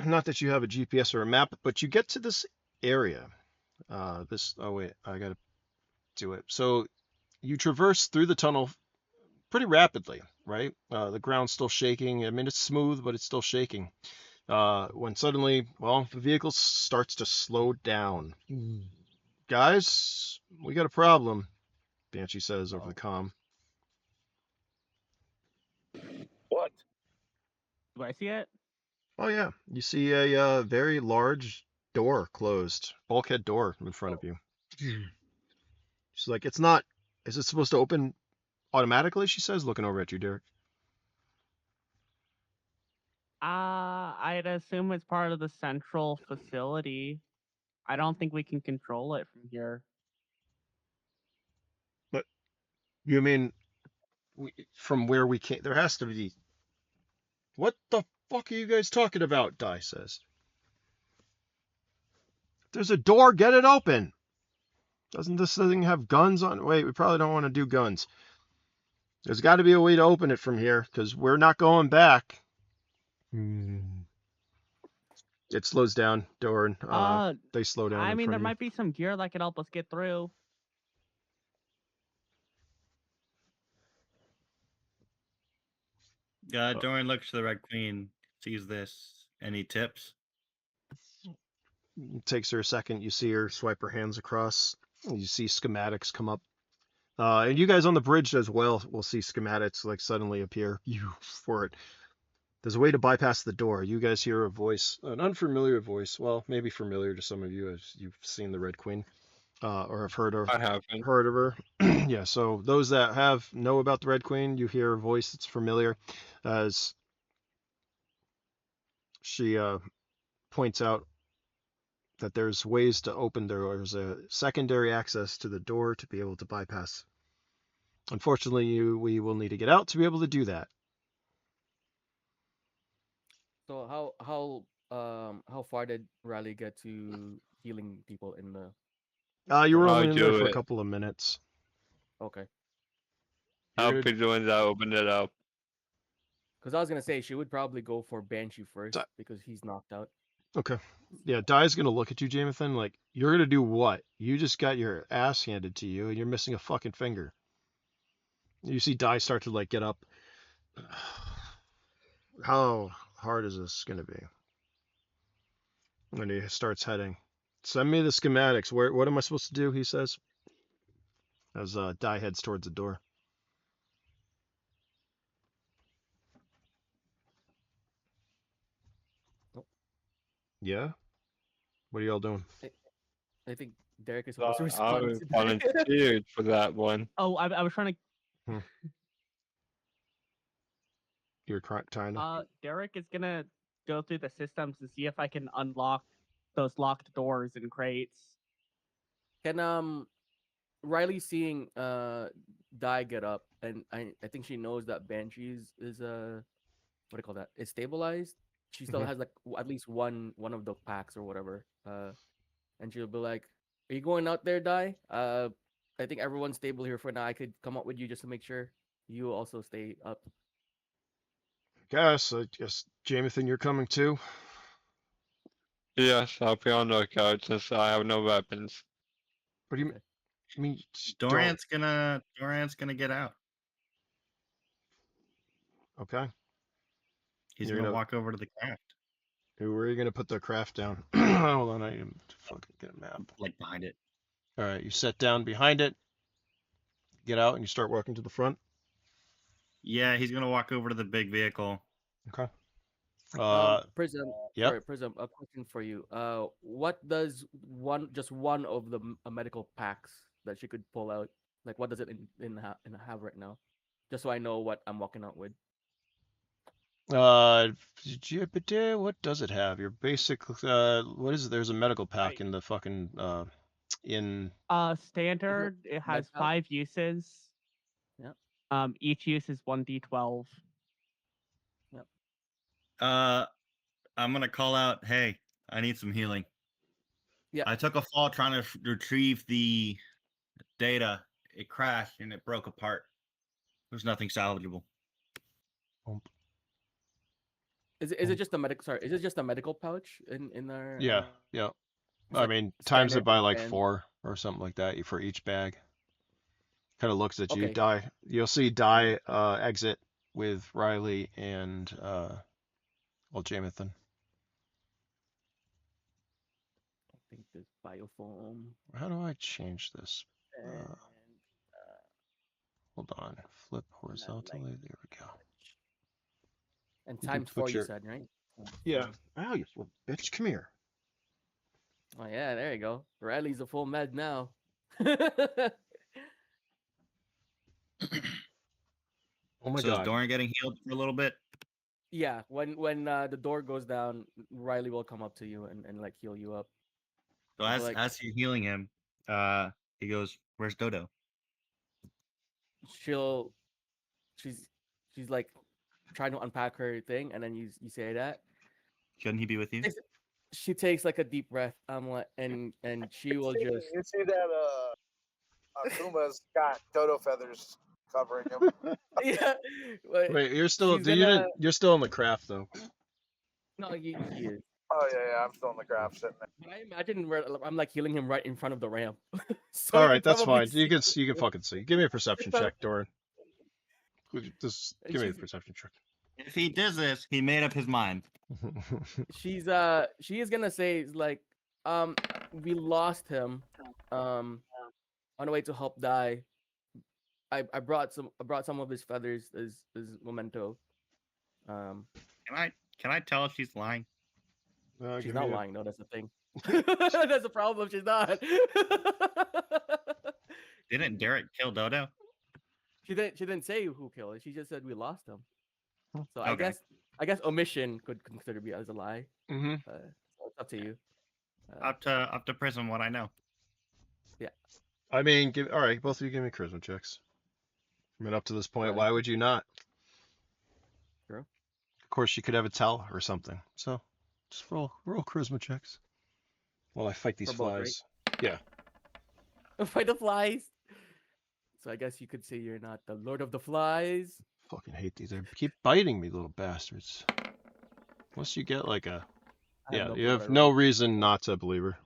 not that you have a GPS or a map, but you get to this area. Oh wait, I gotta do it. So you traverse through the tunnel pretty rapidly, right? The ground's still shaking. I mean, it's smooth, but it's still shaking. When suddenly, well, the vehicle starts to slow down. Guys, we got a problem, Banshee says over the comm. What? Do I see it? Oh yeah, you see a very large door closed, bulkhead door in front of you. She's like, it's not. Is it supposed to open automatically? She says, looking over at you, Derek. I'd assume it's part of the central facility. I don't think we can control it from here. But you mean from where we came? There has to be. What the fuck are you guys talking about? Di says. There's a door. Get it open. Doesn't this thing have guns on? Wait, we probably don't want to do guns. There's got to be a way to open it from here because we're not going back. It slows down, Doran. They slow down. I in mean, front there of you. might be some gear that could help us get through. Dorian looks to the Red Queen, sees this, and he tips. It takes her a second. You see her swipe her hands across. You see schematics come up. And you guys on the bridge as well will see schematics like suddenly appear for it. There's a way to bypass the door. You guys hear a voice, an unfamiliar voice. Well, maybe familiar to some of you as you've seen the Red Queen, or have heard of I haven't. her. Yeah. So those that know about the Red Queen, you hear a voice that's familiar, as she points out that there's ways to open. There's a secondary access to the door to be able to bypass. Unfortunately, we will need to get out to be able to do that. So how far did Riley get to healing people in the? You were I'll only in there do for a it. couple of minutes. Okay. I'll You're be the one that opened it up. Because I was gonna say she would probably go for Banshee first So- because he's knocked out. Okay. Yeah, Dai's gonna look at you, Jamathan, like, you're gonna do what? You just got your ass handed to you and you're missing a fucking finger. You see Dai start to like get up. How hard is this gonna be? And he starts heading. Send me the schematics. What am I supposed to do? He says, as Dai heads towards the door. Oh. Yeah. What are y'all doing? I think Derek is supposed to I respond. to that. volunteered for that one. Oh, I was trying to. You're trying to. Derek is gonna go through the systems to see if I can unlock those locked doors and crates. Can Riley seeing Dai get up, and I think she knows that Banshee is what do you call that? Is stabilized. She still Mhm. has like at least one of the packs or whatever. And she'll be like, "Are you going out there, Dai? I think everyone's stable here for now. I could come up with you just to make sure you also stay up." I guess, Jamathan, you're coming too. Yes, I'll be on the lookout since I have no weapons. What do you Okay. mean? Doran's gonna get out. Okay. He's You're gonna gonna- walk over to the craft, Where are you gonna put the craft down? Hold on, I need to fucking get a map. like behind it. All right, you set down behind it. Get out and you start walking to the front. Yeah, he's gonna walk over to the big vehicle. Okay. Prism. Yep. Sorry, Prism. A question for you. What does just one of the medical packs that she could pull out? Like, what does it have right now? Just so I know what I'm walking out with. What does it have? Your basic. What is it? There's a medical pack Right. in the fucking. In. Standard. It has med pack? 5 uses. Yep. Each use is 1d12. I'm gonna call out, "Hey, I need some healing." Yeah. I took a fall trying to retrieve the data. It crashed and it broke apart. There's nothing salvageable. Is it just a medical? Sorry, is it just a medical pouch in our? Yeah. Yeah. It's I like mean, times it standard by like and- 4 or something like that for each bag. Kind of looks at you, Okay. Dai. You'll see Dai exit with Riley and Jamathan. I think there's biofoam. How do I change this? And, Hold on. Flip horizontally. There we go. and You can times put 4, you your- said, right? Yeah. Oh, you little bitch. Come here. Oh yeah, there you go. Riley's a full med now. Oh my So is god. Doran getting healed for a little bit? Yeah, when the door goes down, Riley will come up to you and like heal you up. So I'll be as you're healing him, he goes, "Where's Dodo?" She's like trying to unpack her thing, and then you say that. Shouldn't he be with you? She takes like a deep breath. And she will just You see that Akuma's got dodo feathers covering him. yeah. But Wait, you're still. she's gonna- You're still in the craft though. No, he is. Oh yeah, I'm still in the craft sitting there. But I imagine I'm like healing him right in front of the ramp. So All you right, can that's probably fine. see- You can fucking see. Give me a perception check, Doran. Just And give me a she's- perception check. If he does this, he made up his mind. she is gonna say like we lost him on the way to help die. I brought some of his feathers as memento. Can I tell if she's lying? She's Give not me a- lying though, that's the thing. That's the problem, she's not. Didn't Derek kill Dodo? She didn't say who killed it, she just said we lost him. So I Okay. guess omission could consider be as a lie. Mhm. So it's up to you. Up to Prism, what I know. I mean, all right. Both of you give me charisma checks. I mean, up to this point, why would you not? True. Of course, you could have a tell or something. So, just roll charisma checks while I fight these For both, right? flies. Yeah. Fight the flies. So I guess you could say you're not the Lord of the Flies. Fucking hate these. They keep biting me, little bastards. Unless you get like a. I Yeah, no you clue have what I no rolled. reason not to believe her.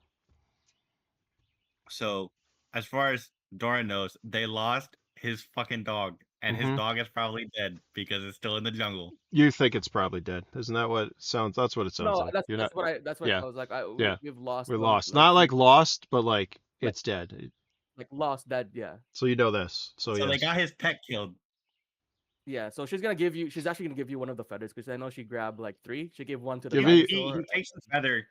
So, as far as Doran knows, they lost his fucking dog and his Mhm. dog is probably dead because it's still in the jungle. You think it's probably dead. Isn't that what it sounds? That's what it sounds No, like. that's You're that's not. what I that's what Yeah. it sounds like. Yeah. We've lost We're one. lost. Like Not like we lost, but like like it's dead. like lost dead. Yeah. So you know this. So So they yes. got his pet killed. Yeah, so she's actually gonna give you one of the feathers because I know she grabbed like 3. She gave one to the Give me- dinosaur. He takes the feather.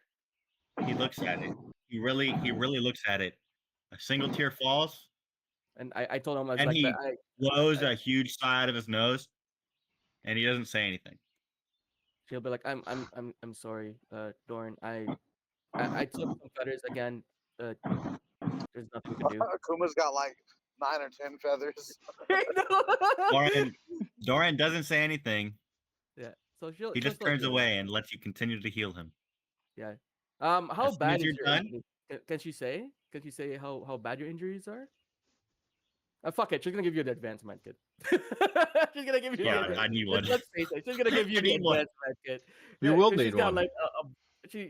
He looks at it. He really looks at it. A single tear falls, And I told him I was and like he that. blows a huge sigh out of his nose, and he doesn't say anything. She'll be like, I'm sorry, Dorn. I took some feathers again. There's nothing to do. Akuma's got like 9 or 10 feathers. Doran doesn't say anything. Yeah. So she'll He just still turns heal him. away and lets you continue to heal him. Yeah. How As soon bad as is you're your done- injury? Can she say? Can she say how bad your injuries are? Fuck it. She's gonna give you the advanced med kit. She's gonna give you. Yeah, the, I need one. Let's face it. She's gonna give you I the need one. advanced med kit. You will 'cause need she's got one. like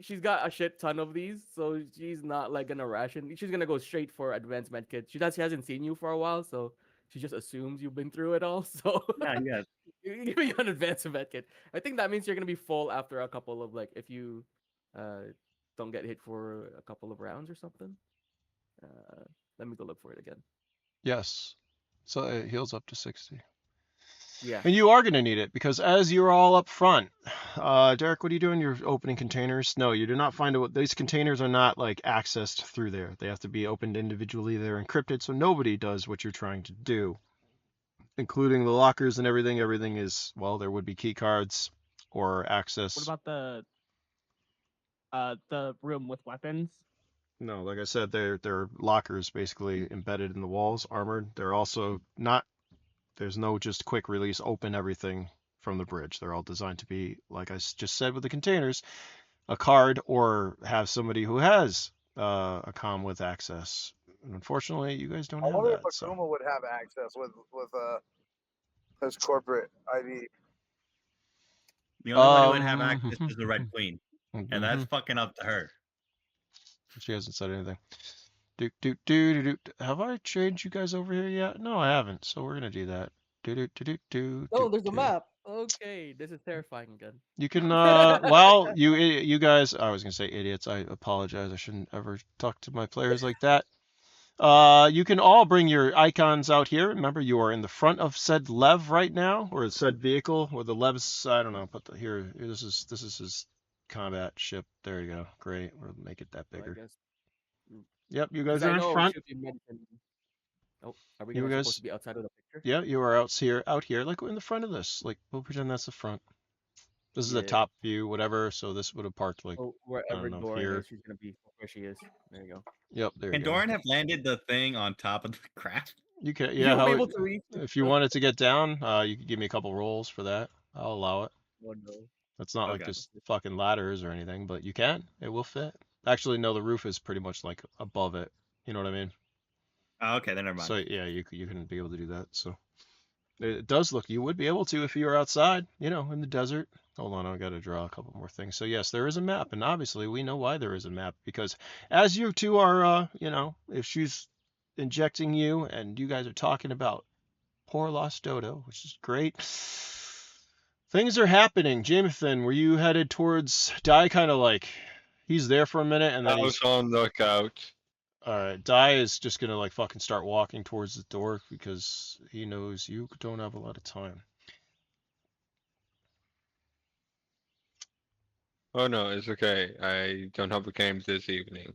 she's got a shit ton of these, so she's not like gonna ration. She's gonna go straight for advanced med kit. She hasn't seen you for a while, so she just assumes you've been through it all. So Yeah. give me an advanced med kit. I think that means you're gonna be full after a couple of like if you don't get hit for a couple of rounds or something. Let me go look for it again. Yes. So it heals up to 60. Yeah. And you are going to need it because as you're all up front, Derek, what are you doing? You're opening containers? No, you do not find it. These containers are not like accessed through there. They have to be opened individually. They're encrypted, so nobody does what you're trying to do, including the lockers and everything. Everything is, well, there would be key cards or access. What about the room with weapons? No, like I said, they're lockers basically embedded in the walls, armored. They're also not. There's no just quick release, open everything from the bridge. They're all designed to be, like I just said with the containers, a card or have somebody who has a comm with access. And unfortunately, you guys don't I have wonder that. if So. Akuma would have access with his corporate ID. The only one who would have access is the Red Queen, Mhm. and that's fucking up to her. She hasn't said anything. Have I changed you guys over here yet? No, I haven't. So we're gonna do that. Oh, there's a map. Okay, this is terrifying again. You can, well, you guys, I was gonna say idiots. I apologize. I shouldn't ever talk to my players like that. You can all bring your icons out here. Remember, you are in the front of said lev right now, or said vehicle, or the lev's, I don't know, put the, here, this is his combat ship. There you go. Great. We'll make it that So I bigger. guess. Yep, you 'Cause guys I are in know we front. should be medicine. Oh, are we You gonna guys- supposed to be outside of the picture? Yeah, you are out here, like in the front of this. Like, we'll pretend that's the front. This is a Yeah. top view, whatever. So this would have parked like, Oh, wherever know, Doran here. is, she's gonna be where she is. There you go. yep, there you Can go. Doran have landed the thing on top of the craft? You can, You'll yeah. be How, able to reach. if you wanted to get down, you could give me a couple rolls for that. I'll allow it. Oh no. It's not like Okay. just fucking ladders or anything, but you can. It will fit. Actually, no, the roof is pretty much like above it. You know what I mean? Oh, okay, then never mind. So yeah, you couldn't be able to do that. So it does look, you would be able to if you were outside, you know, in the desert. Hold on, I got to draw a couple more things. So yes, there is a map, and obviously we know why there is a map, because as you two are, you know, if she's injecting you and you guys are talking about poor lost Dodo, which is great. Things are happening. Jamathan, were you headed towards Die? Kind of like he's there for a minute and then I was on lookout. Alright, Die is just gonna like fucking start walking towards the door because he knows you don't have a lot of time. Oh no, it's okay. I don't have a game this evening.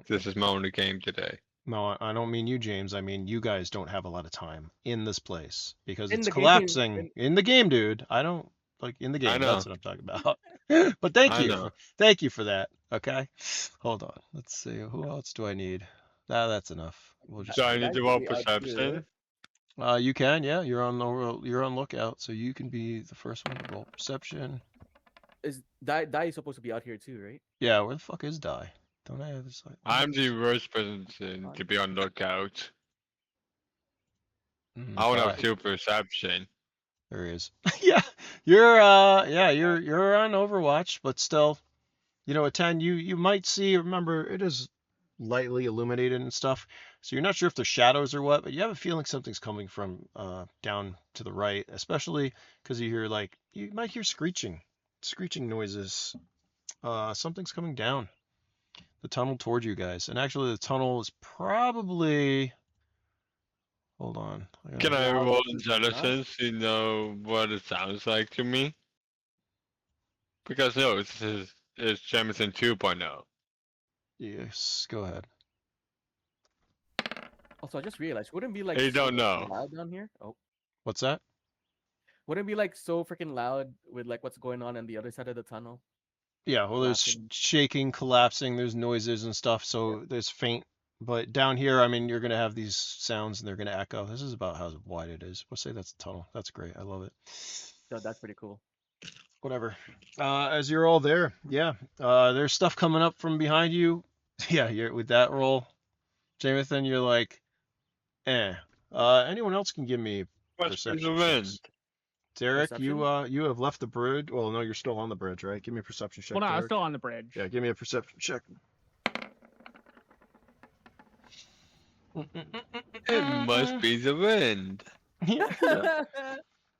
This is my only game today. No, I don't mean you, James. I mean you guys don't have a lot of time in this place because In it's the game, collapsing in the game, dude. I don't like in the I game. That's know. what I'm talking about. But thank I you, know. thank you for that. Okay, hold on. Let's see. Who else do I need? Nah, that's enough. We'll just. So I That need to could roll be up to perception. You can, yeah. You're on lookout, so you can be the first one to roll perception. Is Die is supposed to be out here too, right? Yeah, where the fuck is Die? Don't I have this? Like, I'm the worst person to be on lookout. I want to have Die. 2 perception. There he is. Yeah, you're on Overwatch, but still, you know, at 10, you might see. Remember, it is lightly illuminated and stuff. So you're not sure if they're shadows or what, but you have a feeling something's coming from down to the right, especially because you hear like you might hear screeching noises. Something's coming down the tunnel towards you guys, and actually the tunnel is probably. Hold on. Can I Loud roll as it is, huh? intelligence to know what it sounds like to me? Because no, it's Jamison 2.0. Yes, go ahead. Also, I just realized, wouldn't it be like I so don't know. loud down here? Oh, What's that? wouldn't it be like so freaking loud with like what's going on the other side of the tunnel? Yeah, well, there's Collapsing. shaking, collapsing, there's noises and stuff, so there's faint. But down here, I mean, you're gonna have these sounds and they're gonna echo. This is about how wide it is. We'll say that's a tunnel. That's great. I love it. So that's pretty cool. Whatever. As you're all there, yeah, there's stuff coming up from behind you. Yeah, you're with that roll, Jamathan, you're like, eh. Anyone else can give me What's the perception wind? checks. Derek, Perception? you have left the bridge. Well, no, you're still on the bridge, right? Give me a perception check, Well, no, I was Derek. still on the bridge. Yeah, give me a perception check. It must be the wind. Yeah.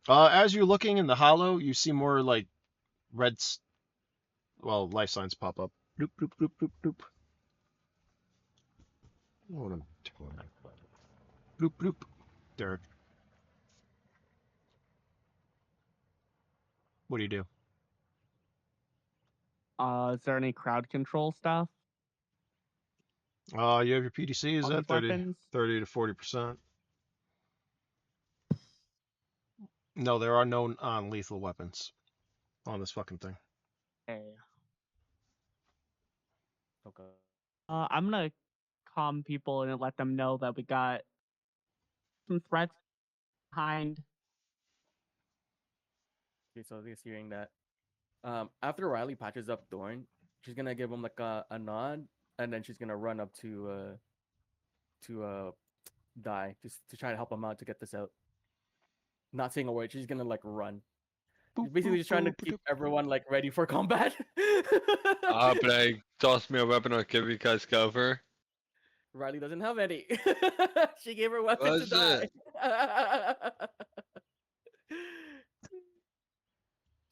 As you're looking in the hollow, you see more like red, life signs pop up. Bloop, bloop, bloop, bloop, bloop. What am I doing? Bloop, bloop. Derek. What do you do? Is there any crowd control stuff? You have your PDC is on at these 30 weapons? to 40%. No, there are no non-lethal weapons on this fucking thing. Okay. Okay. I'm gonna calm people and let them know that we got some threats behind. Okay, so just hearing that. After Riley patches up Dorn, she's gonna give him like a nod, and then she's gonna run up to Die just to try to help him out to get this out. Not saying a word. She's gonna like run. She's basically just trying to keep everyone like ready for combat. But toss me a weapon or give you guys cover. Riley doesn't have any. She gave her weapon to Was Die. it?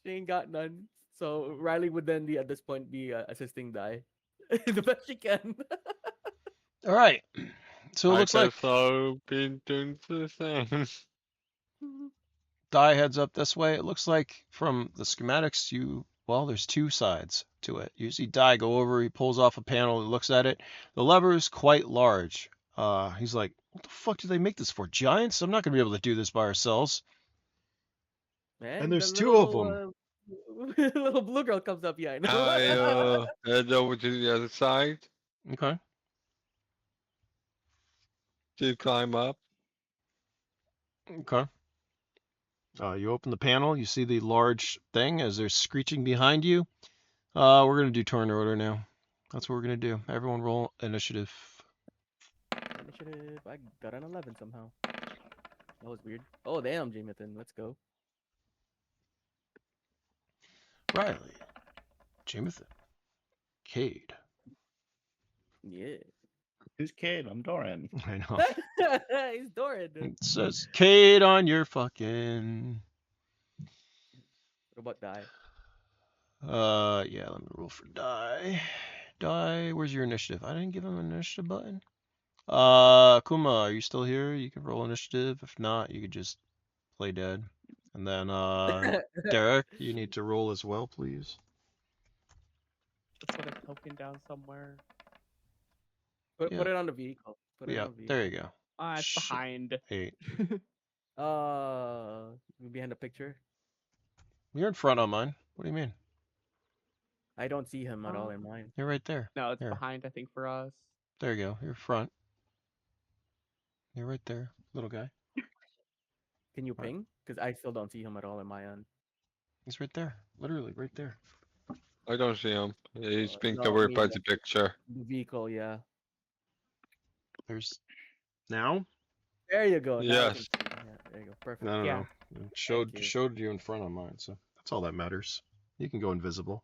She ain't got none. So Riley would then be at this point be assisting Die the best she can. All right. So it I looks like guess I'll be doing the same. Die heads up this way. It looks like from the schematics, there's two sides to it. You see Die go over, he pulls off a panel, he looks at it. The lever is quite large. He's like, what the fuck do they make this for? Giants? I'm not going to be able to do this by ourselves. And there's the two of them. Little blue girl comes up behind. I head over to the other side Okay. to climb up. Okay. You open the panel, you see the large thing as they're screeching behind you. We're going to do turn order now. That's what we're going to do. Everyone roll initiative. Initiative. I got an 11 somehow. That was weird. Oh, damn, Jamathan. Let's go. Riley. Jamathan. Cade. Yeah. Who's Cade? I'm Doran. I know. He's Doran. It says Cade on your fucking... What about Die? Yeah, let me roll for Die. Die, where's your initiative? I didn't give him an initiative button. Kuma, are you still here? You can roll initiative. If not, you could just play dead. And then, Derek, you need to roll as well, please. Put a token down somewhere. Put Yeah. it on the vehicle. Put it Yeah, on the vehicle. there you go. It's Shit. behind. 8. Behind the picture. You're in front on mine. What do you mean? I don't see him at all in mine. You're right there. No, it's Here. behind, I think, for us. There you go. You're front. You're right there, little guy. Can you Right. ping? Because I still don't see him at all in my end. He's right there. Literally right there. I don't see him. He's being no, covered me by either. the picture. The vehicle, yeah. There's... Now? There you go. now I can Yes. see. Yeah, there you go. Perfect. No, Yeah. It showed you. showed you in front on mine, so that's all that matters. You can go invisible.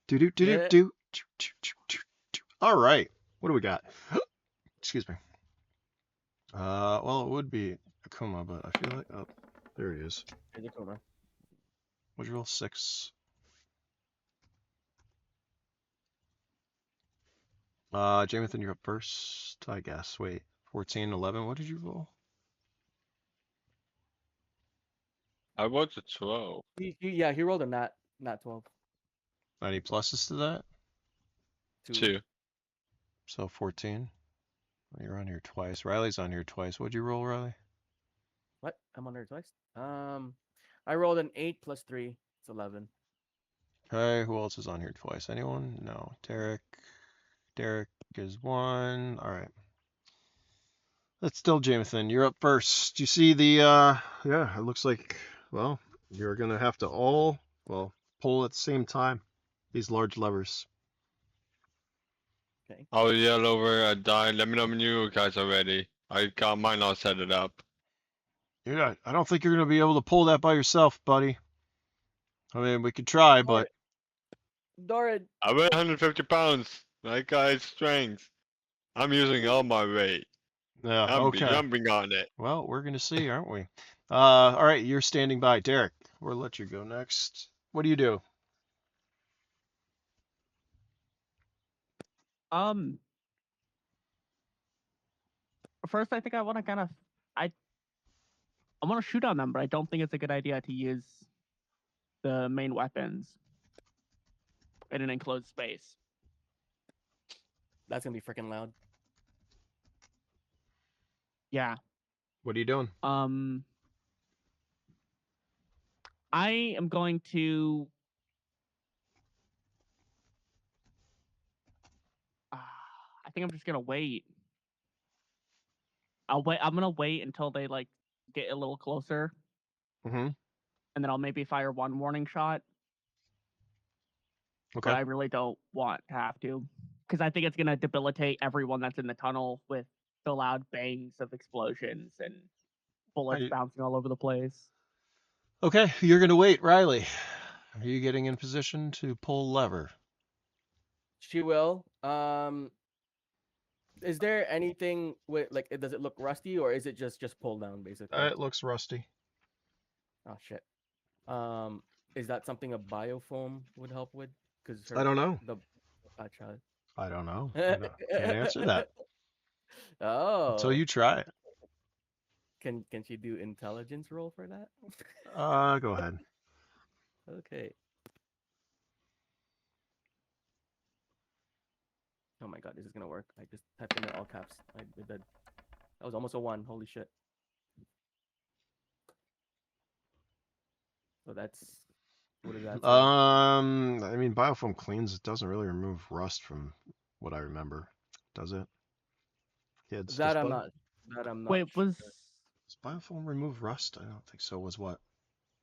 Do do do do Yeah. do. All right. What do we got? Excuse me. Well, it would be Akuma, but I feel like there he is. Here's Akuma. What'd you roll? 6. Jamathan, you're up first, I guess. Wait, 14, 11. What did you roll? I rolled a 12. He rolled a nat 12. Any pluses to that? 2. So 14. You're on here twice. Riley's on here twice. What'd you roll, Riley? What? I'm on there twice. I rolled an 8 plus 3. It's 11. Okay, who else is on here twice? Anyone? No. Derek. Derek is 1. All right. That's still Jamathan. You're up first. You see the, yeah, it looks like, well, you're going to have to all, well, pull at the same time. These large levers. Okay. I'll yell over a die. Let me know when you guys are ready. I got mine all set it up. Yeah, I don't think you're going to be able to pull that by yourself, buddy. I mean, we could try, but Doran. I weigh 150 pounds. My guy's strength. I'm using all my weight. yeah, I'm okay. jumping on it. Well, we're going to see, aren't we? All right, you're standing by. Derek, we'll let you go next. What do you do? First, I think I want to kind of, I want to shoot on them, but I don't think it's a good idea to use the main weapons in an enclosed space. That's gonna be freaking loud. Yeah. What are you doing? I am going to. I think I'm just gonna wait. I'm gonna wait until they like get a little closer, Mm-hmm. and then I'll maybe fire one warning shot. Okay. But I really don't want to have to, because I think it's gonna debilitate everyone that's in the tunnel with the loud bangs of explosions and bullets bouncing all over the place. Okay, you're going to wait. Riley, are you getting in position to pull lever? She will. Is there anything with like? Does it look rusty, or is it just pull down basically? It looks rusty. Oh shit. Is that something a biofoam would help with? Because I don't know. I tried. I don't know. Can't answer that Oh. until you try it. Can she do intelligence roll for that? Go ahead. Okay. Oh my god, this is gonna work. I just typed in all caps. I did that. That was almost a 1. Holy shit. So that's what is that? I mean, biofoam cleans. It doesn't really remove rust from what I remember, does it? Yeah, That I'm not. Wait, sure. Does biofoam remove rust? I don't think so. Was what?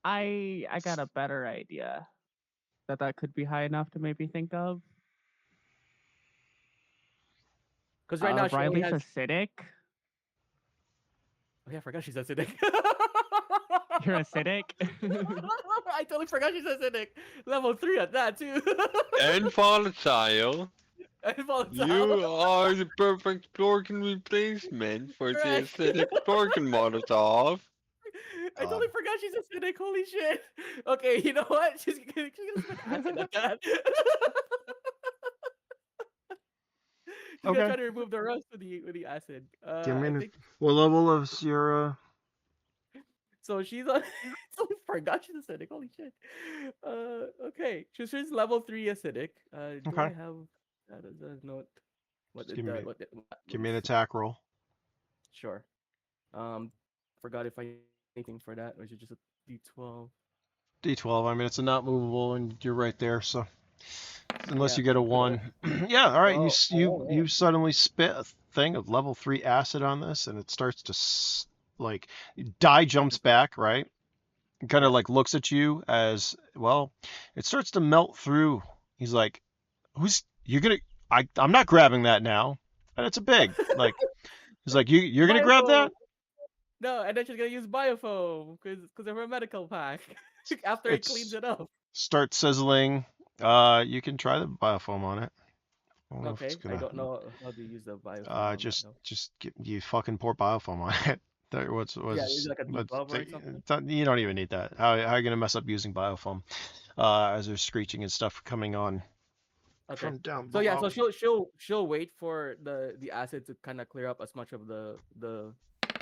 I got a better idea that could be high enough to maybe think of. Because right now she only Riley's has... acidic. Oh yeah, I forgot she's acidic. You're acidic? I totally forgot she's acidic. Level 3 at that too. And volatile. You are the perfect Porkin replacement for the acidic Porkin Molotov. I totally forgot she's acidic. Holy shit. Okay, you know what? She's gonna spit acid at that. She's gonna try to remove the rust with the acid. Give me what level is your? So she's on. I forgot she's acidic. Holy shit. Okay. She's level 3 acidic. Do I have that as a note? Give me an attack roll. Sure. Forgot if I anything for that, or is it just a D12? D12. I mean, it's a not movable, and you're right there. So unless Yeah, you get a 1, yeah. All right. Oh, you suddenly spit a thing of level 3 acid on this, and it starts to like die jumps back, right? Kind of like looks at you as well. It starts to melt through. He's like, you're gonna? I'm not grabbing that now. And it's a big like. He's like, you're gonna grab that? No, and then she's gonna use biofoam because of her medical pack after it cleans it up. Start sizzling. You can try the biofoam on it. I don't know if it's Okay, I gonna. don't know how to use the biofilm on that Just though. you fucking pour biofilm on it. Yeah, is it like a debuff or something? You don't even need that. How are you gonna mess up using biofilm? As there's screeching and stuff coming on Okay. from down So yeah, below. so she'll wait for the acid to kind of clear up as much of the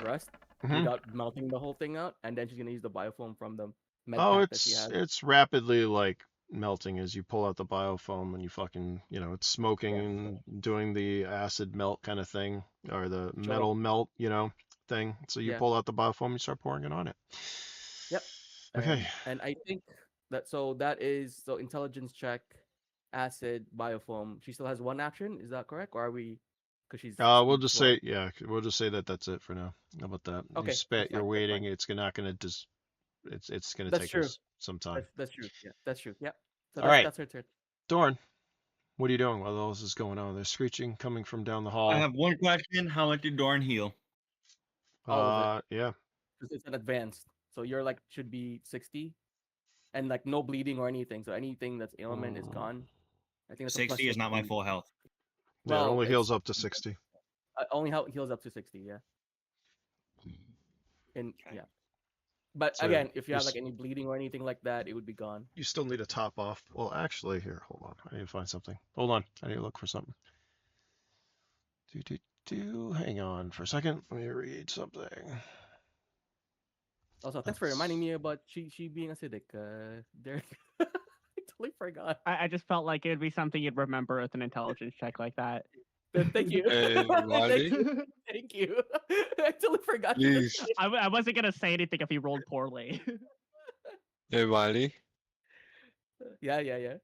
rust Mhm. without melting the whole thing out, and then she's gonna use the biofilm from the med Oh, pack that she has. it's rapidly like melting as you pull out the biofilm and you fucking it's smoking Yeah. and doing the acid melt kind of thing or the Sure. metal melt thing. So you Yeah. pull out the biofilm, you start pouring it on it. Yep. Okay. And I think that is intelligence check, acid, biofilm. She still has one action. Is that correct? Or are we? Because she's We'll speed just 12. say we'll just say that that's it for now. How about that? You Okay, that's spit, you're fine. That's waiting. fine. It's not gonna just. It's gonna That's take true. us some time. That's true. Yeah, that's true. Yeah. So All right, that's her turn. Dorn, what are you doing while all this is going on? There's screeching coming from down the I hall. have one question. How much did Dorn heal? All of it. Yeah. Because it's an advanced. So you're like should be 60, and like no bleeding or anything. So anything that's ailment is gone. I think that's a plus 60 is not my 15. full health. Yeah, it Well, only heals it's up to 60. only heals up to 60. Yeah. And Okay. yeah. But So again, if you you're have like s- any bleeding or anything like that, it would be gone. You still need a top off. Well, actually, here, hold on. I need to find something. Hold on. I need to look for something. Hang on for a second. Let me read something. Also, thanks for reminding me about she being acidic. Derek, I totally forgot. I just felt like it would be something you'd remember with an intelligence check like that. Thank you. Hey, Thank Riley, you. Thank you. I totally forgot. please. I wasn't gonna say anything if he rolled poorly. Hey, Riley, Yeah.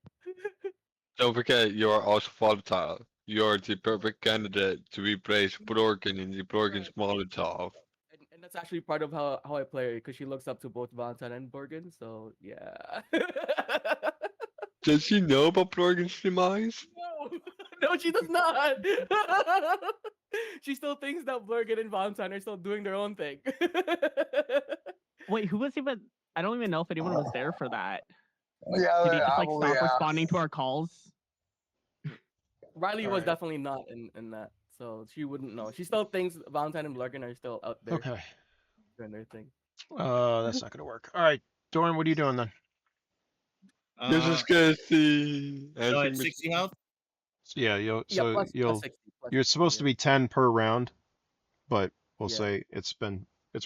don't forget you are also volatile. You are the perfect candidate to replace Brorkin in the Brorkin's Molotov. And that's actually part of how I play because she looks up to both Valentine and Borgin. So yeah. Does she know about Brorkin's demise? No, no, she does not. She still thinks that Borgin and Valentine are still doing their own thing. Wait, who was even? I don't even know if anyone was there for that. Yeah, Did he just like well, stop yeah. responding to our calls? Riley was Alright. definitely not in that, so she wouldn't know. She still thinks Valentine and Blurkin are still out there Okay. doing their thing. That's not gonna work. All right, Dorn, what are you doing then? This is gonna see. So it's 60 health? Yeah, Yeah, plus 60. Plus you're 60, supposed to be 10 per round, but we'll Yeah. say it's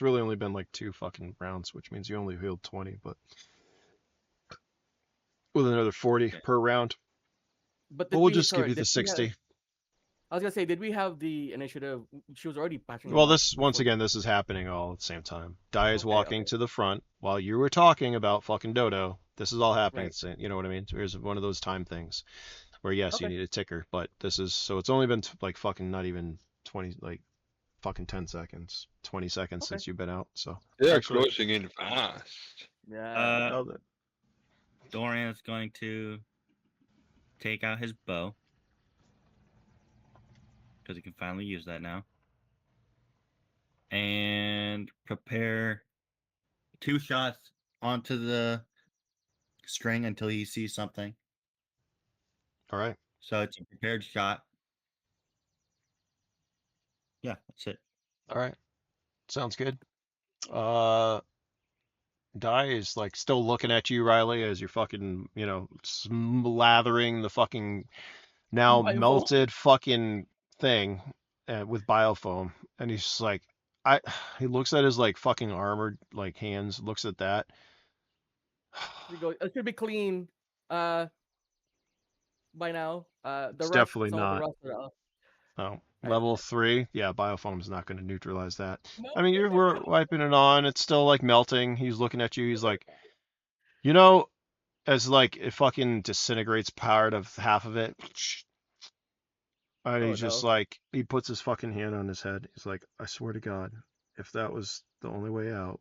really only been like 2 fucking rounds, which means you only healed 20, but with another 40 Okay. per round. But But we'll just give you the 60. I was gonna say, did we have the initiative? She was already patching. Well, this is happening all at the same time. Dai is walking to the front while you were talking about fucking Dodo. This is all happening at the same. You know what I mean? There's one of those time things where yes, you Okay. need a ticker, but this is so it's only been like fucking not even 20 like fucking 10 seconds, 20 seconds since you've been out. So They're actually, closing in fast. Yeah. now that Dorian is going to take out his bow because he can finally use that now, and prepare 2 shots onto the string until he sees something. all right. So it's a prepared shot. Yeah, that's it. All right. Sounds good. Dai is like still looking at you, Riley, as you're fucking, slathering the fucking now Biofilm. melted fucking thing with biofoam, and he's just like, he looks at his like fucking armored like hands, looks at that. She goes, it should be clean. By now. The It's rest, definitely some of the not. rest are off. Oh, level 3, yeah, biofoam's not going to neutralize that. No, I mean, we're wiping it on, it's still like melting. He's looking at you, he's like, as like it fucking disintegrates part of half of it. And Oh, he's just no. like, he puts his fucking hand on his head. He's like, I swear to God, if that was the only way out,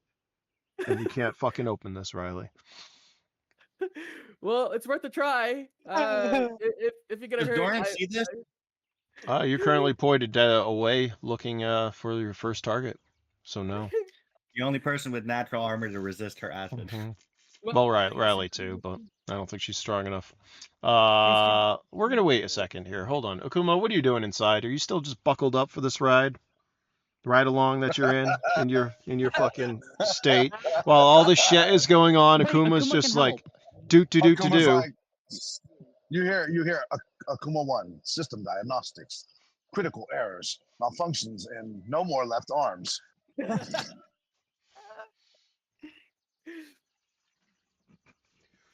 and you can't fucking open this, Riley. Well, it's worth a try. If you get Does hurt, Dorian see this? You're currently pointed away, looking for your first target. So no. The only person with natural armor to resist her acid. Mhm. Well, I guess Riley it's- too, but I don't think she's strong enough. He's We're gonna wait a second here. Hold on, Akuma. What are you doing inside? Are you still just buckled up for this ride? Ride along that you're in your fucking state while all this shit is going on. Wait, Akuma's Akuma just can like help. doot to doot to Akuma's do. like, you hear Akuma 1, system diagnostics, critical errors, malfunctions, and no more left arms.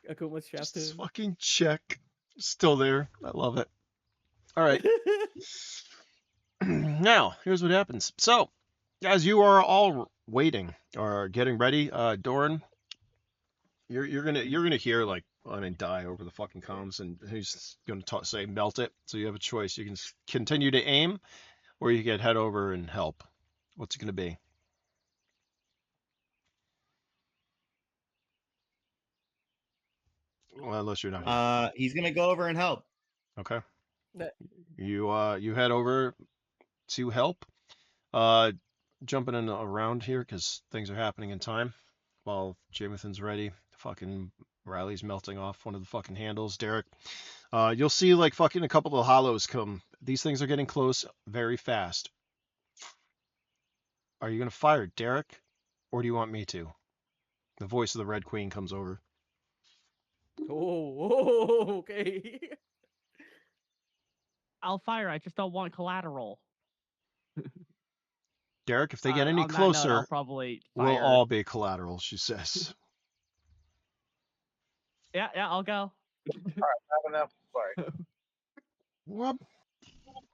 Akuma's Just strapped this in. fucking check. Still there. I love it. All right. Now, here's what happens. So, as you are all waiting or getting ready, Doran, you're gonna hear like die over the fucking comms, and he's gonna say melt it. So you have a choice. You can continue to aim, or you can head over and help. What's it gonna be? Well, unless you're not here. He's gonna go over and help. Okay. That- You head over to help. Jumping in around here because things are happening in time while Jameson's ready. Fucking Riley's melting off one of the fucking handles. Derek, you'll see like fucking a couple of hollows come. These things are getting close very fast. Are you gonna fire Derek, or do you want me to? The voice of the Red Queen comes over. Oh, okay. I'll fire. I just don't want collateral. Derek, if they get any On that note, I'll closer, probably we'll fire. all be collateral, she says. Yeah, I'll go. Have enough. Sorry. Whoop.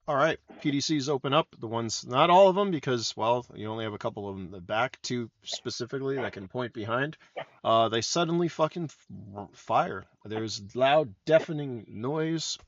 All right, PDCs open up. The ones, not all of them, because, well, you only have a couple of them in the back, two specifically that can point behind. They suddenly fucking fire. There's loud, deafening noise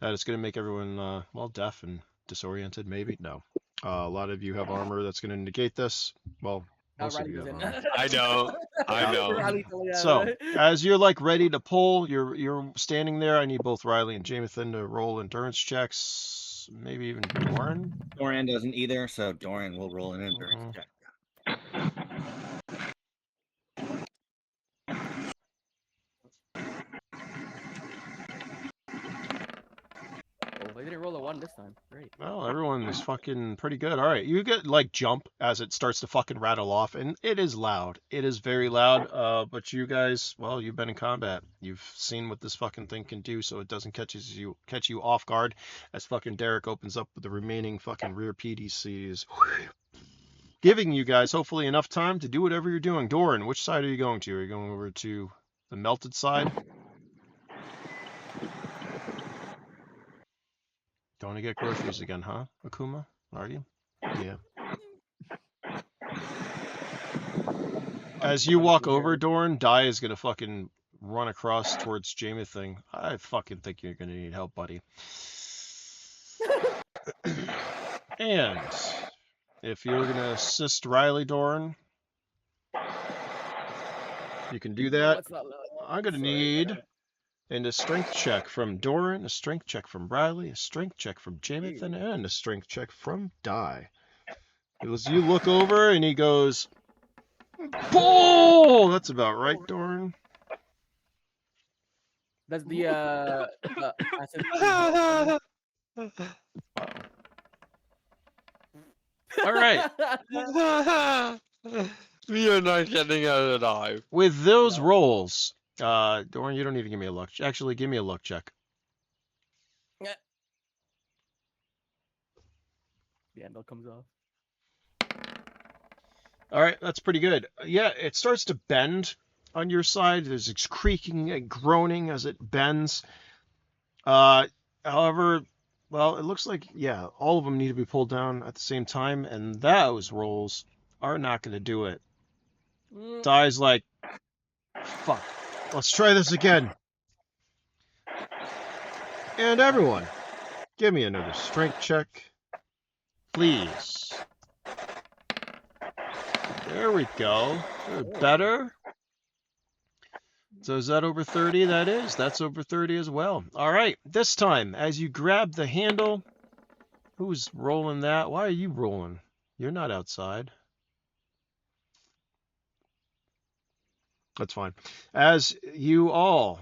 that is going to make everyone, well, deaf and disoriented, maybe? No. A lot of you have armor that's going to negate this. Well, most of Riley you have doesn't. armor. I know. I know. Riley totally has So, it. as you're like ready to pull, you're standing there. I need both Riley and Jamathan to roll endurance checks. Maybe even Doran. Dorian doesn't either, so Dorian will roll an endurance check. Oh, they didn't roll a 1 this time. Great. Well, everyone is fucking pretty good. All right, you get like jump as it starts to fucking rattle off, and it is loud. It is very loud. But you guys, well, you've been in combat. You've seen what this fucking thing can do, so it doesn't catch you off guard. As fucking Derek opens up with the remaining fucking rear PDCs, giving you guys hopefully enough time to do whatever you're doing. Doran, which side are you going to? Are you going over to the melted side? Going to get groceries again, huh, Akuma? Are you? Yeah. As you walk over, Doran, Dai is gonna fucking run across towards Jamathan. I fucking think you're gonna need help, buddy. And if you're gonna assist Riley, Doran, you can do No, that. it's not loud. I'm gonna Sorry. need a strength check from Doran, a strength check from Riley, a strength check from Jamathan, and a strength check from Dai. As you look over and he goes, "Pull!" That's about right, Doran. That's the acid. All right. We are not getting out alive. With those No. rolls, Doran, you don't need to give me a luck. Actually, give me a luck check. The anvil comes off. All right, that's pretty good. Yeah, it starts to bend on your side. There's this creaking and groaning as it bends. However, well, it looks like, yeah, all of them need to be pulled down at the same time, and those rolls are not going to do it. Dai's like, fuck, let's try this again. And everyone, give me another strength check, please. There we go. Better. So is that over 30? That is. That's over 30 as well. All right. This time, as you grab the handle, who's rolling that? Why are you rolling? You're not outside. That's fine. As you all,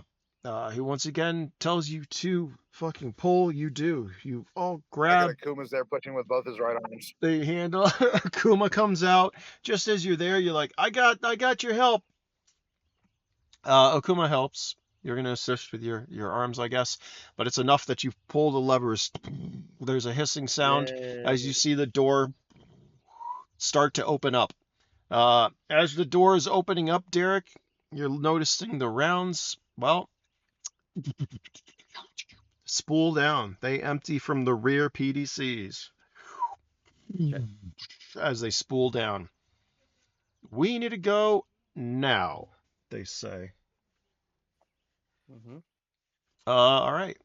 he once again tells you to fucking pull. You do. You all I got grab Akuma's there pushing with both his right arms. the handle. Akuma comes out just as you're there. You're like, I got your help. Okuma helps. You're gonna assist with your arms, I guess, but it's enough that you pull the levers. There's a hissing sound as you see the door start to open up. As the door is opening up, Derek, you're noticing the rounds. Well, spool down. They empty from the rear PDCs Okay. as they spool down. We need to go now, they say. Mm-hmm. All right.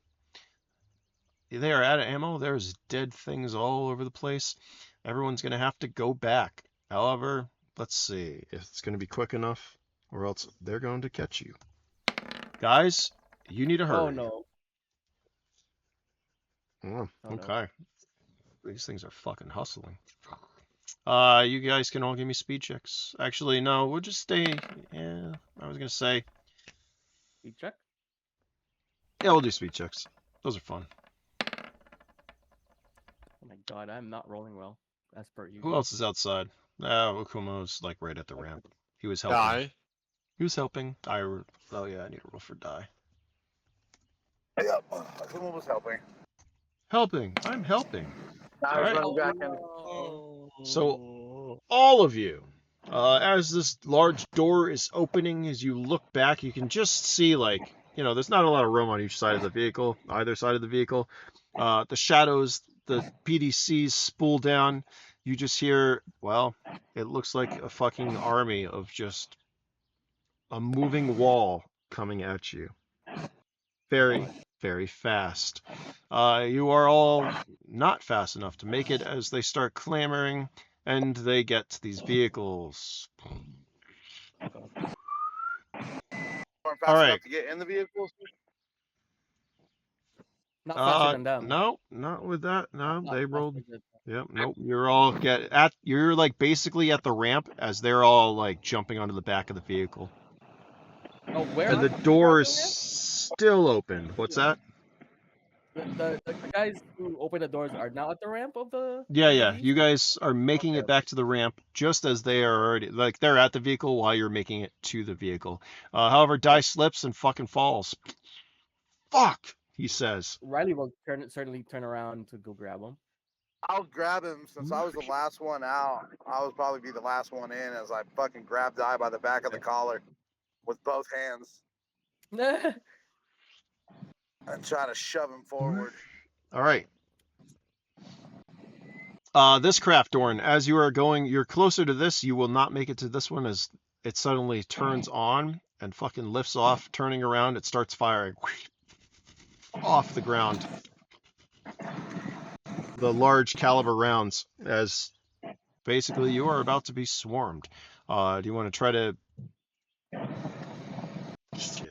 They are out of ammo. There's dead things all over the place. Everyone's going to have to go back. However, let's see if it's going to be quick enough or else they're going to catch you. Guys, you need to hurry. Oh no. Oh, Oh, no. okay. These things are fucking hustling. You guys can all give me speed checks. Actually, no, we'll just stay. Yeah, I was going to say. Speed check. Yeah, we'll do speed checks. Those are fun. Oh my god, I'm not rolling well, as per usual. Who else is outside? Okumo's like right at the ramp. He was helping. Die. He was helping. Oh yeah, I need to roll for die. Yeah, Akuma was helping. Helping. I'm helping. Now All he's right. running back in. So all of you, as this large door is opening, as you look back, you can just see like, there's not a lot of room on each side of the vehicle, either side of the vehicle. The shadows, the PDCs spool down. You just hear, well, it looks like a fucking army of just a moving wall coming at you. Very, very fast. You are all not fast enough to make it as they start clamoring and they get to these vehicles. Weren't fast All right. enough to get in the vehicles. Not faster than them. No, not with that. No, Not they faster rolled. than- Yep, nope. You're like basically at the ramp as they're all like jumping onto the back of the vehicle. Oh, where? And the door is still open. What's that? The guys who open the doors are now at the ramp of the. Yeah. PDs? You guys are making it back to the ramp just as they are already, like, they're at the vehicle while you're making it to the vehicle. However, Die slips and fucking falls. Fuck, he says. Riley will certainly turn around to go grab him. I'll grab him since I was the last one out. I would probably be the last one in as I fucking grab Die by the back of the collar with both hands and try to shove him forward. All right. This craft, Dorn, as you are going, you're closer to this. You will not make it to this one as it suddenly turns on and fucking lifts off. Turning around, it starts firing off the ground. The large caliber rounds, as basically you are about to be swarmed. Do you want to try to? Shit.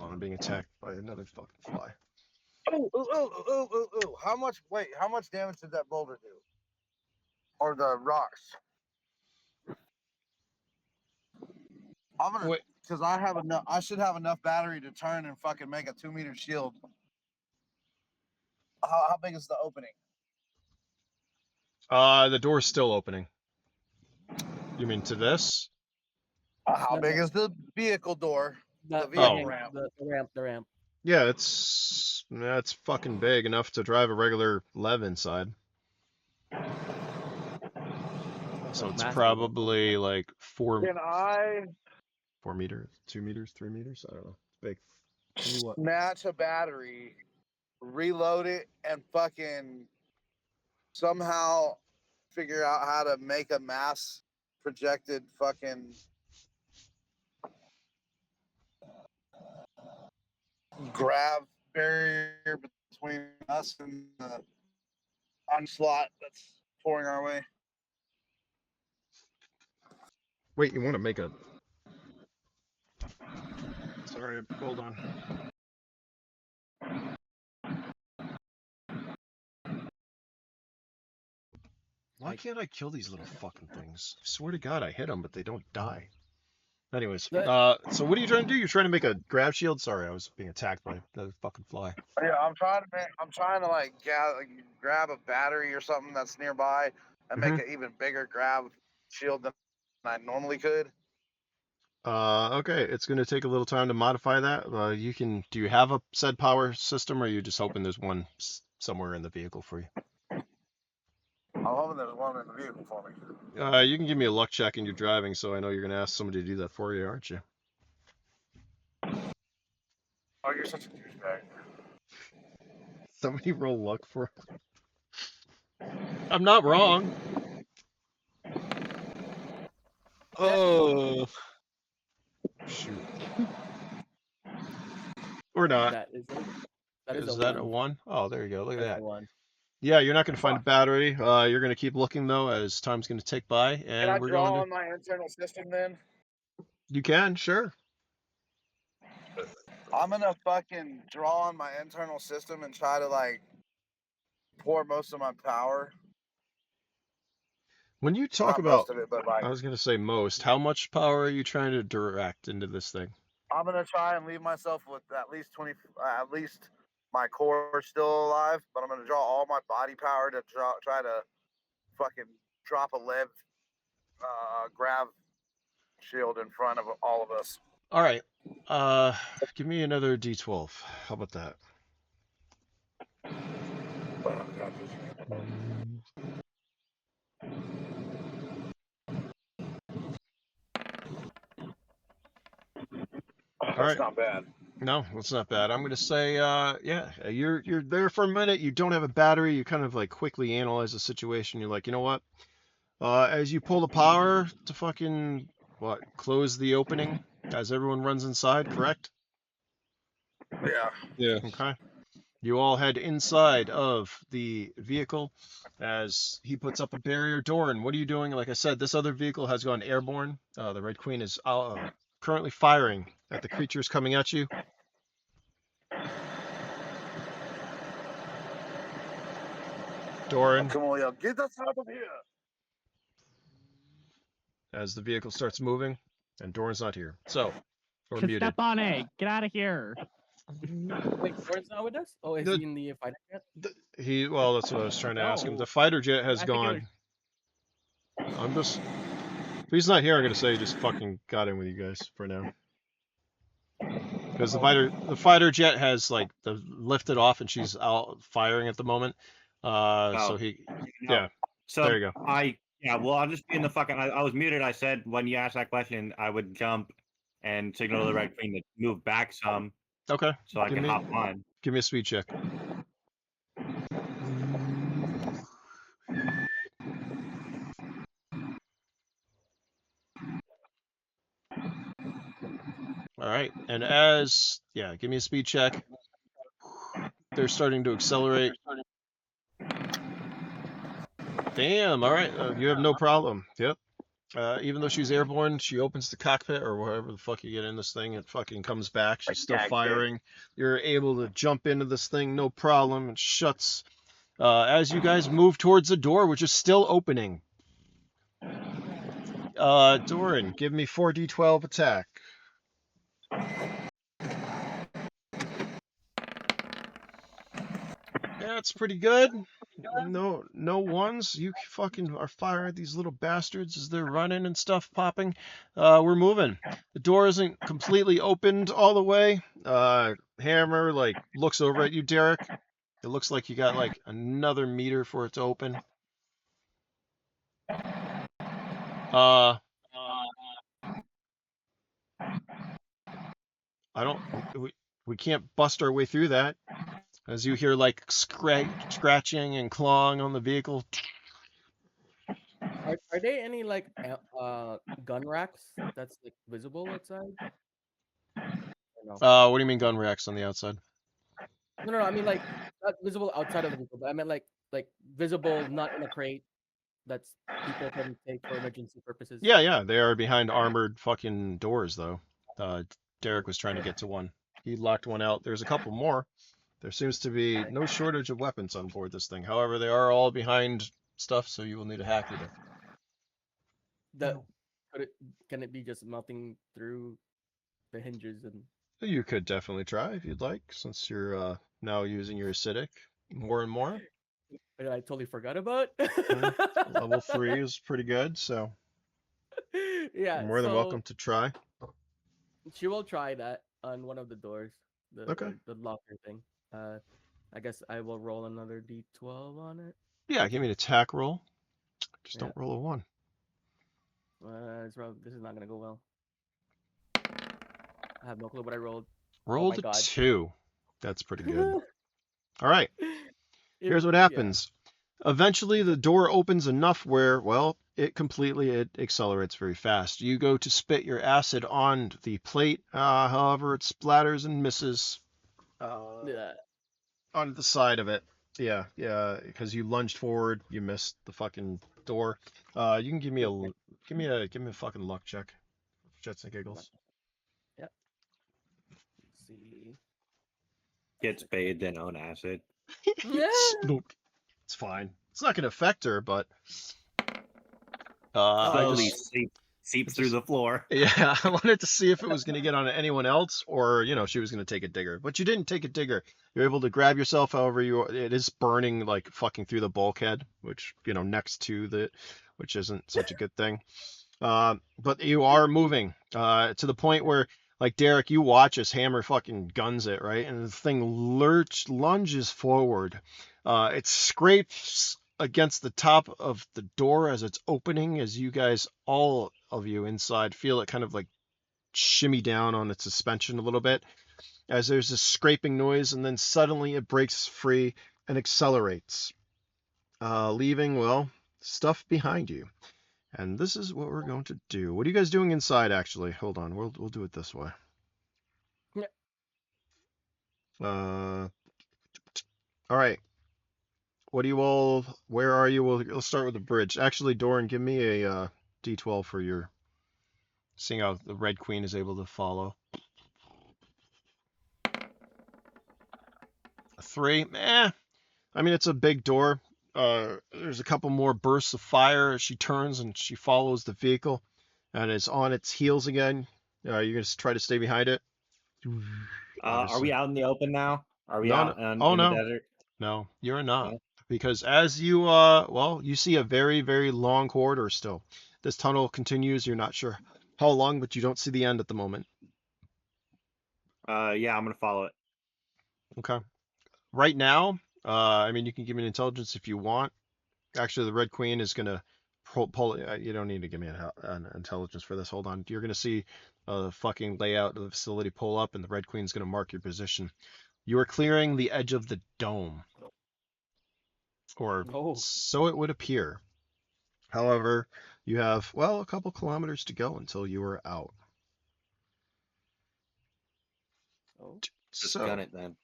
I'm being attacked by another fucking fly. Ooh. How much damage did that boulder do? Or the rocks? I'm gonna, Wait. because I have enough. I should have enough battery to turn and fucking make a 2-meter shield. How big is the opening? The door's still opening. You mean to this? How big is the vehicle door? The vehicle ramp. ramp. The ramp. Yeah, it's fucking big enough to drive a regular Lev inside. So it's massive. probably like 4 Can I 4 meters, 2 meters, 3 meters. I don't know. It's big. Tell you what. snatch a battery, reload it, and fucking somehow figure out how to make a mass projected fucking grab barrier between us and the onslaught that's pouring our way? Wait, you want to make a? Sorry, hold on. Why can't I kill these little fucking things? I swear to God, I hit them, but they don't die. Anyways, The- so what are you trying to do? You're trying to make a grab shield? Sorry, I was being attacked by another fucking fly. Yeah, I'm trying to like grab a battery or something that's nearby and make an even bigger grab shield than I normally could. Okay, it's going to take a little time to modify that. Do you have a said power system, or are you just hoping there's one somewhere in the vehicle for you? I'm hoping there's one in the vehicle for me. You can give me a luck check in your driving, so I know you're going to ask somebody to do that for you, aren't you? Oh, you're such a douchebag. Somebody roll luck for. I'm not wrong. Oh, Shoot. Or not. that is a, that is Is a that a one. 1? Oh, there you go. Look at That's that. a one. Yeah, you're not going to find a battery. You're going to keep looking, though, as time's going to tick by, Can and I we're draw going to. on my internal system then? You can, sure. I'm gonna fucking draw on my internal system and try to like pour most of my power. When you talk Not about, most of it, but like I was going to say most, how much power are you trying to direct into this thing? I'm gonna try and leave myself with at least 20, at least my core still alive. But I'm gonna draw all my body power to try to fucking drop a lead grav shield in front of all of us. All right. Give me another D12. How about that? All That's right. not bad. No, that's not bad. I'm gonna say, yeah, you're there for a minute. You don't have a battery. You kind of like quickly analyze the situation. You're like, you know what? As you pull the power to fucking close the opening as everyone runs inside, correct? Yeah. yeah. Okay. You all head inside of the vehicle as he puts up a barrier door. And what are you doing? Like I said, this other vehicle has gone airborne. The Red Queen is currently firing at the creatures coming at you. Doran, Come on, y'all, get us out of here. as the vehicle starts moving, and Doran's not here. So, we're Just muted. step on A. Get out of here. Wait, Gordon's not with us? Oh, is The- he in the fighter jet? Well, that's what I was trying to ask him. No. The fighter jet has I think it gone. If he's not here, I'm gonna say he just fucking got in with you guys for now. Because the fighter jet has like lifted off and she's out firing at the moment. So yeah. So There you go. well, I'll just be in the fucking. I was muted. I said when you asked that question, I would jump and signal to the Red Queen to move back some Okay. so I can hop on. Give me a speed check. All right. And give me a speed check. They're starting to accelerate. Damn. All right. You have no problem. Yep. Even though she's airborne, she opens the cockpit or wherever the fuck you get in this thing. It fucking comes back. She's still firing. You're able to jump into this thing, no problem. It shuts. As you guys move towards the door, which is still opening. Doran, give me 4d12 attack. Yeah, it's pretty good. No ones. You fucking are firing at these little bastards as they're running and stuff popping. We're moving. The door isn't completely opened all the way. Hammer looks over at you, Derek. It looks like you got like another meter for it to open. We can't bust our way through that. As you hear like scratching and clawing on the vehicle. Are there any like gun racks that's like visible outside? Or no? What do you mean gun racks on the outside? No. I mean like not visible outside of the vehicle, but I meant like visible, not in a crate. That's people can take for emergency purposes. Yeah, they are behind armored fucking doors though. Derek was trying to get to one. He locked one out. There's a couple more. There seems to be no shortage of weapons on board this thing. However, they are all behind stuff, so you will need a hacker to. Can it be just melting through the hinges and? You could definitely try if you'd like, since you're now using your acidic more and more. I totally forgot about. Level 3 is pretty good, so you're Yeah, more than so welcome to try. she will try that on one of the doors, Okay. the locker thing. Uh, I guess I will roll another d12 on it. Yeah, give me an attack roll. Just Yeah. don't roll a 1. This is not gonna go well. I have no clue what I rolled. Rolled my a God. 2. That's pretty good. All right. If- Here's what yeah. happens. Eventually, the door opens enough where, well, it accelerates very fast. You go to spit your acid on the plate. However, it splatters and misses Yeah. on the side of it. Yeah, because you lunged forward, you missed the fucking door. You can give me a fucking luck check. Jets and giggles. Yep. Let's see. Gets bathed in own acid. Snoop. It's fine. It's not gonna affect her, but I Slowly just seeps through the floor. yeah, I wanted to see if it was gonna get on anyone else or she was gonna take a digger. But you didn't take a digger. You're able to grab yourself, however it is burning like fucking through the bulkhead, which next to which isn't such a good thing. But you are moving to the point where, like Derek, you watch as Hammer fucking guns it, right? And the thing lunges forward. It scrapes against the top of the door as it's opening, as you guys, all of you inside, feel it kind of like shimmy down on its suspension a little bit as there's this scraping noise, and then suddenly it breaks free and accelerates, leaving, well, stuff behind you. And this is what we're going to do. What are you guys doing inside, actually? Hold on. We'll do it this way. Yeah. All right. What do you all... Where are you? We'll start with the bridge. Actually, Doran, give me a D12 for your... Seeing how the Red Queen is able to follow. A 3. I mean, it's a big door. There's a couple more bursts of fire as she turns and she follows the vehicle and is on its heels again. You're going to try to stay behind it? Are we out in the open now? Are we No, out oh in the no, desert? no, you're not. No? Because as you, you see a very, very long corridor still. This tunnel continues. You're not sure how long, but you don't see the end at the moment. Yeah, I'm gonna follow it. Okay. Right now, I mean, you can give me an intelligence if you want. Actually, the Red Queen is going to pull you don't need to give me an intelligence for this. Hold on. You're going to see a fucking layout of the facility pull up, and the Red Queen's going to mark your position. You are clearing the edge of the dome. Or Oh. so it would appear. However, you have, well, a couple kilometers to go until you are out. Oh. Just So, gun it then.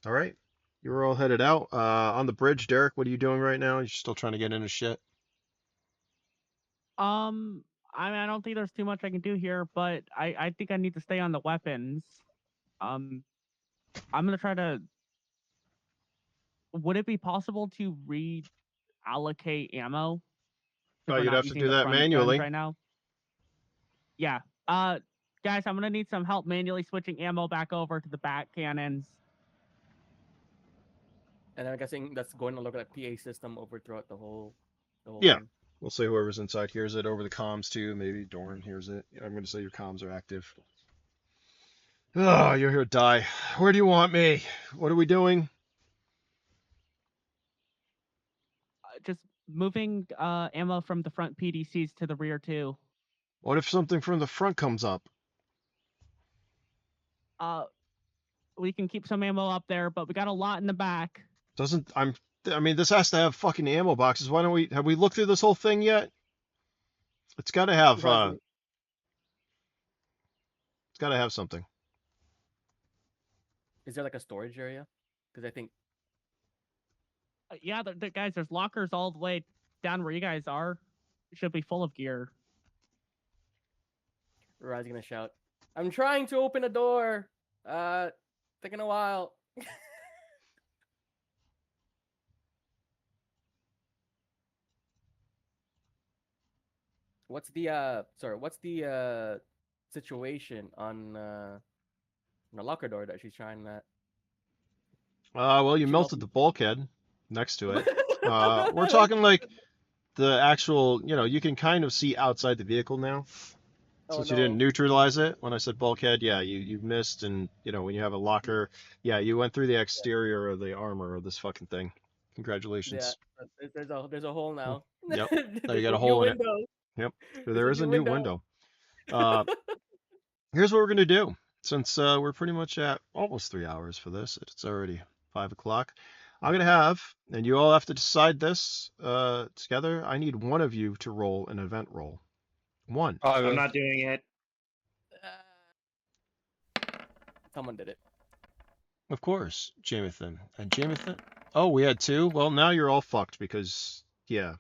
all right. You're all headed out. On the bridge, Derek, what are you doing right now? You're still trying to get into shit? I mean, I don't think there's too much I can do here, but I think I need to stay on the weapons. I'm gonna try to. Would it be possible to reallocate ammo? If Oh, we're you'd not have to using do the that front guns manually. right now. Yeah. Guys, I'm gonna need some help manually switching ammo back over to the back cannons. And I'm guessing that's going to look at PA system over throughout the whole Yeah. thing. We'll say whoever's inside hears it over the comms too. Maybe Doran hears it. I'm going to say your comms are active. Oh, you're here to die. Where do you want me? What are we doing? Just moving ammo from the front PDCs to the rear too. What if something from the front comes up? We can keep some ammo up there, but we got a lot in the back. I mean, this has to have fucking ammo boxes. Why don't have we looked through this whole thing yet? It's got to have, Surprisingly- it's got to have something. Is there like a storage area? Because I think Yeah, guys, there's lockers all the way down where you guys are. It should be full of gear. Rai's gonna shout, "I'm trying to open a door. Taking a while." What's the situation on the locker door that she's trying that? Well, you She melted melted. the bulkhead next to it. We're talking like the actual, you can kind of see outside the vehicle now. Oh Since you didn't no. neutralize it when I said bulkhead, yeah, you missed, and when you have a locker, yeah, you went through the exterior of the armor of this fucking thing. Yeah, Congratulations. there's a hole Hmm. now. Yep. Now you There's got a a new hole in it. window. Yep. There's There a is a new new window. window. Uh, Here's what we're gonna do. Since we're pretty much at almost 3 hours for this, it's already 5 o'clock. I'm gonna have, and you all have to decide this together. I need one of you to roll an event roll. One. I I'm will. not doing it. Someone did it. Of course, Jamathan. And Jamathan. Oh, we had two? Well, now you're all fucked because, yeah.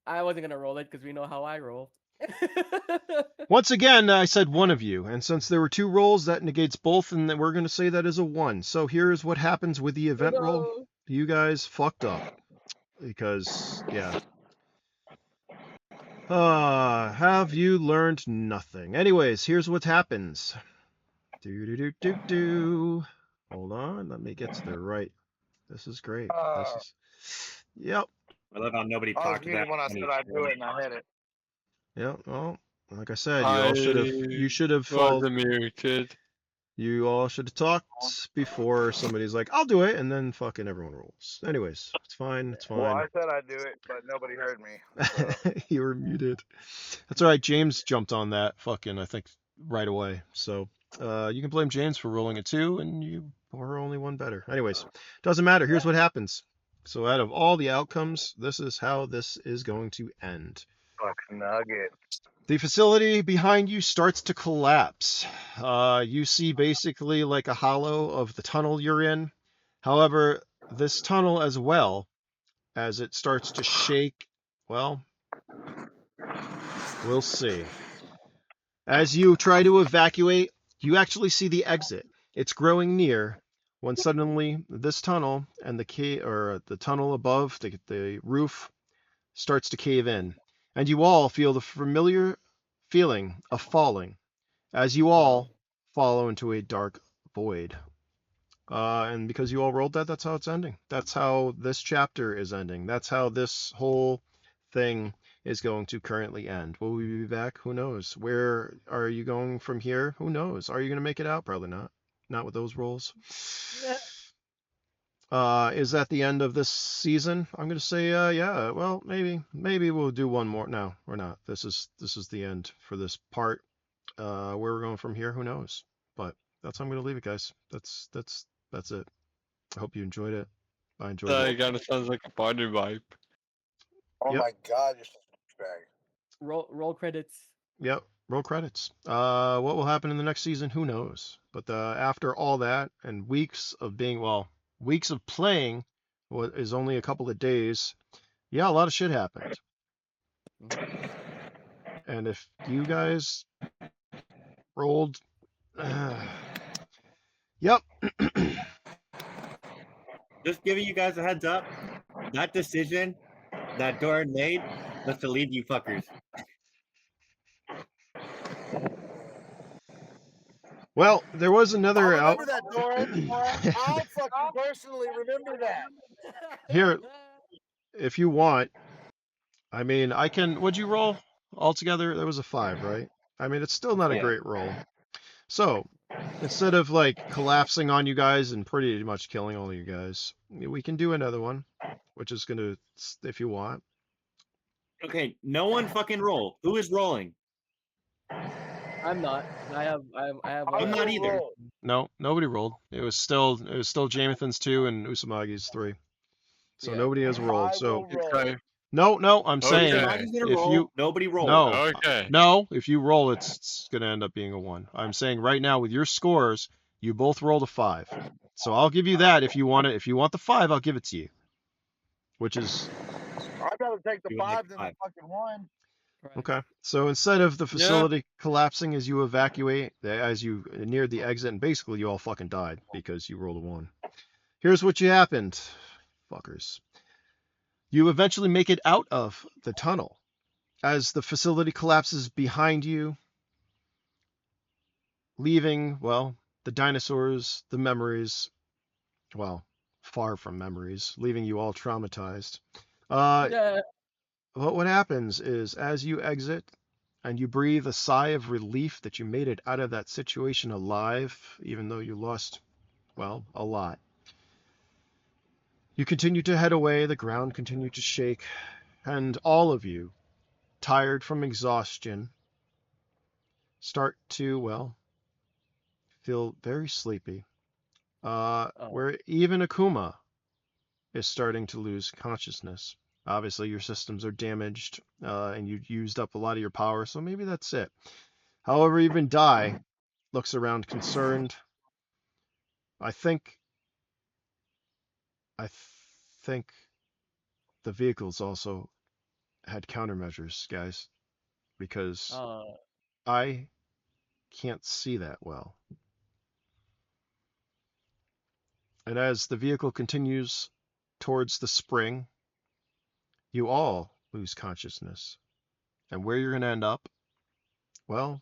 I wasn't gonna roll it because we know how I roll. Once again, I said one of you, and since there were two rolls, that negates both, and we're going to say that is a one. So here's what happens with the event roll. No. You guys fucked up. Because, yeah. Have you learned nothing? Anyways, here's what happens. Do. Hold on, let me get to the right. This is great. This is. Yep. I love how nobody I was talked about muted when I said I'd do it, and I hit it. Yep. Well, like I said, I you should have was followed. muted. You all should have talked before somebody's like, I'll do it, and then fucking everyone rolls. Anyways, it's fine. It's Well, I fine. said I'd do it, but nobody heard me. So. You were muted. That's all right. James jumped on that fucking, I think, right away. So you can blame James for rolling a two, and you were only one better. Anyways, doesn't matter. Here's what happens. So out of all the outcomes, this is how this is going to end. Fucking nugget. The facility behind you starts to collapse. You see basically like a hollow of the tunnel you're in. However, this tunnel as well, as it starts to shake, well, we'll see. As you try to evacuate, you actually see the exit. It's growing near when suddenly this tunnel and the tunnel above the roof starts to cave in, and you all feel the familiar feeling of falling as you all follow into a dark void. And because you all rolled that, that's how it's ending. That's how this chapter is ending. That's how this whole thing is going to currently end. Will we be back? Who knows? Where are you going from here? Who knows? Are you going to make it out? Probably not. Not with those rolls. Is that the end of this season? I'm going to say, yeah. Well, maybe we'll do one more. No, we're not. This is the end for this part. Where we're going from here, who knows? But that's how I'm going to leave it, guys. That's it. I hope you enjoyed it. I enjoyed That it. kind of sounds like a party vibe. Oh Yep. my God, you're such a douchebag. Roll credits. Yep. Roll credits. What will happen in the next season? Who knows? But after all that and weeks of playing, what is only a couple of days. Yeah, a lot of shit happened. And if you guys rolled, yep. Just giving you guys a heads up. That decision that Doran made was to leave you fuckers. Well, there was another I'll out. remember that, Doran. I'll fucking personally remember that. Here, if you want, I mean, I can. What'd you roll altogether? That was a 5, right? I mean, it's still not a Yeah. great roll. So instead of like collapsing on you guys and pretty much killing all of you guys, we can do another one, which is gonna, if you want. Okay, no one fucking roll. Who is rolling? I'm not. I have I'm not either. Roll. No, nobody rolled. It was still Jamathan's 2 and Usamagi's 3. So Yeah. nobody has rolled. I So will roll. Okay. no, I'm saying Okay. Somebody's gonna if roll. you Nobody roll. no, Okay. if you roll, it's gonna end up being a 1. I'm saying right now with your scores, you both rolled a 5. So I'll give you that if you want it. If you want the 5, I'll give it to you. Which is I'd rather take the You would like 5 than the 5. fucking 1. Right. okay. So instead of the Yeah. facility collapsing as you evacuate, as you neared the exit, and basically you all fucking died because you rolled a 1. Here's what happened, fuckers. You eventually make it out of the tunnel. As the facility collapses behind you, leaving, well, the dinosaurs, the memories, well, far from memories, leaving you all traumatized. Yeah. But what happens is, as you exit and you breathe a sigh of relief that you made it out of that situation alive, even though you lost, well, a lot, you continue to head away, the ground continued to shake, and all of you, tired from exhaustion, start to, well, feel very sleepy. Oh. Where even Akuma is starting to lose consciousness. Obviously, your systems are damaged, and you used up a lot of your power, so maybe that's it. However, even Dai looks around concerned. I think I think the vehicles also had countermeasures, guys, because I can't see that well. And as the vehicle continues towards the spring, you all lose consciousness. And where you're going to end up, well,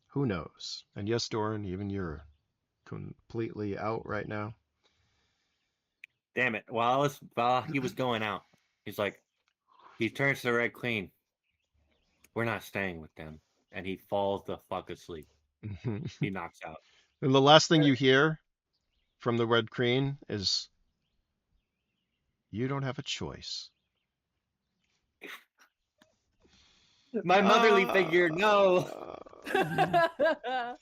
who knows? And yes, Doran, even you're completely out right now. Damn it! While he was going out, he's like, he turns to Red Queen. We're not staying with them, and he falls the fuck asleep. He knocks out. And the last thing you hear from the Red Queen is, you don't have a choice. My motherly figure, no.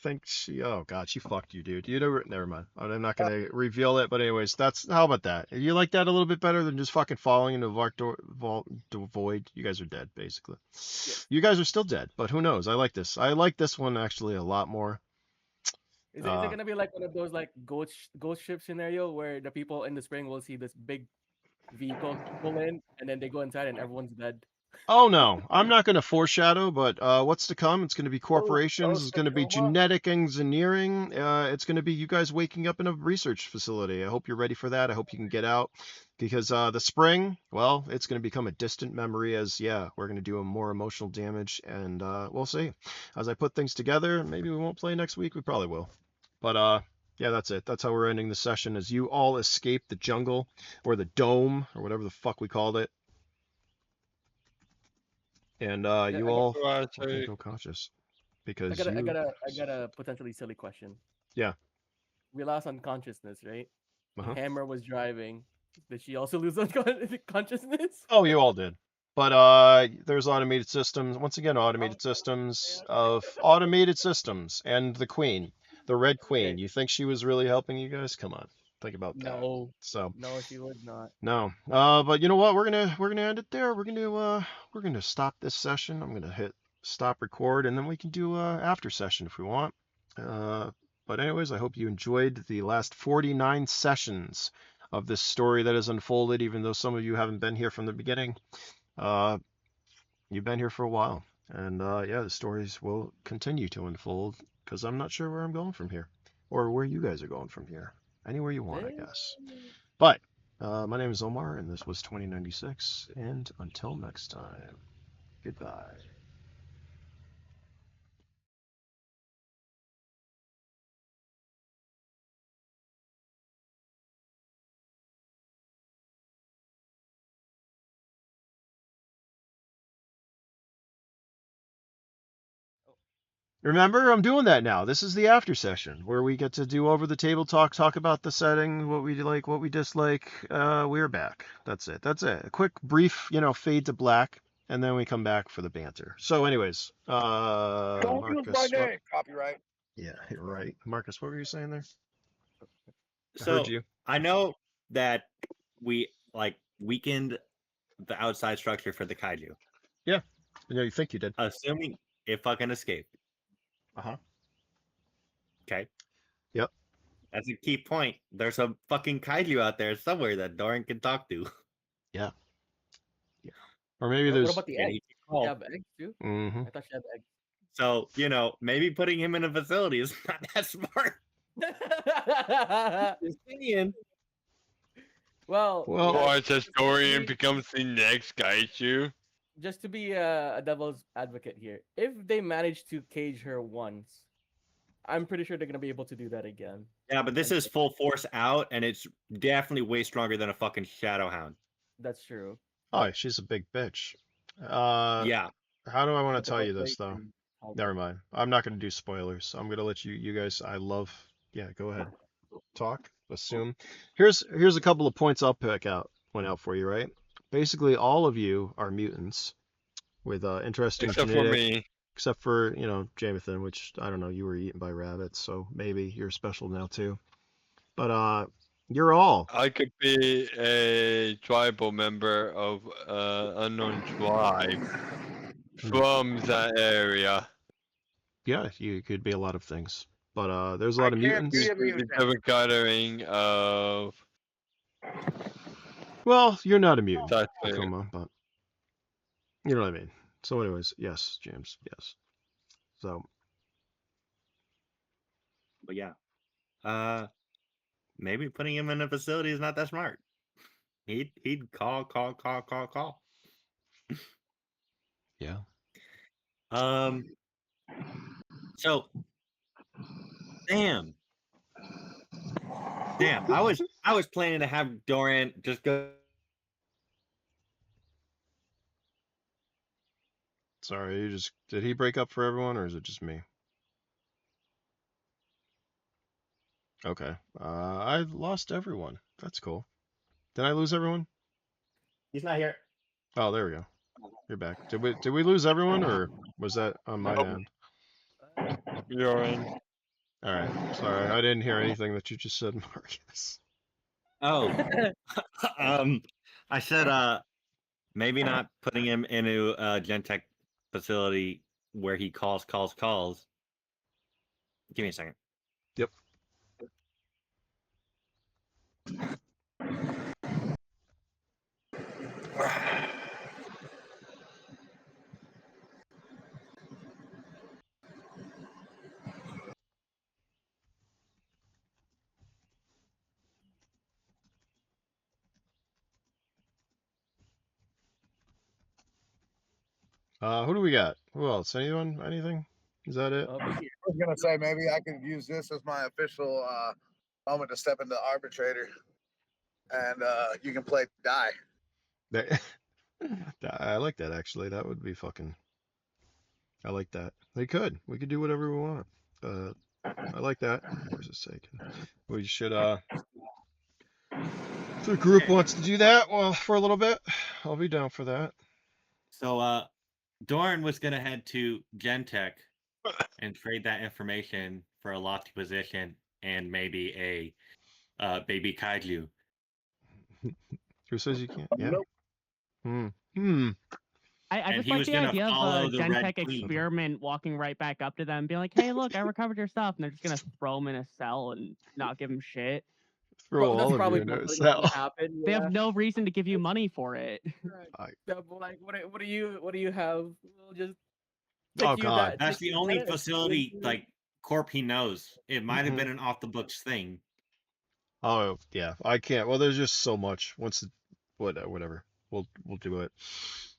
Think she? Oh God, she fucked you, dude. You never mind. I'm not gonna reveal it, but anyways, that's how about that? You like that a little bit better than just fucking falling into the void? You guys are dead, basically. Yes. You guys are still dead, but who knows? I like this. I like this one actually a lot more. Is it gonna be like one of those like ghost ship scenario where the people in the spring will see this big vehicle pull in and then they go inside and everyone's dead? Oh no, I'm not going to foreshadow, but what's to come? It's going to be corporations. It's Ghost going to be Akuma? genetic engineering. It's going to be you guys waking up in a research facility. I hope you're ready for that. I hope you can get out because the spring, well, it's going to become a distant memory as, yeah, we're going to do a more emotional damage. And we'll see. As I put things together, maybe we won't play next week. We probably will. But yeah, that's it. That's how we're ending the session as you all escape the jungle or the dome or whatever the fuck we called it. And Yeah, you all Well, can so go conscious I because got a, I you. got a, I got a potentially silly question. Yeah. We lost unconsciousness, right? Uh-huh. Hammer was driving. Did she also lose consciousness? Oh, you all did. But there's automated systems. Once again, automated systems and the Queen, the Red Queen. Okay. You think she was really helping you guys? Come on, think about that. No, So no, she was not. no. But you know what? We're gonna end it there. We're gonna stop this session. I'm gonna hit stop record, and then we can do after session if we want. But anyways, I hope you enjoyed the last 49 sessions of this story that has unfolded, even though some of you haven't been here from the beginning. You've been here for a while, and yeah, the stories will continue to unfold because I'm not sure where I'm going from here, or where you guys are going from here. Anywhere you want, I guess. But my name is Omar, and this was 2096, and until next time, goodbye. Remember, I'm doing that now. This is the after session where we get to do over the table talk about the setting, what we like, what we dislike. We're back. That's it. That's it. A quick, brief, fade to black, and then we come back for the banter. So, anyways, Don't use my Marcus, what? name. Copyright. Yeah, you're right. Marcus, what were you saying there? I heard So you. I know that we like weakened the outside structure for the kaiju, Yeah. Yeah, you think you did. assuming it fucking escaped. Uh-huh. Okay. Yep. That's a key point. There's a fucking kaiju out there somewhere that Doran can talk to. Yeah. Yeah. Or maybe What there's. about the And egg? he can She crawl. have eggs too? Mm-hmm. I thought she had eggs. So, maybe putting him in a facility is not that smart. Just saying. Well, Well- Watch as just to Dorian be- becomes the next Kaiju. just to be a devil's advocate here, if they manage to cage her once, I'm pretty sure they're gonna be able to do that again. Yeah, but this is full force out, and it's definitely way stronger than a fucking Shadowhound. That's true. Oh, she's a big bitch. Yeah. How do I want But to tell the you this though? PlayStation has Never mind. I'm not going to do spoilers. I'm going to let you guys. Yeah, go ahead. Talk. Assume. Here's a couple of points I'll point out for you. Right. Basically, all of you are mutants with interesting Except for genetic, me. except for Jamathan, which I don't know. You were eaten by rabbits, so maybe you're special now too. But you're all. I could be a tribal member of unknown tribe from that area. Yeah, you could be a lot of things. But there's a lot of can't mutants. be a The mutant. different gathering of Well, you're not a mutant, that thing. Akuma, but you know what I mean. So, anyways, yes, James, yes. So, But yeah. Maybe putting him in a facility is not that smart. He'd call. yeah. So damn. I was planning to have Dorian just go. Sorry, did he break up for everyone, or is it just me? Okay. I lost everyone. That's cool. Did I lose everyone? He's not here. Oh, there we go. You're back. Did we lose everyone, or was that on my end? You're in. All right. Sorry, I didn't hear anything that you just said, Marcus. Oh. I said maybe not putting him into a Gentech facility where he calls. Give me a second. Yep. Who do we got? Who else? Anyone? Anything? Is that it? I'll be here. I was gonna say maybe I could use this as my official moment to step into arbitrator, and you can play die. That- I like that actually. That would be fucking. I like that. We could do whatever we want. I like that. Where's the sake? We should if the group wants to do that, well, for a little bit, I'll be down for that. So Doran was gonna head to Gentech and trade that information for a lofty position and maybe a baby kaiju. Who says you can't? Yeah. Nope. I And just he like was the gonna idea of follow a the Red Gentech Queen. experiment walking right back up to them and being like, hey, look, I recovered your stuff. And they're just going to throw them in a cell and not give them shit. Throw That's all of probably you into a what's cell. gonna happen. They Yeah. have no reason to give you money for it. Yeah, but like, what do you have? We'll just Oh, take you God. that. That's take the you only that, facility you- like corp he knows. It might have been Mhm. an off the books thing. Oh yeah, I can't. Well, there's just so much. Whatever. We'll do it.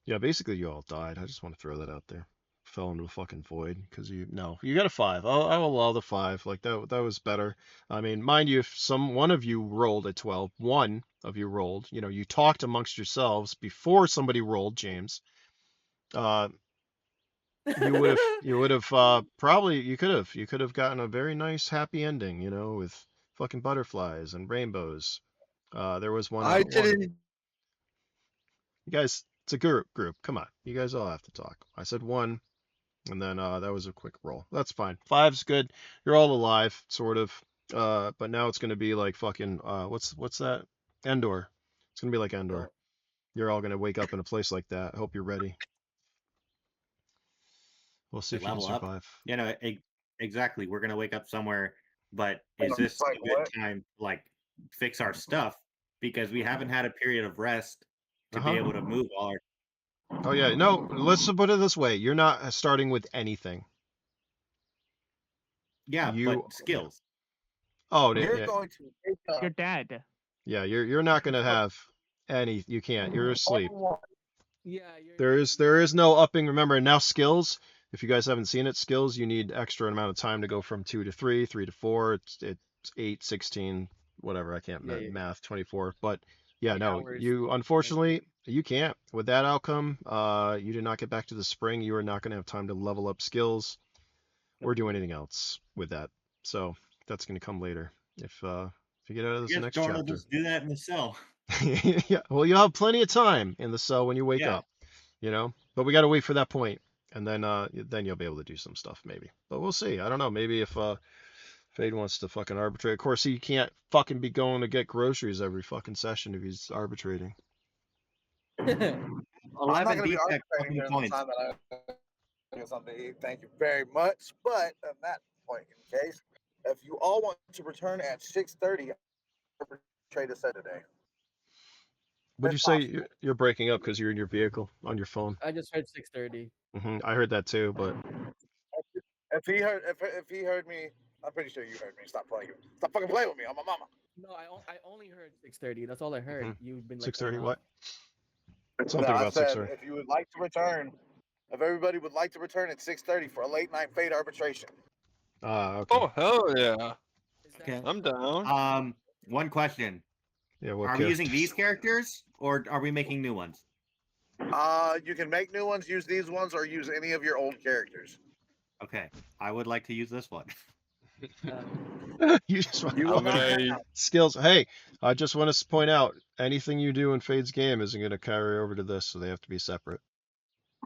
Yeah, basically you all died. I just want to throw that out there. Fell into a fucking void because you got a 5. I'll allow the 5. Like that was better. I mean, mind you, if one of you rolled a 12, one of you rolled. You talked amongst yourselves before somebody rolled, James. You would have probably you could have gotten a very nice happy ending, with fucking butterflies and rainbows. There was one. I One. didn't. You guys, it's a group. Come on, you guys all have to talk. I said 1, and then that was a quick roll. That's fine. 5's good. You're all alive, sort of. But now it's gonna be like fucking what's that? Endor. It's gonna be like Endor. You're all gonna wake up in a place like that. I hope you're ready. We'll see if you can Level up. survive. Exactly. We're gonna wake up somewhere, but is this Like a good what? time to like fix our stuff? Because we haven't had a period of rest to be Uh-huh. able to move all our. Oh yeah, no, let's put it this way. You're not starting with anything. Yeah, You but skills. Oh, You're yeah. going to wake up. You're dead. Yeah, you're not gonna have any. You can't. You're asleep. Yeah, There is no upping. Remember now skills. If you guys haven't seen it, skills you need extra amount of time to go from 2 to 3, 3 to 4. It's 8, 16, whatever. I can't Yeah, yeah. math 24. But yeah, 8 no, hours. you unfortunately you can't. With that outcome, you did not get back to the spring. You are not going to have time to level up skills or do anything else with that. So that's going to come later if you get out of I this guess next Dora chapter. just do that in the cell. Yeah, well, you'll have plenty of time in the cell when you wake Yeah. up, you know. But we got to wait for that point, and then you'll be able to do some stuff maybe. But we'll see. I don't know. Maybe if Fade wants to fucking arbitrate. Of course, he can't fucking be going to get groceries every fucking session if he's arbitrating. I'm not 11 going to be defect arbitrating fucking during points. the time that I get something to eat. Thank you very much. But on that point in case, if you all want to return at 6:30, arbitrate a set today. Would you If say possible. you're breaking up because you're in your vehicle on your phone? I just heard 6:30. I heard that too, but If he heard me, I'm pretty sure you heard me. Stop fucking playing with me. I'm my mama. No, I only heard 6:30. That's all I heard. You've been like 6:30. going What? No, Something I about said 6:30. if you would like to return, if everybody would like to return at 6:30 for a late night fate arbitration. Okay. Oh hell yeah! Is that Okay. I'm down. One question. Yeah. What Are we using characters? these characters or are we making new ones? You can make new ones, use these ones, or use any of your old characters. Okay. I would like to use this one. You just want You will I'm not gonna. have skills. Hey, I just want to point out anything you do in Fade's game isn't going to carry over to this, so they have to be separate.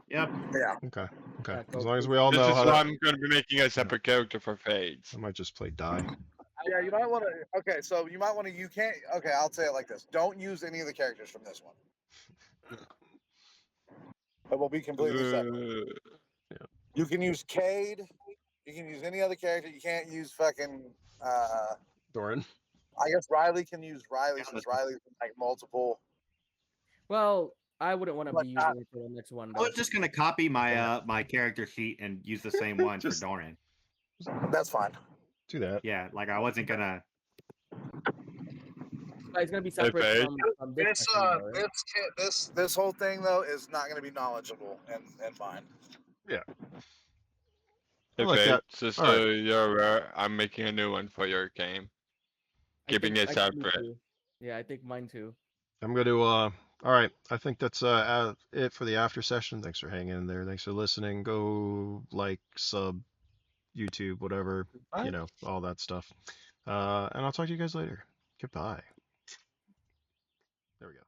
Yep. Yeah. Okay. Okay. Yeah, As so long as please- we all This know is how why that. I'm gonna be making a separate character for Fades. I might just play die. Yeah, you might want to. Okay, so you might want to. You can't. Okay, I'll say it like this: don't use any of the characters from this one. It will be completely separate. You can use Cade. You can use any other character. You can't use fucking. Doran. I guess Riley can use Riley Yeah, since Riley's like multiple. Well, I wouldn't want to Like be that. using it for the next one I though. was just gonna copy my my character sheet and use the same one Just- for Doran. That's fine. Do that. Yeah, like I wasn't gonna. But it's gonna be separate Fade. from this. This session, though, right? this whole thing though is not going to be knowledgeable in mine. I Hey like that. Fades, just All so you're aware, I'm making a new one for your game. I Keeping think- it I think me separate. too. Yeah, I think mine too. I'm going to. All right. I think that's it for the after session. Thanks for hanging in there. Thanks for listening. Go like, sub, YouTube, whatever. You know, all that stuff. And I'll talk to you guys later. Goodbye. There we go.